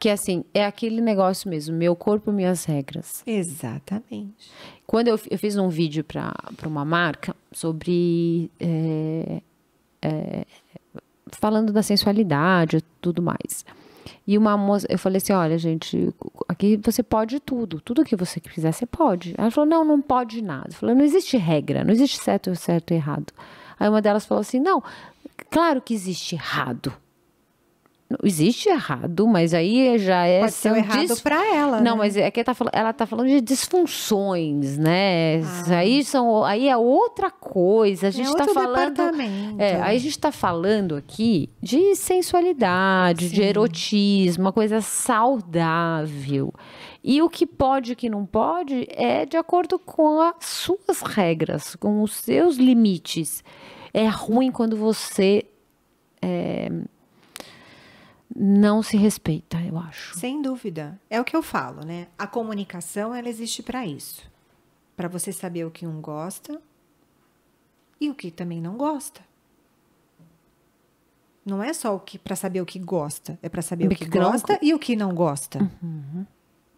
Que assim, é aquele negócio mesmo, meu corpo, minhas regras. Exatamente. Quando eu fiz um vídeo para uma marca sobre falando da sensualidade e tudo mais. E uma moça, eu falei assim, olha, gente, aqui você pode tudo que você quiser, você pode. Ela falou, não pode nada. Eu falei, não existe regra, não existe certo e errado. Aí uma delas falou assim, não, claro que existe errado. Existe errado, mas aí já é... Pode ser errado para ela, Não, né? mas é que ela tá falando de disfunções, né? Aí é outra coisa. A gente tá falando... aí a gente tá falando aqui de sensualidade, de erotismo, uma coisa saudável. E o que pode e o que não pode é de acordo com as suas regras, com os seus limites. É ruim quando você... não se respeita, eu acho. Sem dúvida. É o que eu falo, né? A comunicação, ela existe para isso. Para você saber o que um gosta e o que também não gosta. Não é só para saber o que gosta, é para saber o que gosta e o que não gosta.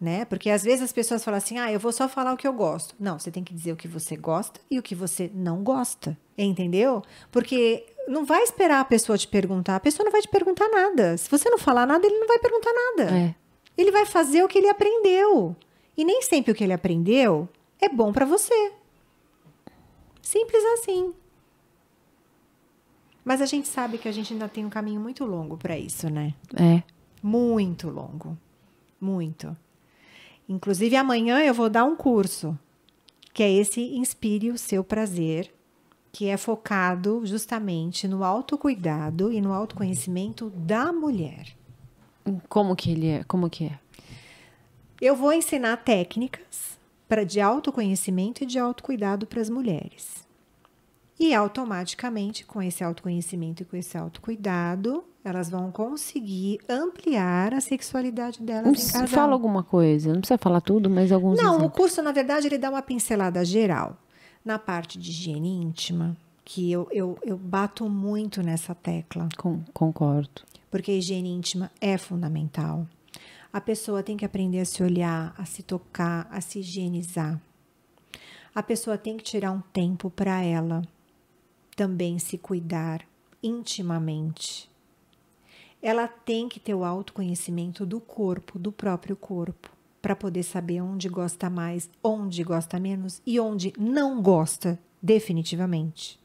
Né? Porque às vezes as pessoas falam assim, eu vou só falar o que eu gosto. Não, você tem que dizer o que você gosta e o que você não gosta. Entendeu? Porque não vai esperar a pessoa te perguntar. A pessoa não vai te perguntar nada. Se você não falar nada, ele não vai perguntar nada. Ele vai fazer o que ele aprendeu. E nem sempre o que ele aprendeu é bom para você. Simples assim. Mas a gente sabe que a gente ainda tem um caminho muito longo para isso, né? Muito longo. Muito. Inclusive, amanhã eu vou dar um curso, que é esse Inspire o Seu Prazer, que é focado justamente no autocuidado e no autoconhecimento da mulher. Como que ele é? Como que é? Eu vou ensinar técnicas de autoconhecimento e de autocuidado para as mulheres. E automaticamente, com esse autoconhecimento e com esse autocuidado, elas vão conseguir ampliar a sexualidade delas em casal. Fala alguma coisa, não precisa falar tudo, mas alguns exemplos. O curso, na verdade, ele dá uma pincelada geral. Na parte de higiene íntima, que eu bato muito nessa tecla. Concordo. Porque a higiene íntima é fundamental. A pessoa tem que aprender a se olhar, a se tocar, a se higienizar. A pessoa tem que tirar um tempo para ela também se cuidar intimamente. Ela tem que ter o autoconhecimento do corpo, do próprio corpo, para poder saber onde gosta mais, onde gosta menos e onde não gosta definitivamente.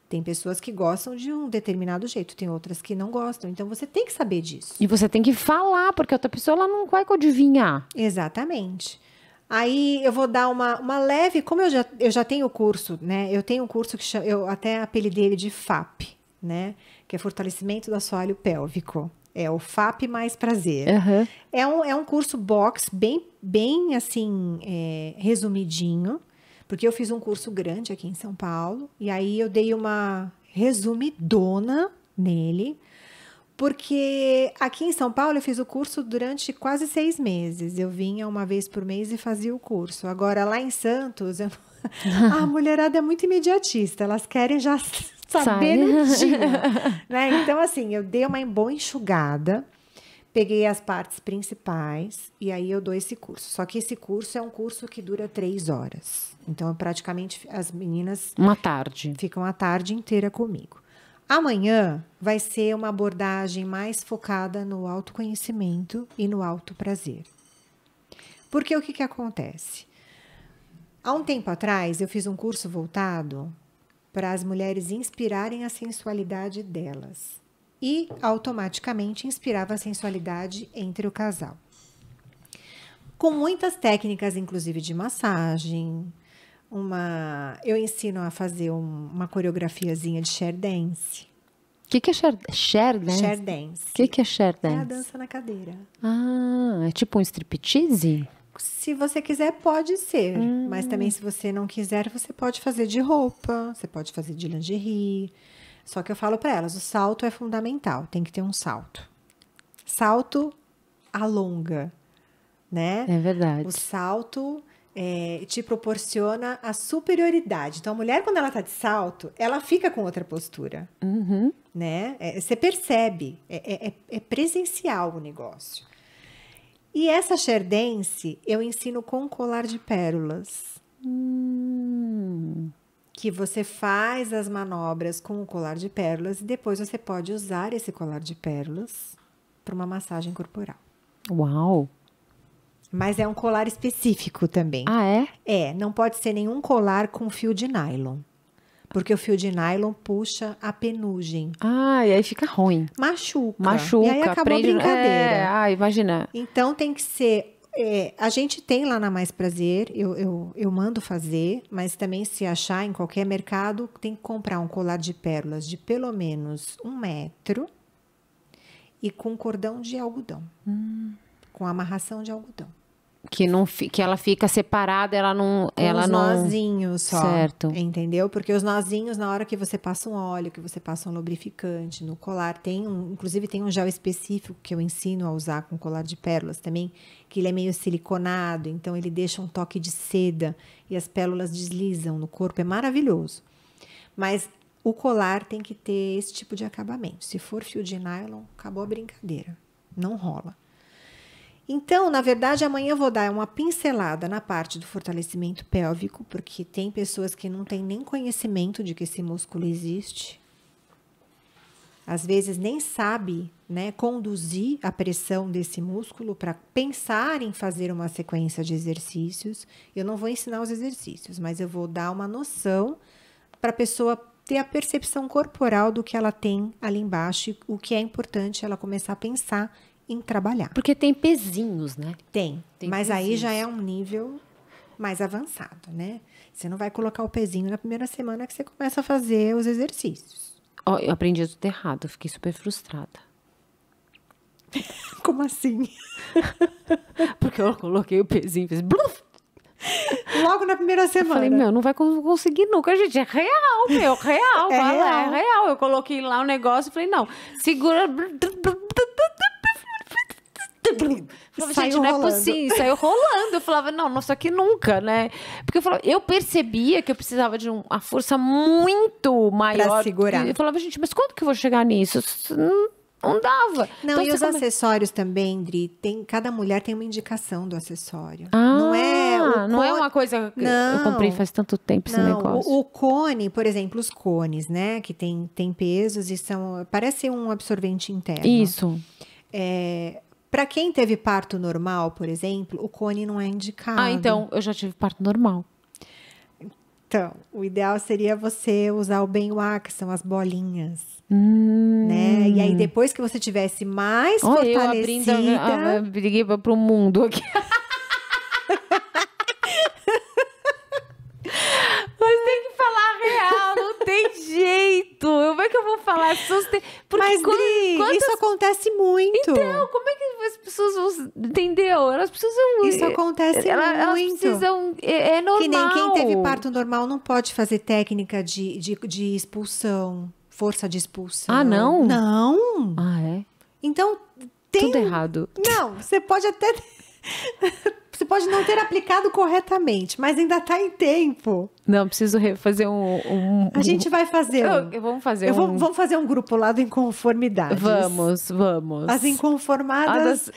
Tem pessoas que gostam de um determinado jeito, tem outras que não gostam. Então, você tem que saber disso. E você tem que falar, porque a outra pessoa ela não vai adivinhar. Exatamente. Aí eu vou dar uma leve, como eu já tenho o curso, né? Eu tenho um curso que eu até apelidei ele de FAP, né? Que é Fortalecimento do Assoalho Pélvico. É o FAP mais prazer. É um curso box bem assim, resumidinho, porque eu fiz um curso grande aqui em São Paulo, e aí eu dei uma resumidona nele, porque aqui em São Paulo eu fiz o curso durante quase 6 meses. Eu vinha uma vez por mês e fazia o curso. Agora, lá em Santos, a mulherada é muito imediatista. Elas querem já saber no dia. Né? Então, assim, eu dei uma boa enxugada, peguei as partes principais e aí eu dou esse curso. Só que esse curso é um curso que dura 3 horas. Então, praticamente, as meninas... Uma tarde. Ficam a tarde inteira comigo. Amanhã vai ser uma abordagem mais focada no autoconhecimento e no autoprazer. Porque o que acontece? Há um tempo atrás, eu fiz um curso voltado para as mulheres inspirarem a sensualidade delas. E, automaticamente, inspirava a sensualidade entre o casal. Com muitas técnicas, inclusive de massagem. Eu ensino a fazer uma coreografiazinha de share dance. O que é share dance? Share dance. O que é share dance? É a dança na cadeira. Ah, é tipo um striptease? Se você quiser, pode ser. Mas também, se você não quiser, você pode fazer de roupa, você pode fazer de lingerie. Só que eu falo para elas, o salto é fundamental, tem que ter um salto. Salto alonga, né? É verdade. O salto te proporciona a superioridade. Então, a mulher, quando ela tá de salto, ela fica com outra postura, né? Você percebe, é presencial o negócio. E essa share dance eu ensino com colar de pérolas. Que você faz as manobras com o colar de pérolas e depois você pode usar esse colar de pérolas para uma massagem corporal. Uau! Mas é um colar específico também. Ah, é? Não pode ser nenhum colar com fio de nylon. Porque o fio de nylon puxa a penugem. Ah, e aí fica ruim. Machuca. E aí acabou a brincadeira. Imagina. Então tem que ser... a gente tem lá na Mais Prazer, eu mando fazer, mas também se achar em qualquer mercado, tem que comprar um colar de pérolas de pelo menos 1 metro e com cordão de algodão. Com amarração de algodão. Que ela fica separada, ela não... Com os nozinhos só. Certo. Entendeu? Porque os nozinhos, na hora que você passa um óleo, que você passa um lubrificante no colar, inclusive tem um gel específico que eu ensino a usar com colar de pérolas também, que ele é meio siliconado, então ele deixa um toque de seda e as pérolas deslizam no corpo, é maravilhoso. Mas o colar tem que ter esse tipo de acabamento. Se for fio de nylon, acabou a brincadeira. Não rola. Então, na verdade, amanhã eu vou dar uma pincelada na parte do fortalecimento pélvico, porque tem pessoas que não têm nem conhecimento de que esse músculo existe. Às vezes nem sabe, né, conduzir a pressão desse músculo para pensar em fazer uma sequência de exercícios. Eu não vou ensinar os exercícios, mas eu vou dar uma noção para a pessoa ter a percepção corporal do que ela tem ali embaixo e o que é importante ela começar a pensar em trabalhar. Porque tem pezinhos, né? Tem mas pezinhos. Aí já é um nível mais avançado, né? Você não vai colocar o pezinho na primeira semana que você começa a fazer os exercícios. Oh, eu aprendi tudo errado, fiquei super frustrada. Como assim? Porque eu coloquei o pezinho e fiz bluf! Logo na primeira semana. Eu falei, não vai conseguir nunca, gente. É real, real. É real. Eu coloquei lá o negócio e falei, não, segura... Falei, gente, não é possível, saiu rolando. Eu falava, não, isso aqui nunca, né? Porque eu percebia que eu precisava de uma força muito maior. Pra segurar. Eu falava, gente, mas quando que eu vou chegar nisso? Não dava. Não, então, e os acessórios também, Dri, cada mulher tem uma indicação do acessório. Não é uma coisa que eu comprei faz tanto tempo esse negócio. O cone, por exemplo, os cones, né? Que tem pesos e parece um absorvente interno. Isso. Para quem teve parto normal, por exemplo, o cone não é indicado. Então, eu já tive parto normal. Então, o ideal seria você usar o Benoit, que são as bolinhas. Né? E aí, depois que você tivesse mais fortalecida... Eu briguei para o mundo aqui. Mas tem que falar real, não tem jeito. Como é que eu vou falar? Porque mas, Dri, isso acontece muito. Então, como é que as pessoas vão... Entendeu? Elas precisam... Isso acontece muito. Elas precisam... É normal. Que nem quem teve parto normal não pode fazer técnica de expulsão. Força de expulsão. Ah, não? Não. Ah, é? Então, tudo errado. Não, você pode até... Você pode não ter aplicado corretamente, mas ainda está em tempo. Não, preciso fazer A gente vai fazer vamos fazer Vamos fazer um grupo lá do Inconformidades. Vamos. As inconformadas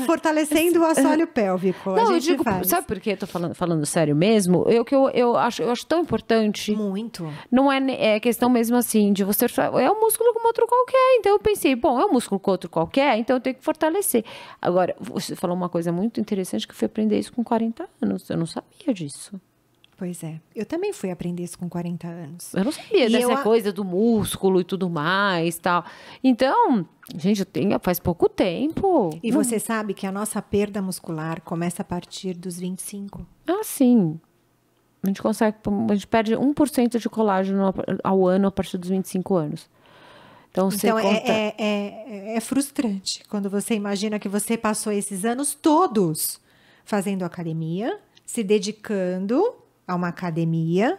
fortalecendo o assoalho pélvico. Não, eu digo, sabe por que eu tô falando sério mesmo? Eu acho tão importante. Muito. Não é questão mesmo assim de você... É um músculo como outro qualquer. Então eu pensei, bom, é um músculo como outro qualquer, então eu tenho que fortalecer. Agora, você falou uma coisa muito interessante que eu fui aprender isso com 40 anos. Eu não sabia disso. Pois é. Eu também fui aprender isso com 40 anos. Eu não sabia dessa coisa do músculo e tudo mais, tal. Então, gente, faz pouco tempo. E você sabe que a nossa perda muscular começa a partir dos 25. Ah, sim. A gente perde 1% de colágeno ao ano a partir dos 25 anos. Então, é frustrante quando você imagina que você passou esses anos todos fazendo academia, se dedicando a uma academia,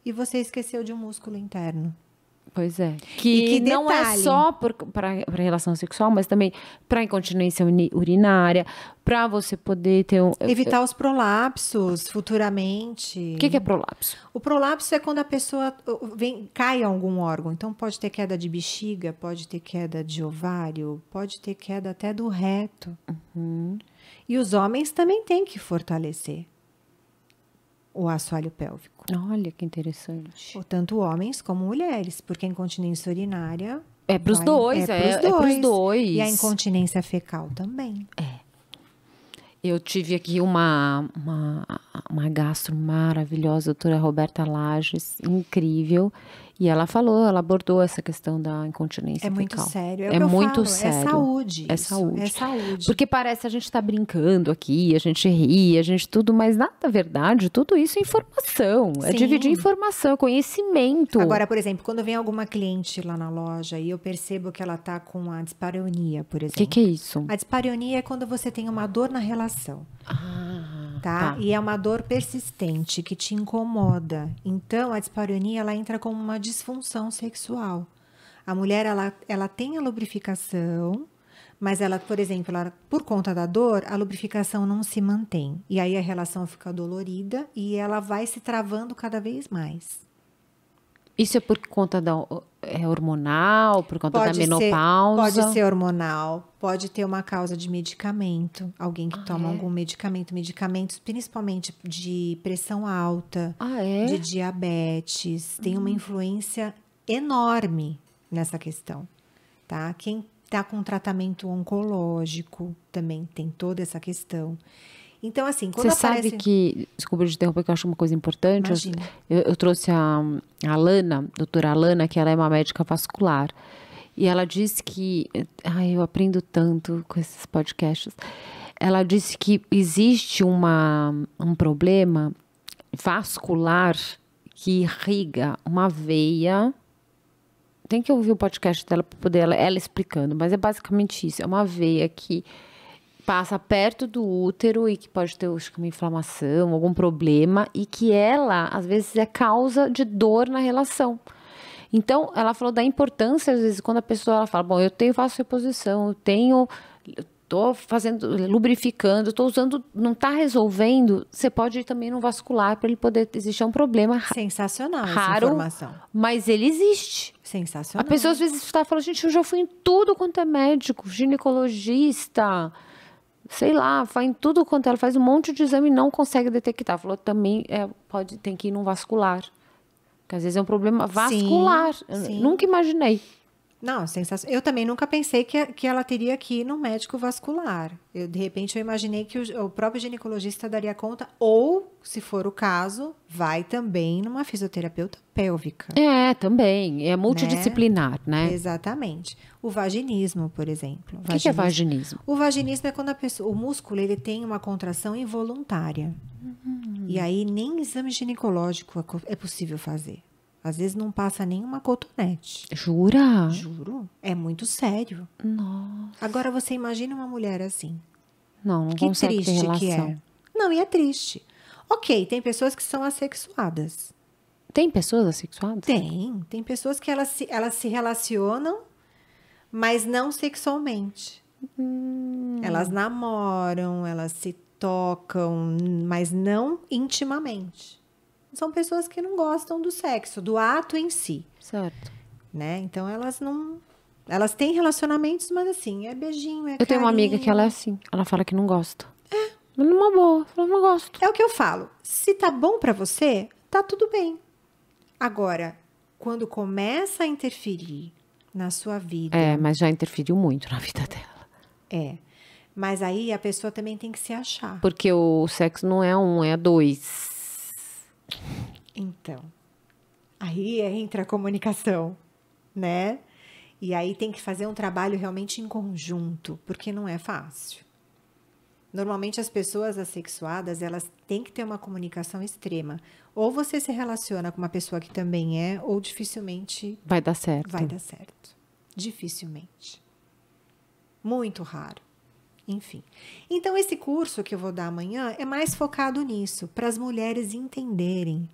e você esqueceu de um músculo interno. Pois é. E Que que não é detalhe. só para relação sexual, mas também para incontinência urinária, para você poder ter um... Evitar os prolapsos futuramente. O que é prolapso? O prolapso é quando a pessoa cai em algum órgão. Então, pode ter queda de bexiga, pode ter queda de ovário, pode ter queda até do reto. E os homens também têm que fortalecer o assoalho pélvico. Olha que interessante. Tanto homens como mulheres, porque a incontinência urinária... É para os dois, É pros dois. E a incontinência fecal também. Eu tive aqui uma gastro maravilhosa, a doutora Roberta Lages, incrível. E ela abordou essa questão da incontinência É muito fecal. sério. É muito sério. É saúde. É isso. saúde. É saúde. Porque parece a gente tá brincando aqui, a gente ri, a gente tudo, mas na verdade, tudo isso é informação. É Sim. dividir informação, conhecimento. Agora, por exemplo, quando vem alguma cliente lá na loja e eu percebo que ela tá com a dispareunia, por O exemplo. que é isso? A dispareunia é quando você tem uma dor na relação. Tá? E é uma dor persistente que te incomoda. Então, a dispareunia, ela entra como uma disfunção sexual. A mulher, ela tem a lubrificação, mas ela, por exemplo, por conta da dor, a lubrificação não se mantém. E aí a relação fica dolorida e ela vai se travando cada vez mais. Isso é por conta hormonal, por conta da menopausa? Pode ser hormonal, pode ter uma causa de medicamento. Alguém que toma algum medicamentos principalmente de pressão alta, de diabetes. Tem uma influência enorme nessa questão, tá? Quem está com tratamento oncológico também tem toda essa questão. Então, assim, quando Você sabe que... Desculpa te interromper, que eu acho uma coisa importante. Eu trouxe a Alana, doutora Alana, que ela é uma médica vascular. E ela disse que... eu aprendo tanto com esses podcasts. Ela disse que existe um problema vascular que irriga uma veia... Tem que ouvir o podcast dela para poder ela explicando, mas é basicamente isso. É uma veia que passa perto do útero e que pode ter uma inflamação, algum problema, e que ela, às vezes, é causa de dor na relação. Então, ela falou da importância, às vezes, quando a pessoa ela fala, bom, faço reposição, tô fazendo, lubrificando, tô usando, não tá resolvendo, você pode ir também no vascular para ele poder existir um problema sensacional raro, essa informação. Mas ele existe. Sensacional. A pessoa às vezes está falando, gente, eu já fui em tudo quanto é médico, ginecologista, sei lá, em tudo quanto ela faz um monte de exame e não consegue detectar. Falou também tem que ir num vascular. Porque às vezes é um problema vascular. Sim. Nunca imaginei. Não, sensacional. Eu também nunca pensei que ela teria que ir no médico vascular. De repente, eu imaginei que o próprio ginecologista daria conta, ou, se for o caso, vai também numa fisioterapeuta pélvica. Também. É multidisciplinar, né? Exatamente. O vaginismo, por exemplo. O que é vaginismo? O vaginismo é quando o músculo ele tem uma contração involuntária. E aí, nem exame ginecológico é possível fazer. Às vezes não passa nem uma cotonete. Jura? Juro. É muito sério. Nossa. Agora você imagina uma mulher assim. Não que consegue triste ter relação. que é. Não, e é triste. Ok, tem pessoas que são assexuadas. Tem pessoas assexuadas? Tem pessoas que elas se relacionam, mas não sexualmente. Elas namoram, elas se tocam, mas não intimamente. São pessoas que não gostam do sexo, do ato em si. Certo. Né? Então, elas não... Elas têm relacionamentos, mas assim, é beijinho, Eu tenho uma amiga que ela é assim. Ela fala que não gosta. Mas numa boa. Ela não gosta. É o que eu falo. Se tá bom pra você, tá tudo bem. Agora, quando começa a interferir na sua vida... mas já interferiu muito na vida dela. Mas aí a pessoa também tem que se achar. Porque o sexo não é é dois. Então, aí entra a comunicação, né? E aí tem que fazer um trabalho realmente em conjunto, porque não é fácil. Normalmente as pessoas assexuadas, elas têm que ter uma comunicação extrema. Ou você se relaciona com uma pessoa que também é, ou dificilmente vai dar certo. Vai dar certo. Dificilmente. Muito raro. enfim. Então, esse curso que eu vou dar amanhã é mais focado nisso, para as mulheres entenderem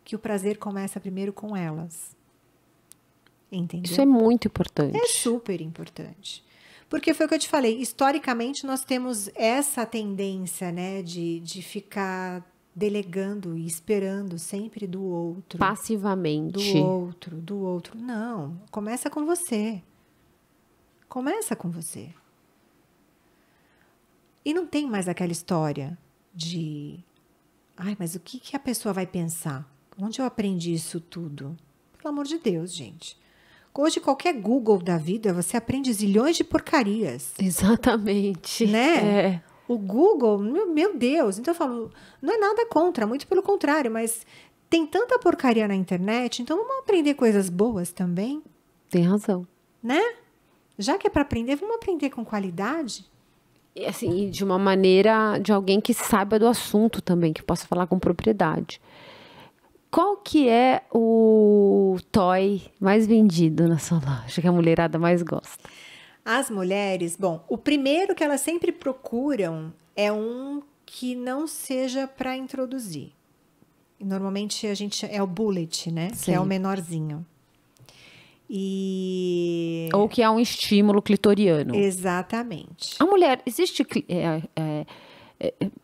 que o prazer começa primeiro com elas. Entendeu? Isso é muito importante. É super importante. Porque foi o que eu te falei, historicamente nós temos essa tendência, né, de ficar delegando e esperando sempre do outro. Passivamente. Do outro. Não, começa com você. Começa com você. E não tem mais aquela história de... Ai, mas o que a pessoa vai pensar? Onde eu aprendi isso tudo? Pelo amor de Deus, gente. Hoje, qualquer Google da vida, você aprende zilhões de porcarias. Exatamente. Né? É. O Google, meu Deus. Então, eu falo, não é nada contra, muito pelo contrário, mas tem tanta porcaria na internet, então vamos aprender coisas boas também, Tem razão. né? Já que é para aprender, vamos aprender com qualidade. E assim, de uma maneira de alguém que saiba do assunto também, que possa falar com propriedade. Qual que é o toy mais vendido na sua loja, que a mulherada mais gosta? As mulheres, bom, o primeiro que elas sempre procuram é um que não seja para introduzir. Normalmente a gente é o bullet, né? Sim. Que é o menorzinho. E Ou que é um estímulo clitoriano. exatamente. A mulher, existe...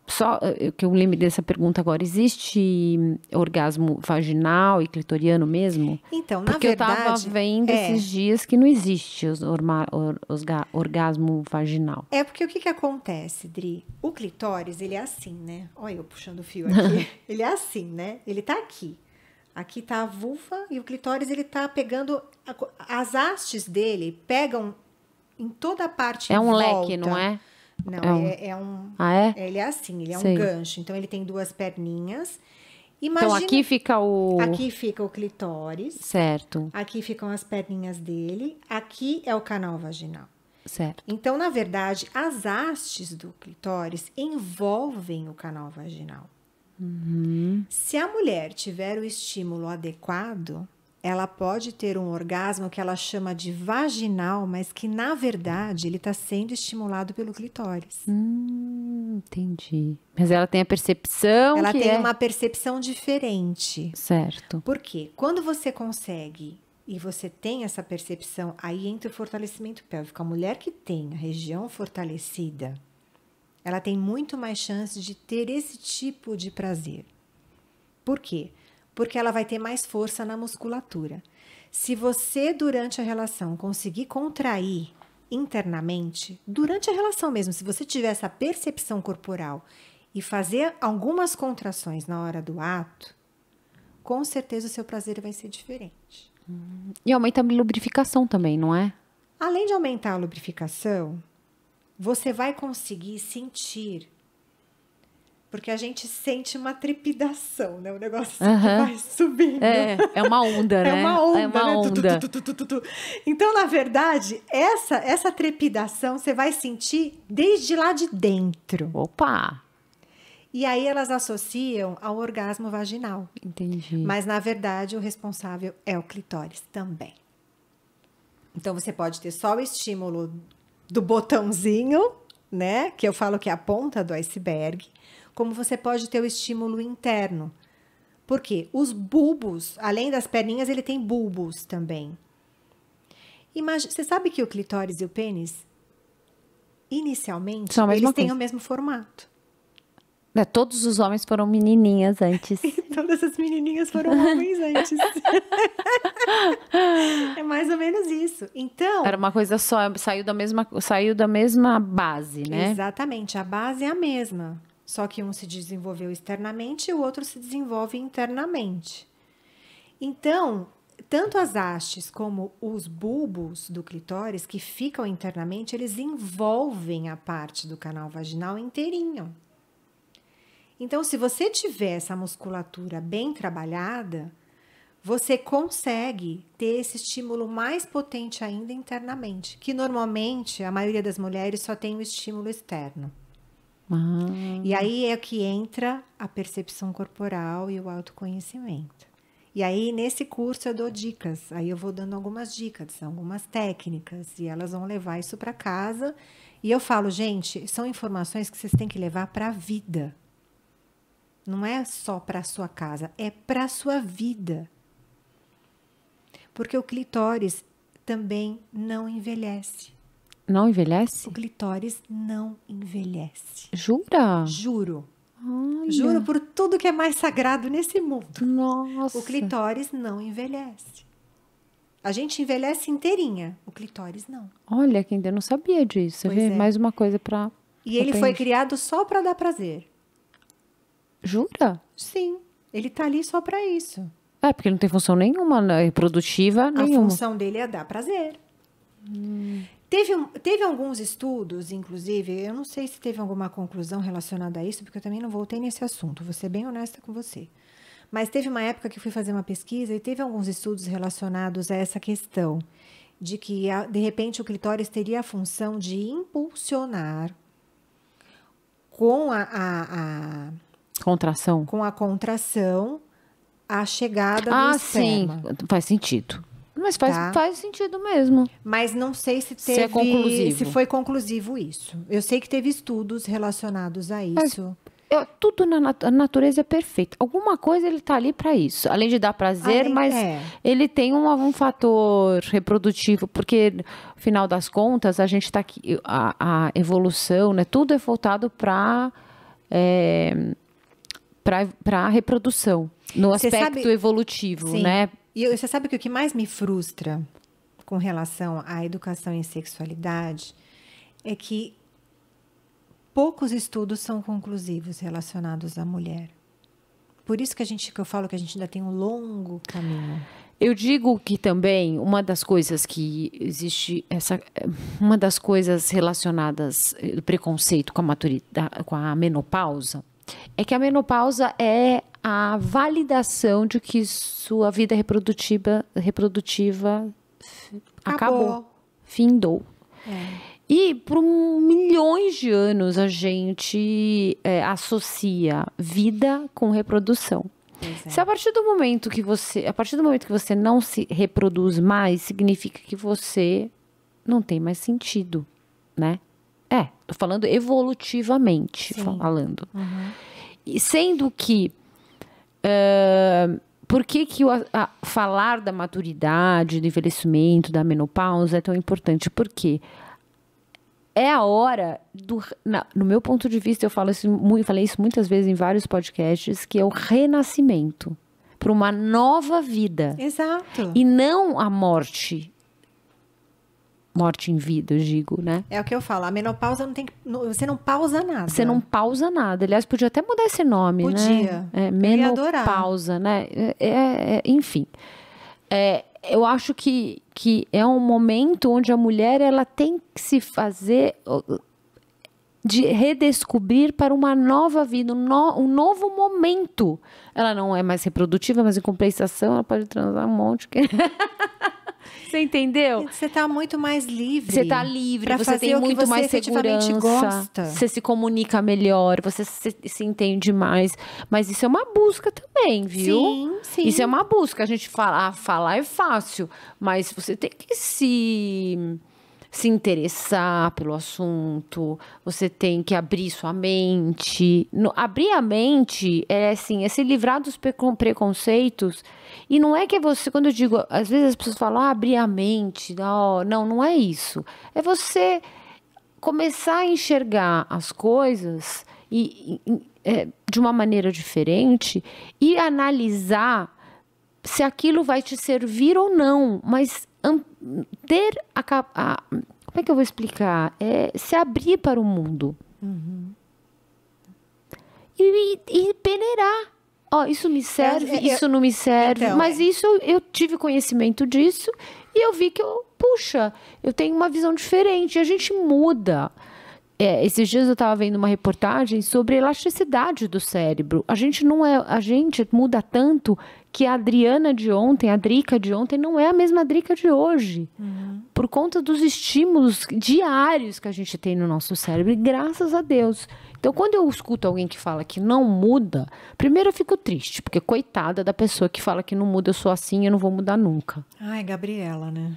só que eu lembre dessa pergunta agora. Existe orgasmo vaginal e clitoriano mesmo? Então, na Porque verdade, eu tava vendo esses dias que não existe orgasmo vaginal. é porque o que acontece, Dri? O clitóris, ele é assim, né? Olha eu puxando o fio aqui. Ele é assim, né? Ele tá aqui. Aqui tá a vulva e o clitóris, ele tá pegando... As hastes dele pegam em toda a parte É em um volta. leque, não é? Não, é um... Ah, é? Ele é assim, ele é Sei. um gancho. Então, ele tem duas perninhas. Então, Imagina, aqui fica o... aqui fica o clitóris. Certo, Aqui ficam as perninhas dele. Aqui é o canal vaginal. certo. Então, na verdade, as hastes do clitóris envolvem o canal vaginal. Se a mulher tiver o estímulo adequado, ela pode ter um orgasmo que ela chama de vaginal, mas que, na verdade, ele está sendo estimulado pelo clitóris. Entendi. Mas ela tem a percepção Ela que tem é... uma percepção diferente. Certo. Por quê? Quando você consegue e você tem essa percepção, aí entra o fortalecimento pélvico. A mulher que tem a região fortalecida, ela tem muito mais chance de ter esse tipo de prazer. Por quê? Porque ela vai ter mais força na musculatura. Se você, durante a relação, conseguir contrair internamente, durante a relação mesmo, se você tiver essa percepção corporal e fazer algumas contrações na hora do ato, com certeza o seu prazer vai ser diferente. E aumenta a lubrificação também, não é? Além de aumentar a lubrificação, você vai conseguir sentir, porque a gente sente uma trepidação, né? O negócio que vai subindo. É uma onda, né? É uma onda, É uma né? onda. Então, na verdade, essa trepidação você vai sentir desde lá de dentro. Opa! E aí elas associam ao orgasmo vaginal. Entendi. Mas, na verdade, o responsável é o clitóris também. Então, você pode ter só o estímulo do botãozinho, né? Que eu falo que é a ponta do iceberg. Como você pode ter o estímulo interno. Por quê? Os bulbos, além das perninhas, ele tem bulbos também. Você sabe que o clitóris e o pênis, inicialmente, eles têm o mesmo formato. Todos os homens foram menininhas antes. Todas as menininhas foram homens antes. É mais ou menos isso. Então, Era uma coisa só, saiu da mesma base, né? exatamente, a base é a mesma. Só que um se desenvolveu externamente e o outro se desenvolve internamente. Então, tanto as hastes como os bulbos do clitóris que ficam internamente, eles envolvem a parte do canal vaginal inteirinho. Então, se você tiver essa musculatura bem trabalhada, você consegue ter esse estímulo mais potente ainda internamente, que normalmente a maioria das mulheres só tem o estímulo externo. E aí é que entra a percepção corporal e o autoconhecimento. E aí, nesse curso, eu dou dicas. Aí eu vou dando algumas dicas, algumas técnicas. E elas vão levar isso para casa E eu falo, gente, são informações que vocês têm que levar para a vida. Não é só para a sua casa, é para a sua vida. Porque o clitóris também não envelhece. Não envelhece? O clitóris não envelhece. Jura? Juro. Olha. Juro por tudo que é mais sagrado nesse mundo. Nossa. O clitóris não envelhece. A gente envelhece inteirinha, o clitóris não. Olha, que ainda não sabia disso. Você vê? Mais uma coisa para... E ele foi criado só para dar prazer. Jura? Sim, ele tá ali só para isso. É, porque não tem função nenhuma, né? Reprodutiva nenhuma. A função dele é dar prazer. Teve alguns estudos, inclusive, eu não sei se teve alguma conclusão relacionada a isso, porque eu também não voltei nesse assunto, vou ser bem honesta com você. Mas teve uma época que eu fui fazer uma pesquisa e teve alguns estudos relacionados a essa questão de que, de repente, o clitóris teria a função de impulsionar com a contração. Com a contração, a chegada do esperma. Sim, faz sentido. Mas faz sentido mesmo. Mas não sei se teve, se é conclusivo. Se foi conclusivo isso. Eu sei que teve estudos relacionados a isso. Tudo na natureza é perfeito. Alguma coisa ele tá ali para isso. Além de dar prazer, mas ele tem um fator reprodutivo, porque no final das contas a gente tá aqui, a evolução, né? Tudo é voltado para a reprodução, no aspecto evolutivo, sim. né? E você sabe que o que mais me frustra com relação à educação em sexualidade é que poucos estudos são conclusivos relacionados à mulher. Por isso que eu falo que a gente ainda tem um longo caminho. Eu digo que também uma das coisas que existe, uma das coisas relacionadas ao preconceito com a maturidade, com a menopausa, é que a menopausa é a validação de que sua vida reprodutiva acabou, findou. E por milhões de anos a gente associa vida com reprodução. Se a partir do momento que você não se reproduz mais, significa que você não tem mais sentido, né? Tô falando evolutivamente, falando. E sendo que por que falar da maturidade, do envelhecimento, da menopausa é tão importante? Porque é a hora no meu ponto de vista, eu falei isso muitas vezes em vários podcasts, que é o renascimento para uma nova vida. Exato. E não a morte em vida, eu digo, né? É o que eu falo, a menopausa você não pausa nada. Você não pausa nada. Aliás, podia até mudar esse nome, né? Podia. Menopausa, né? Enfim. Eu acho que é um momento onde a mulher ela tem que se fazer de redescobrir para uma nova vida, um novo momento. Ela não é mais reprodutiva, mas em compensação ela pode transar um monte. Você entendeu? Você está muito mais livre. Você está livre, você tem muito mais segurança. Gosta. Você se comunica melhor, você se entende mais. Mas isso é uma busca também, viu? Sim. Isso é uma busca. A gente falar é fácil, mas você tem que se interessar pelo assunto, você tem que abrir sua mente. Abrir a mente é se livrar dos preconceitos. E não é que você, quando eu digo, às vezes as pessoas falam, abrir a mente, não é isso. É você começar a enxergar as coisas de uma maneira diferente e analisar se aquilo vai te servir ou não, mas ter como é que eu vou explicar? Se abrir para o mundo. E peneirar. Isso me serve, isso não me serve. Então, mas isso, eu tive conhecimento disso e eu vi que eu tenho uma visão diferente. A gente muda. Esses dias eu estava vendo uma reportagem sobre a elasticidade do cérebro. A gente muda tanto que a Adriana de ontem, a Drica de ontem, não é a mesma Drica de hoje. Por conta dos estímulos diários que a gente tem no nosso cérebro. E graças a Deus. Então, quando eu escuto alguém que fala que não muda, primeiro eu fico triste, porque coitada da pessoa que fala que não muda, eu sou assim, eu não vou mudar nunca. Ai, Gabriela, né?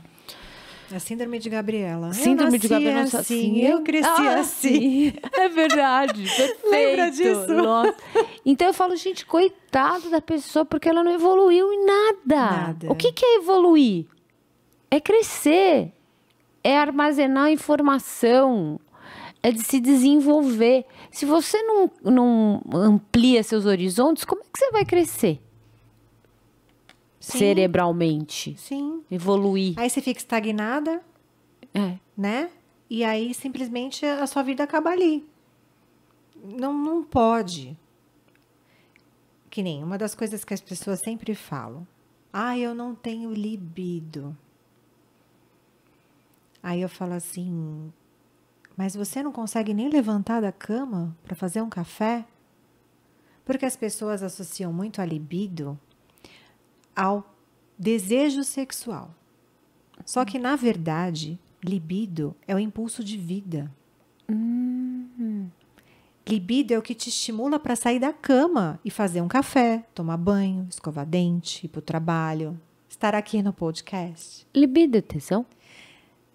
A síndrome de Gabriela. Síndrome de Gabriela assim, eu cresci assim. É verdade, perfeito. Lembra disso? Nossa. Então eu falo, gente, coitado da pessoa, porque ela não evoluiu em nada. Nada. O que é evoluir? É crescer, é armazenar informação, é de se desenvolver. Se você não amplia seus horizontes, como é que você vai crescer? Sim. Cerebralmente. Sim. Evoluir. Aí você fica estagnada, né? E aí simplesmente a sua vida acaba ali. Não pode. Que nem uma das coisas que as pessoas sempre falam. Eu não tenho libido. Aí eu falo assim, mas você não consegue nem levantar da cama para fazer um café? Porque as pessoas associam muito a libido ao desejo sexual. Só que, na verdade, libido é o impulso de vida. Libido é o que te estimula para sair da cama e fazer um café, tomar banho, escovar dente, ir para o trabalho, estar aqui no podcast. Libido é tesão?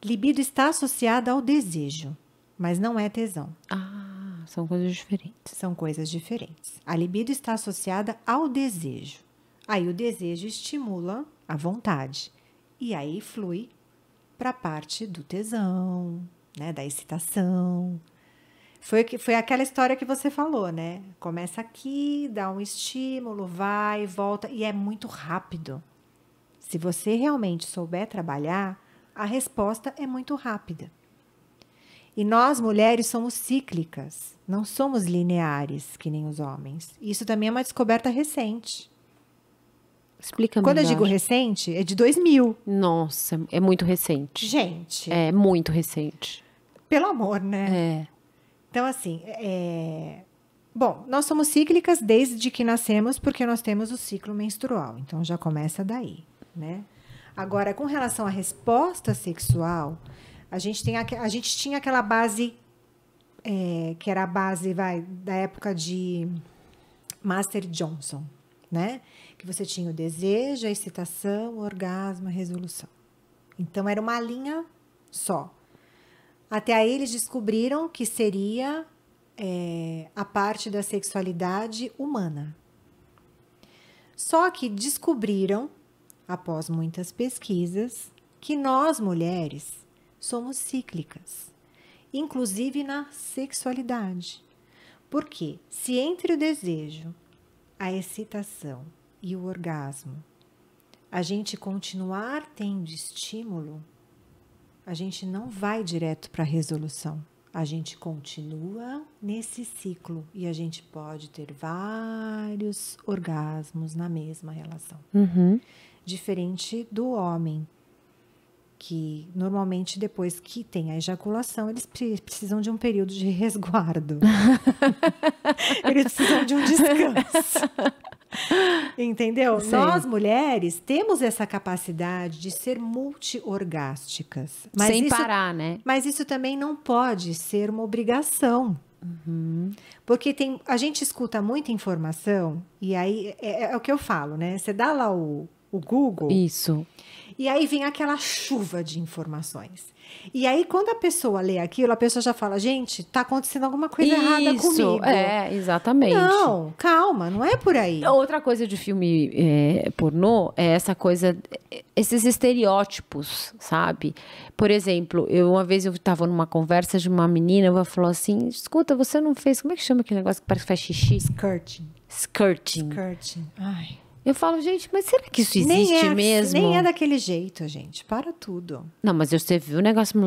Libido está associada ao desejo, mas não é tesão. São coisas diferentes. São coisas diferentes. A libido está associada ao desejo. Aí o desejo estimula a vontade. E aí flui para a parte do tesão, né, da excitação. Foi aquela história que você falou, né? Começa aqui, dá um estímulo, vai, volta, e é muito rápido. Se você realmente souber trabalhar, a resposta é muito rápida. E nós, mulheres, somos cíclicas, não somos lineares, que nem os homens. Isso também é uma descoberta recente. Explica Quando melhor. eu digo recente, é de 2000. Nossa, é muito recente. Gente, É muito recente. pelo amor, né? Então, assim, bom, nós somos cíclicas desde que nascemos, porque nós temos o ciclo menstrual. Então, já começa daí, né? Agora, com relação à resposta sexual, a gente tinha aquela base, que era a base, da época de Master Johnson, né? Que você tinha o desejo, a excitação, o orgasmo, a resolução. Então, era uma linha só. Até aí, eles descobriram que seria a parte da sexualidade humana. Só que descobriram, após muitas pesquisas, que nós, mulheres, somos cíclicas, inclusive na sexualidade. Porque se entre o desejo, a excitação e o orgasmo, a gente continuar tendo estímulo, a gente não vai direto para a resolução. A gente continua nesse ciclo e a gente pode ter vários orgasmos na mesma relação. Diferente do homem, que normalmente depois que tem a ejaculação, eles precisam de um período de resguardo. Eles precisam de um descanso. Entendeu? Sim. Nós, mulheres, temos essa capacidade de ser multiorgásticas. Sem parar, né? Mas isso também não pode ser uma obrigação. Porque a gente escuta muita informação, e aí é o que eu falo, né? Você dá lá o Google. Isso. E aí vem aquela chuva de informações. E aí, quando a pessoa lê aquilo, a pessoa já fala, gente, tá acontecendo alguma coisa errada comigo. Exatamente. Não, calma, não é por aí. Outra coisa de filme pornô é essa coisa, esses estereótipos, sabe? Por exemplo, uma vez eu estava numa conversa de uma menina, ela falou assim, escuta, você não fez, como é que chama aquele negócio que parece que faz xixi? Skirting. Skirting. Ai. Eu falo, gente, mas será que isso existe mesmo? Nem é daquele jeito, gente. Para tudo. Não, mas você viu o negócio...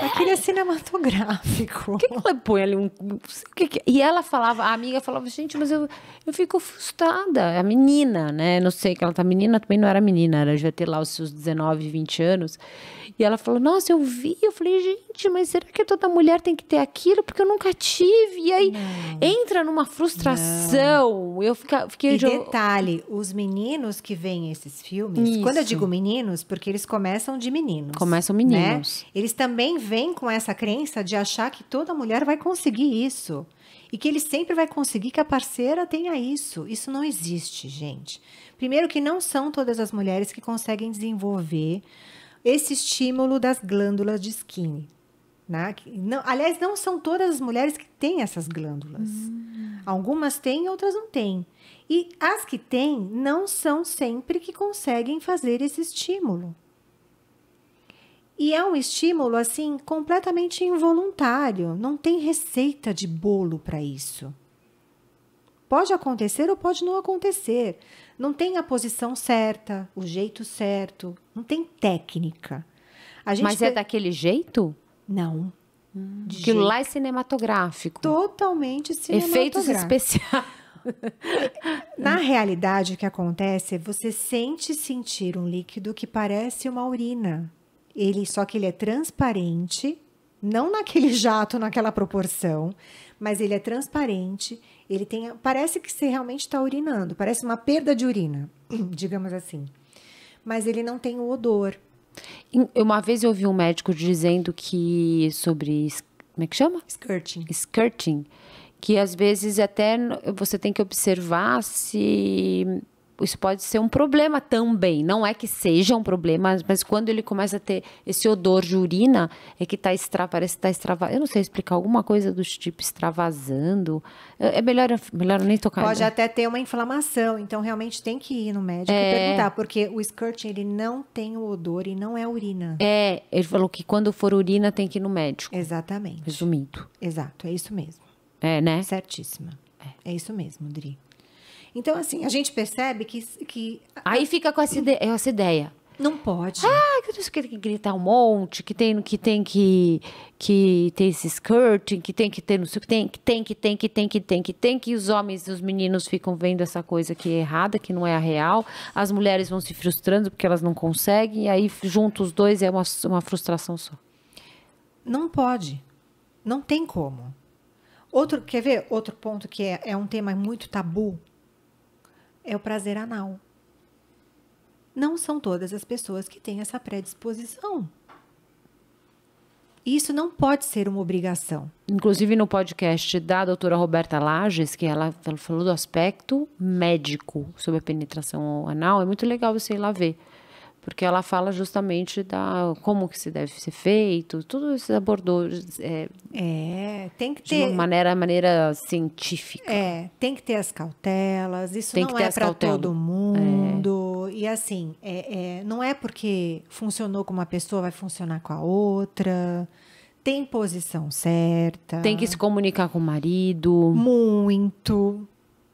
Aquele é cinematográfico. O que ela põe ali? Não sei o que é. E ela falava, a amiga falava, gente, mas eu fico frustrada. A menina, né? Não sei, que ela tá menina, também não era menina, ela já ter lá os seus 19, 20 anos. E ela falou, nossa, eu vi. Eu falei, gente, mas será que toda mulher tem que ter aquilo? Porque eu nunca tive. E aí entra numa frustração. Eu fiquei... Detalhe, os meninos que veem esses filmes, Isso. quando eu digo meninos, porque eles começam de meninos. Começam meninos. Né? Eles também vêm com essa crença de achar que toda mulher vai conseguir isso. E que ele sempre vai conseguir que a parceira tenha isso. Isso não existe, gente. Primeiro que não são todas as mulheres que conseguem desenvolver esse estímulo das glândulas de Skinner. Né? Não, aliás, não são todas as mulheres que têm essas glândulas. Algumas têm, outras não têm. E as que têm, não são sempre que conseguem fazer esse estímulo. E é um estímulo, assim, completamente involuntário. Não tem receita de bolo para isso. Pode acontecer ou pode não acontecer. Não tem a posição certa, o jeito certo. Não tem técnica. Mas é daquele jeito? Não. Aquilo lá é cinematográfico. Totalmente cinematográfico. Efeitos especiais. Na realidade, o que acontece é você sentir um líquido que parece uma urina. Só que ele é transparente, não naquele jato, naquela proporção, mas ele é transparente. Parece que você realmente está urinando, parece uma perda de urina, digamos assim. Mas ele não tem o odor. Uma vez eu ouvi um médico dizendo que sobre, como é que chama? Skirting, que às vezes até você tem que observar se isso pode ser um problema também. Não é que seja um problema, mas quando ele começa a ter esse odor de urina, é que parece que está extravasando. Eu não sei explicar, alguma coisa do tipo extravasando. É melhor nem tocar. Pode até ter uma inflamação, então realmente tem que ir no médico e perguntar, porque o skirting, ele não tem o odor e não é urina. Ele falou que quando for urina tem que ir no médico. Exatamente. Resumindo. Exato, é isso mesmo. Né? Certíssima. É isso mesmo, Dri. Então, assim, a gente percebe que... Aí fica com essa ideia. Não pode. Que tem que gritar um monte, que tem que ter esse skirting, que tem que ter, não sei o que tem, que os homens e os meninos ficam vendo essa coisa que é errada, que não é a real. As mulheres vão se frustrando porque elas não conseguem, e aí juntos os dois é uma frustração só. Não pode. Não tem como. Quer ver outro ponto que é um tema muito tabu? É o prazer anal. Não são todas as pessoas que têm essa predisposição. Isso não pode ser uma obrigação. Inclusive no podcast da doutora Roberta Lages, que ela falou do aspecto médico sobre a penetração anal, é muito legal você ir lá ver. Porque ela fala justamente como que se deve ser feito, tudo isso abordou. Tem que ter. De uma maneira científica. Tem que ter as cautelas, isso não é para todo mundo. E assim, não é porque funcionou com uma pessoa, vai funcionar com a outra. Tem posição certa. Tem que se comunicar com o marido.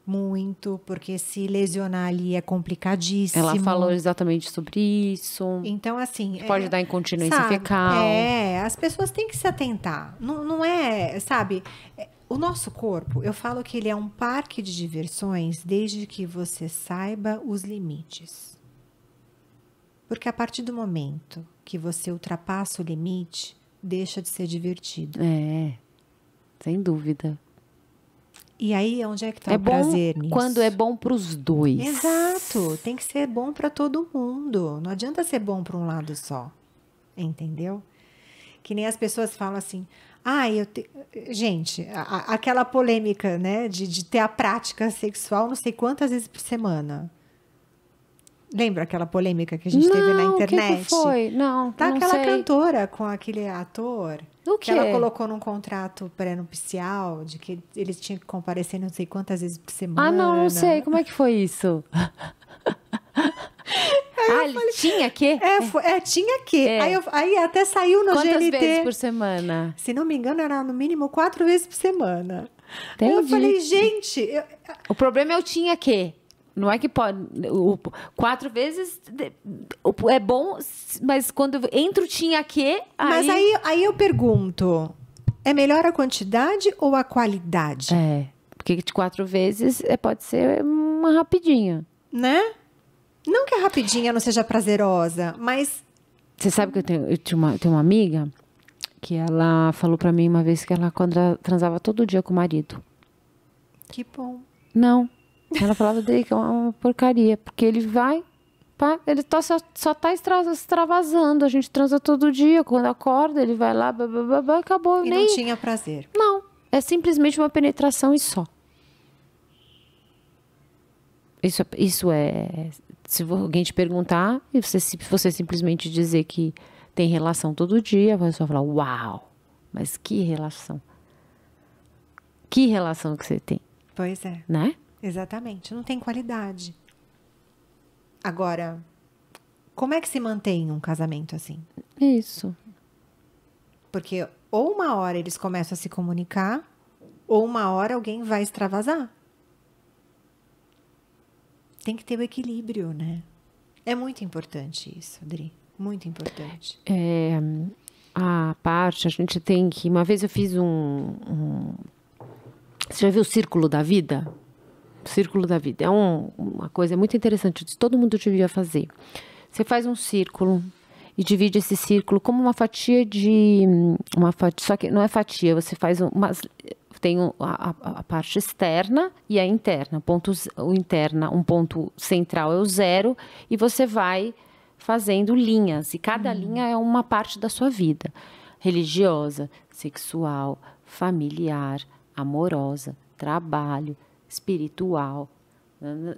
Muito, porque se lesionar ali é complicadíssimo. Ela falou exatamente sobre isso. Então, assim... Pode dar incontinência fecal. As pessoas têm que se atentar. Não é, sabe... O nosso corpo, eu falo que ele é um parque de diversões desde que você saiba os limites. Porque a partir do momento que você ultrapassa o limite, deixa de ser divertido. Sem dúvida. E aí, onde é que está o prazer nisso? Quando é bom para os dois. Exato. Tem que ser bom para todo mundo. Não adianta ser bom para um lado só. Entendeu? Que nem as pessoas falam assim... Gente, aquela polêmica, né? De ter a prática sexual não sei quantas vezes por semana. Lembra aquela polêmica que a gente teve na internet? Que foi? Não Aquela sei. cantora com aquele ator... O quê? Que ela colocou num contrato pré-nupcial de que eles tinham que comparecer não sei quantas vezes por semana. Não sei. Como é que foi isso? Ele tinha que? Tinha que. Aí até saiu no GNT. Quantas vezes por semana? Se não me engano, era no mínimo 4 vezes por semana. Entendi. Aí eu falei, gente... O problema é o tinha que. Não é que pode... 4 vezes é bom, mas quando entra o tinha que... Mas aí eu pergunto, é melhor a quantidade ou a qualidade? Porque de 4 vezes pode ser uma rapidinha. Né? Não que a rapidinha não seja prazerosa, mas... Você sabe que eu tenho uma amiga que ela falou pra mim uma vez que ela transava todo dia com o marido. Que bom. Não. Ela falava dele que é uma porcaria, porque ele vai, ele só tá extravasando. A gente transa todo dia, quando acorda, ele vai lá, acabou. E não tinha prazer. Não, é simplesmente uma penetração e só. Isso é Se alguém te perguntar, e se você simplesmente dizer que tem relação todo dia, a pessoa vai falar, uau, mas que relação? Que relação que você tem? Pois é. Né? Exatamente. Não tem qualidade. Agora, como é que se mantém um casamento assim? Isso. Porque ou uma hora eles começam a se comunicar, ou uma hora alguém vai extravasar. Tem que ter o equilíbrio, né? É muito importante isso, Adri. Muito importante. A gente tem que... Uma vez eu fiz Você já viu o Círculo da Vida? O Círculo da Vida. É uma coisa muito interessante. Todo mundo devia fazer. Você faz um círculo e divide esse círculo como uma fatia de... só que não é fatia, você faz tem a parte externa e a interna. Um ponto central é o 0 e você vai fazendo linhas. E cada linha é uma parte da sua vida. Religiosa, sexual, familiar, amorosa, trabalho, espiritual,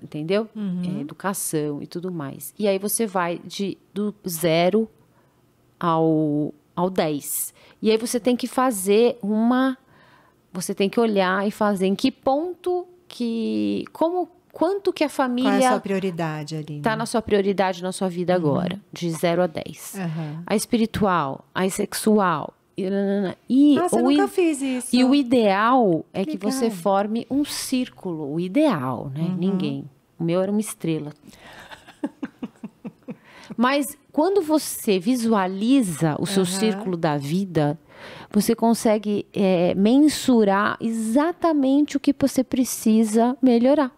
entendeu? Educação e tudo mais. E aí você vai do 0 ao 10. E aí você tem que fazer Você tem que olhar e fazer em que ponto quanto que a família... Qual é a sua prioridade ali? Está na sua prioridade na sua vida agora, de 0 a 10. A espiritual, a sexual. Nossa, eu nunca fiz isso. E o ideal é que você forme um círculo. O ideal, né? Ninguém. O meu era uma estrela. Mas quando você visualiza o seu círculo da vida, você consegue mensurar exatamente o que você precisa melhorar.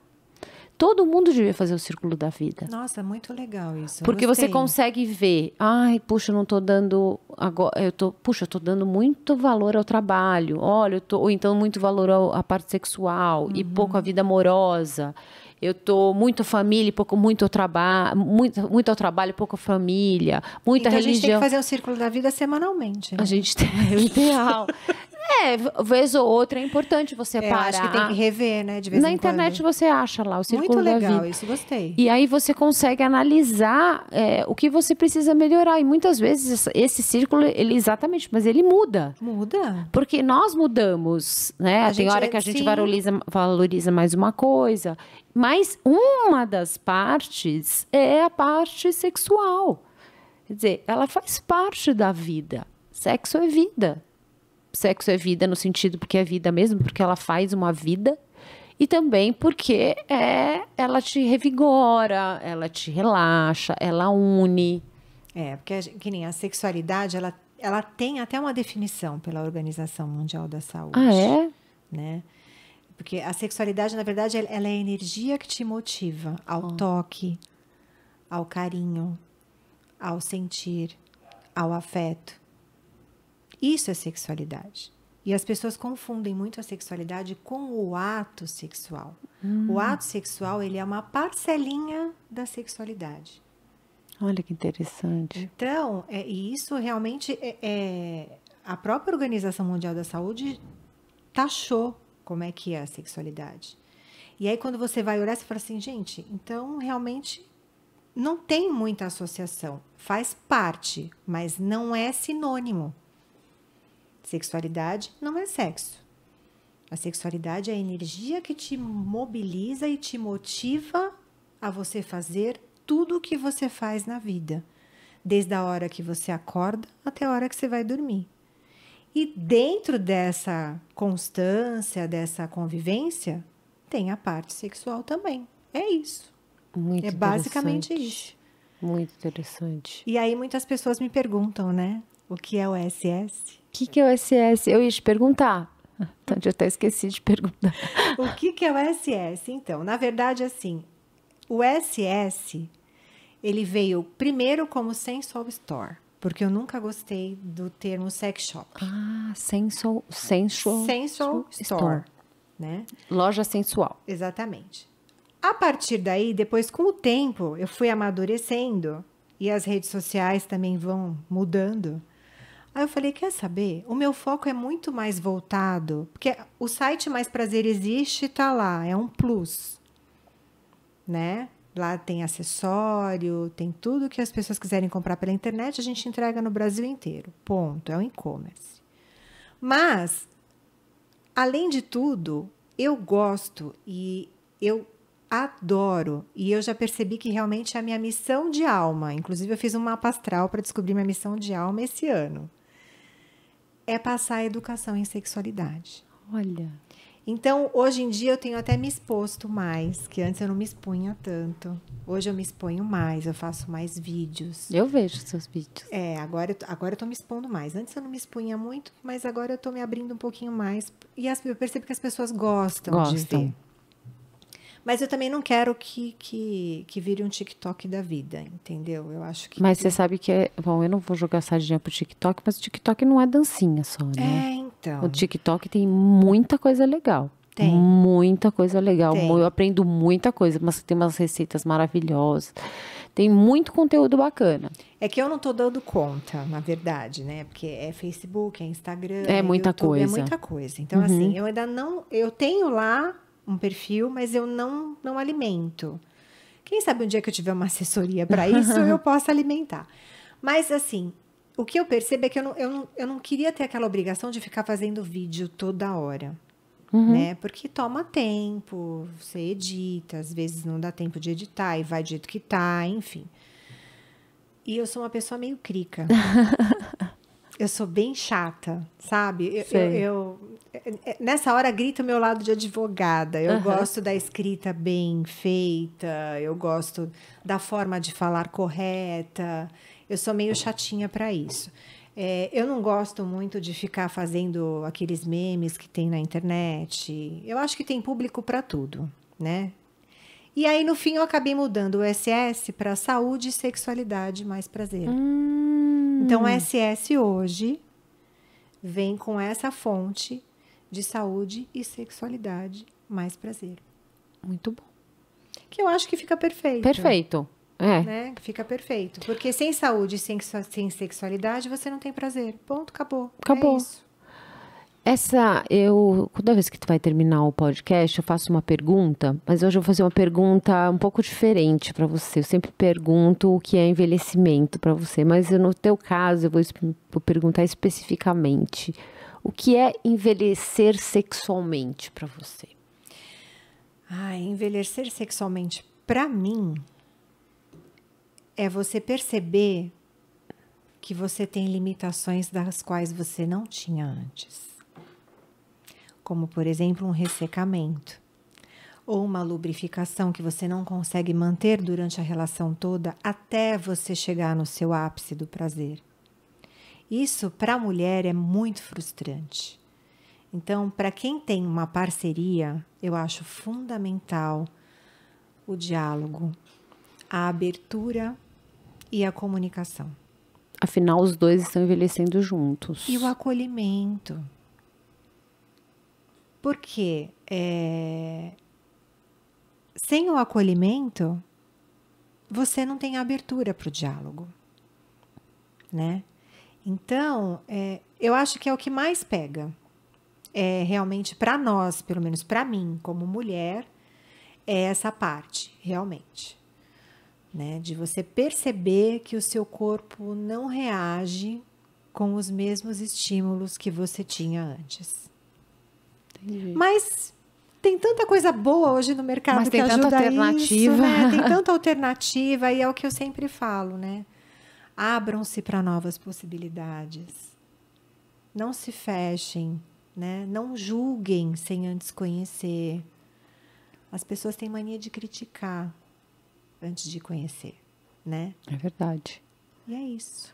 Todo mundo devia fazer o círculo da vida. Nossa, muito legal isso. Porque você consegue ver, puxa, eu não estou dando agora, eu tô dando muito valor ao trabalho. Olha, ou então muito valor à parte sexual e pouco à vida amorosa. Eu tô muito família e muito ao trabalho, muito ao trabalho e pouco à família, muita então, religião. A gente tem que fazer o círculo da vida semanalmente. Né? A gente tem o ideal. Vez ou outra é importante você parar. Acho que tem que rever, né? De vez Na em internet quando. você acha lá o círculo Muito da legal, vida. isso gostei. E aí você consegue analisar o que você precisa melhorar. E muitas vezes esse círculo, mas ele muda. Muda. Porque nós mudamos, né? Tem hora que a gente valoriza mais uma coisa. Mas uma das partes é a parte sexual. Quer dizer, ela faz parte da vida. Sexo é vida. Sexo é vida no sentido porque é vida mesmo, porque ela faz uma vida. E também porque ela te revigora, ela te relaxa, ela une. Porque que nem a sexualidade, ela tem até uma definição pela Organização Mundial da Saúde. Ah, é? Né? Porque a sexualidade, na verdade, ela é a energia que te motiva ao toque, ao carinho, ao sentir, ao afeto. Isso é sexualidade. E as pessoas confundem muito a sexualidade com o ato sexual. O ato sexual, ele é uma parcelinha da sexualidade. Olha que interessante. Então, e isso realmente a própria Organização Mundial da Saúde taxou como é que é a sexualidade. E aí, quando você vai olhar, você fala assim, gente, então, realmente, não tem muita associação. Faz parte, mas não é sinônimo. Sexualidade não é sexo. A sexualidade é a energia que te mobiliza e te motiva a você fazer tudo o que você faz na vida. Desde a hora que você acorda até a hora que você vai dormir. E dentro dessa constância, dessa convivência, tem a parte sexual também. É isso. Muito é basicamente isso. Muito interessante. E aí muitas pessoas me perguntam, né? O que é o SS? O que é o SS? Eu ia te perguntar. Então, eu até esqueci de perguntar. O que é o SS? Então, na verdade, assim, o SS, ele veio primeiro como Sensual Store, porque eu nunca gostei do termo sex shop. Sensual Store, né? Loja sensual. Exatamente. A partir daí, depois, com o tempo, eu fui amadurecendo e as redes sociais também vão mudando. Aí eu falei, quer saber? O meu foco é muito mais voltado, porque o site Mais Prazer Existe está lá, é um plus, né? Lá tem acessório, tem tudo que as pessoas quiserem comprar pela internet, a gente entrega no Brasil inteiro. Ponto, é o e-commerce. Mas, além de tudo, eu gosto e eu adoro, e eu já percebi que realmente é a minha missão de alma. Inclusive, eu fiz um mapa astral para descobrir minha missão de alma esse ano. É passar a educação em sexualidade. Olha. Então, hoje em dia, eu tenho até me exposto mais, que antes eu não me expunha tanto. Hoje eu me exponho mais, eu faço mais vídeos. Eu vejo seus vídeos. Agora eu tô me expondo mais. Antes eu não me expunha muito, mas agora eu tô me abrindo um pouquinho mais. E eu percebo que as pessoas gostam de ver. Mas eu também não quero que vire um TikTok da vida, entendeu? Eu acho que... Mas você sabe que é... Bom, eu não vou jogar sardinha pro TikTok, mas o TikTok não é dancinha só, né? Então. O TikTok tem muita coisa legal. Tem. Muita coisa legal. Tem. Eu aprendo muita coisa, mas tem umas receitas maravilhosas. Tem muito conteúdo bacana. É que eu não tô dando conta, na verdade, né? Porque é Facebook, é Instagram, é muita YouTube, coisa. É muita coisa. Então, assim, eu ainda não... Eu tenho lá um perfil, mas eu não alimento. Quem sabe um dia que eu tiver uma assessoria para isso, eu posso alimentar. Mas, assim, o que eu percebo é que eu não queria ter aquela obrigação de ficar fazendo vídeo toda hora. Né? Porque toma tempo, você edita, às vezes não dá tempo de editar e vai do jeito que tá, enfim. E eu sou uma pessoa meio crica. Eu sou bem chata, sabe? Nessa hora grita o meu lado de advogada. Eu gosto da escrita bem feita, eu gosto da forma de falar correta. Eu sou meio chatinha para isso. Eu não gosto muito de ficar fazendo aqueles memes que tem na internet. Eu acho que tem público para tudo, né? E aí, no fim, eu acabei mudando o SS para saúde, sexualidade, mais prazer. Então, o SS hoje vem com essa fonte de saúde e sexualidade, mais prazer. Muito bom. Que eu acho que fica perfeito. Perfeito. Né? Fica perfeito. Porque sem saúde e sem sexualidade, você não tem prazer. Ponto, acabou. Acabou. É isso. Toda vez que tu vai terminar o podcast, eu faço uma pergunta, mas hoje eu vou fazer uma pergunta um pouco diferente para você. Eu sempre pergunto o que é envelhecimento para você, mas no teu caso eu vou perguntar especificamente. O que é envelhecer sexualmente para você? Envelhecer sexualmente, para mim, é você perceber que você tem limitações das quais você não tinha antes. Como, por exemplo, um ressecamento. Ou uma lubrificação que você não consegue manter durante a relação toda até você chegar no seu ápice do prazer. Isso, para a mulher, é muito frustrante. Então, para quem tem uma parceria, eu acho fundamental o diálogo, a abertura e a comunicação. Afinal, os dois estão envelhecendo juntos. E o acolhimento. Porque sem o acolhimento, você não tem abertura para o diálogo, né? Então, eu acho que é o que mais pega. Realmente, para nós, pelo menos para mim, como mulher, é essa parte, realmente. Né? De você perceber que o seu corpo não reage com os mesmos estímulos que você tinha antes. Entendi. Mas tem tanta coisa boa hoje no mercado que ajuda tanta alternativa. Isso, né? Tem tanta alternativa e é o que eu sempre falo, né? Abram-se para novas possibilidades. Não se fechem, né? Não julguem sem antes conhecer. As pessoas têm mania de criticar antes de conhecer, né? É verdade. E é isso.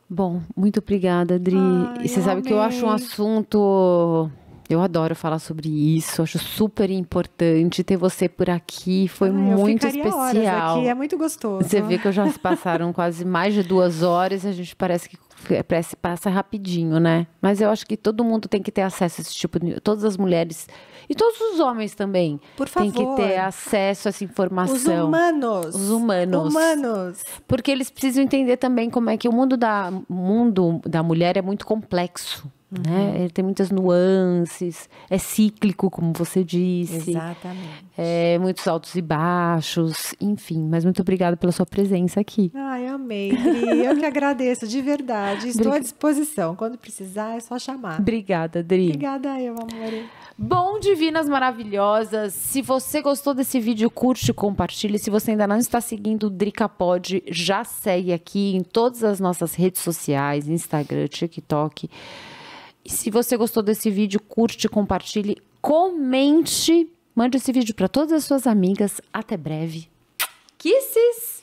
Bom, muito obrigada, Adri. E você sabe que eu acho um assunto... Eu adoro falar sobre isso, acho super importante ter você por aqui, foi muito especial. Horas aqui, é muito gostoso. Você vê que já se passaram quase mais de 2 horas, a gente parece que passa rapidinho, né? Mas eu acho que todo mundo tem que ter acesso a esse tipo de... Todas as mulheres e todos os homens também. Por favor. Tem que ter acesso a essa informação. Os humanos. Porque eles precisam entender também como é que o mundo da mulher é muito complexo. né? Ele tem muitas nuances, é cíclico, como você disse. Exatamente. Muitos altos e baixos, enfim. Mas muito obrigada pela sua presença aqui. Ai, amei, Dri. Eu que agradeço, de verdade. Estou à disposição. Quando precisar, é só chamar. Obrigada, Dri. Obrigada eu, amor. Bom, divinas maravilhosas, se você gostou desse vídeo, curte, compartilhe. Se você ainda não está seguindo o Drica Pod, já segue aqui em todas as nossas redes sociais, Instagram, TikTok. E se você gostou desse vídeo, curte, compartilhe, comente, mande esse vídeo para todas as suas amigas. Até breve. Kisses!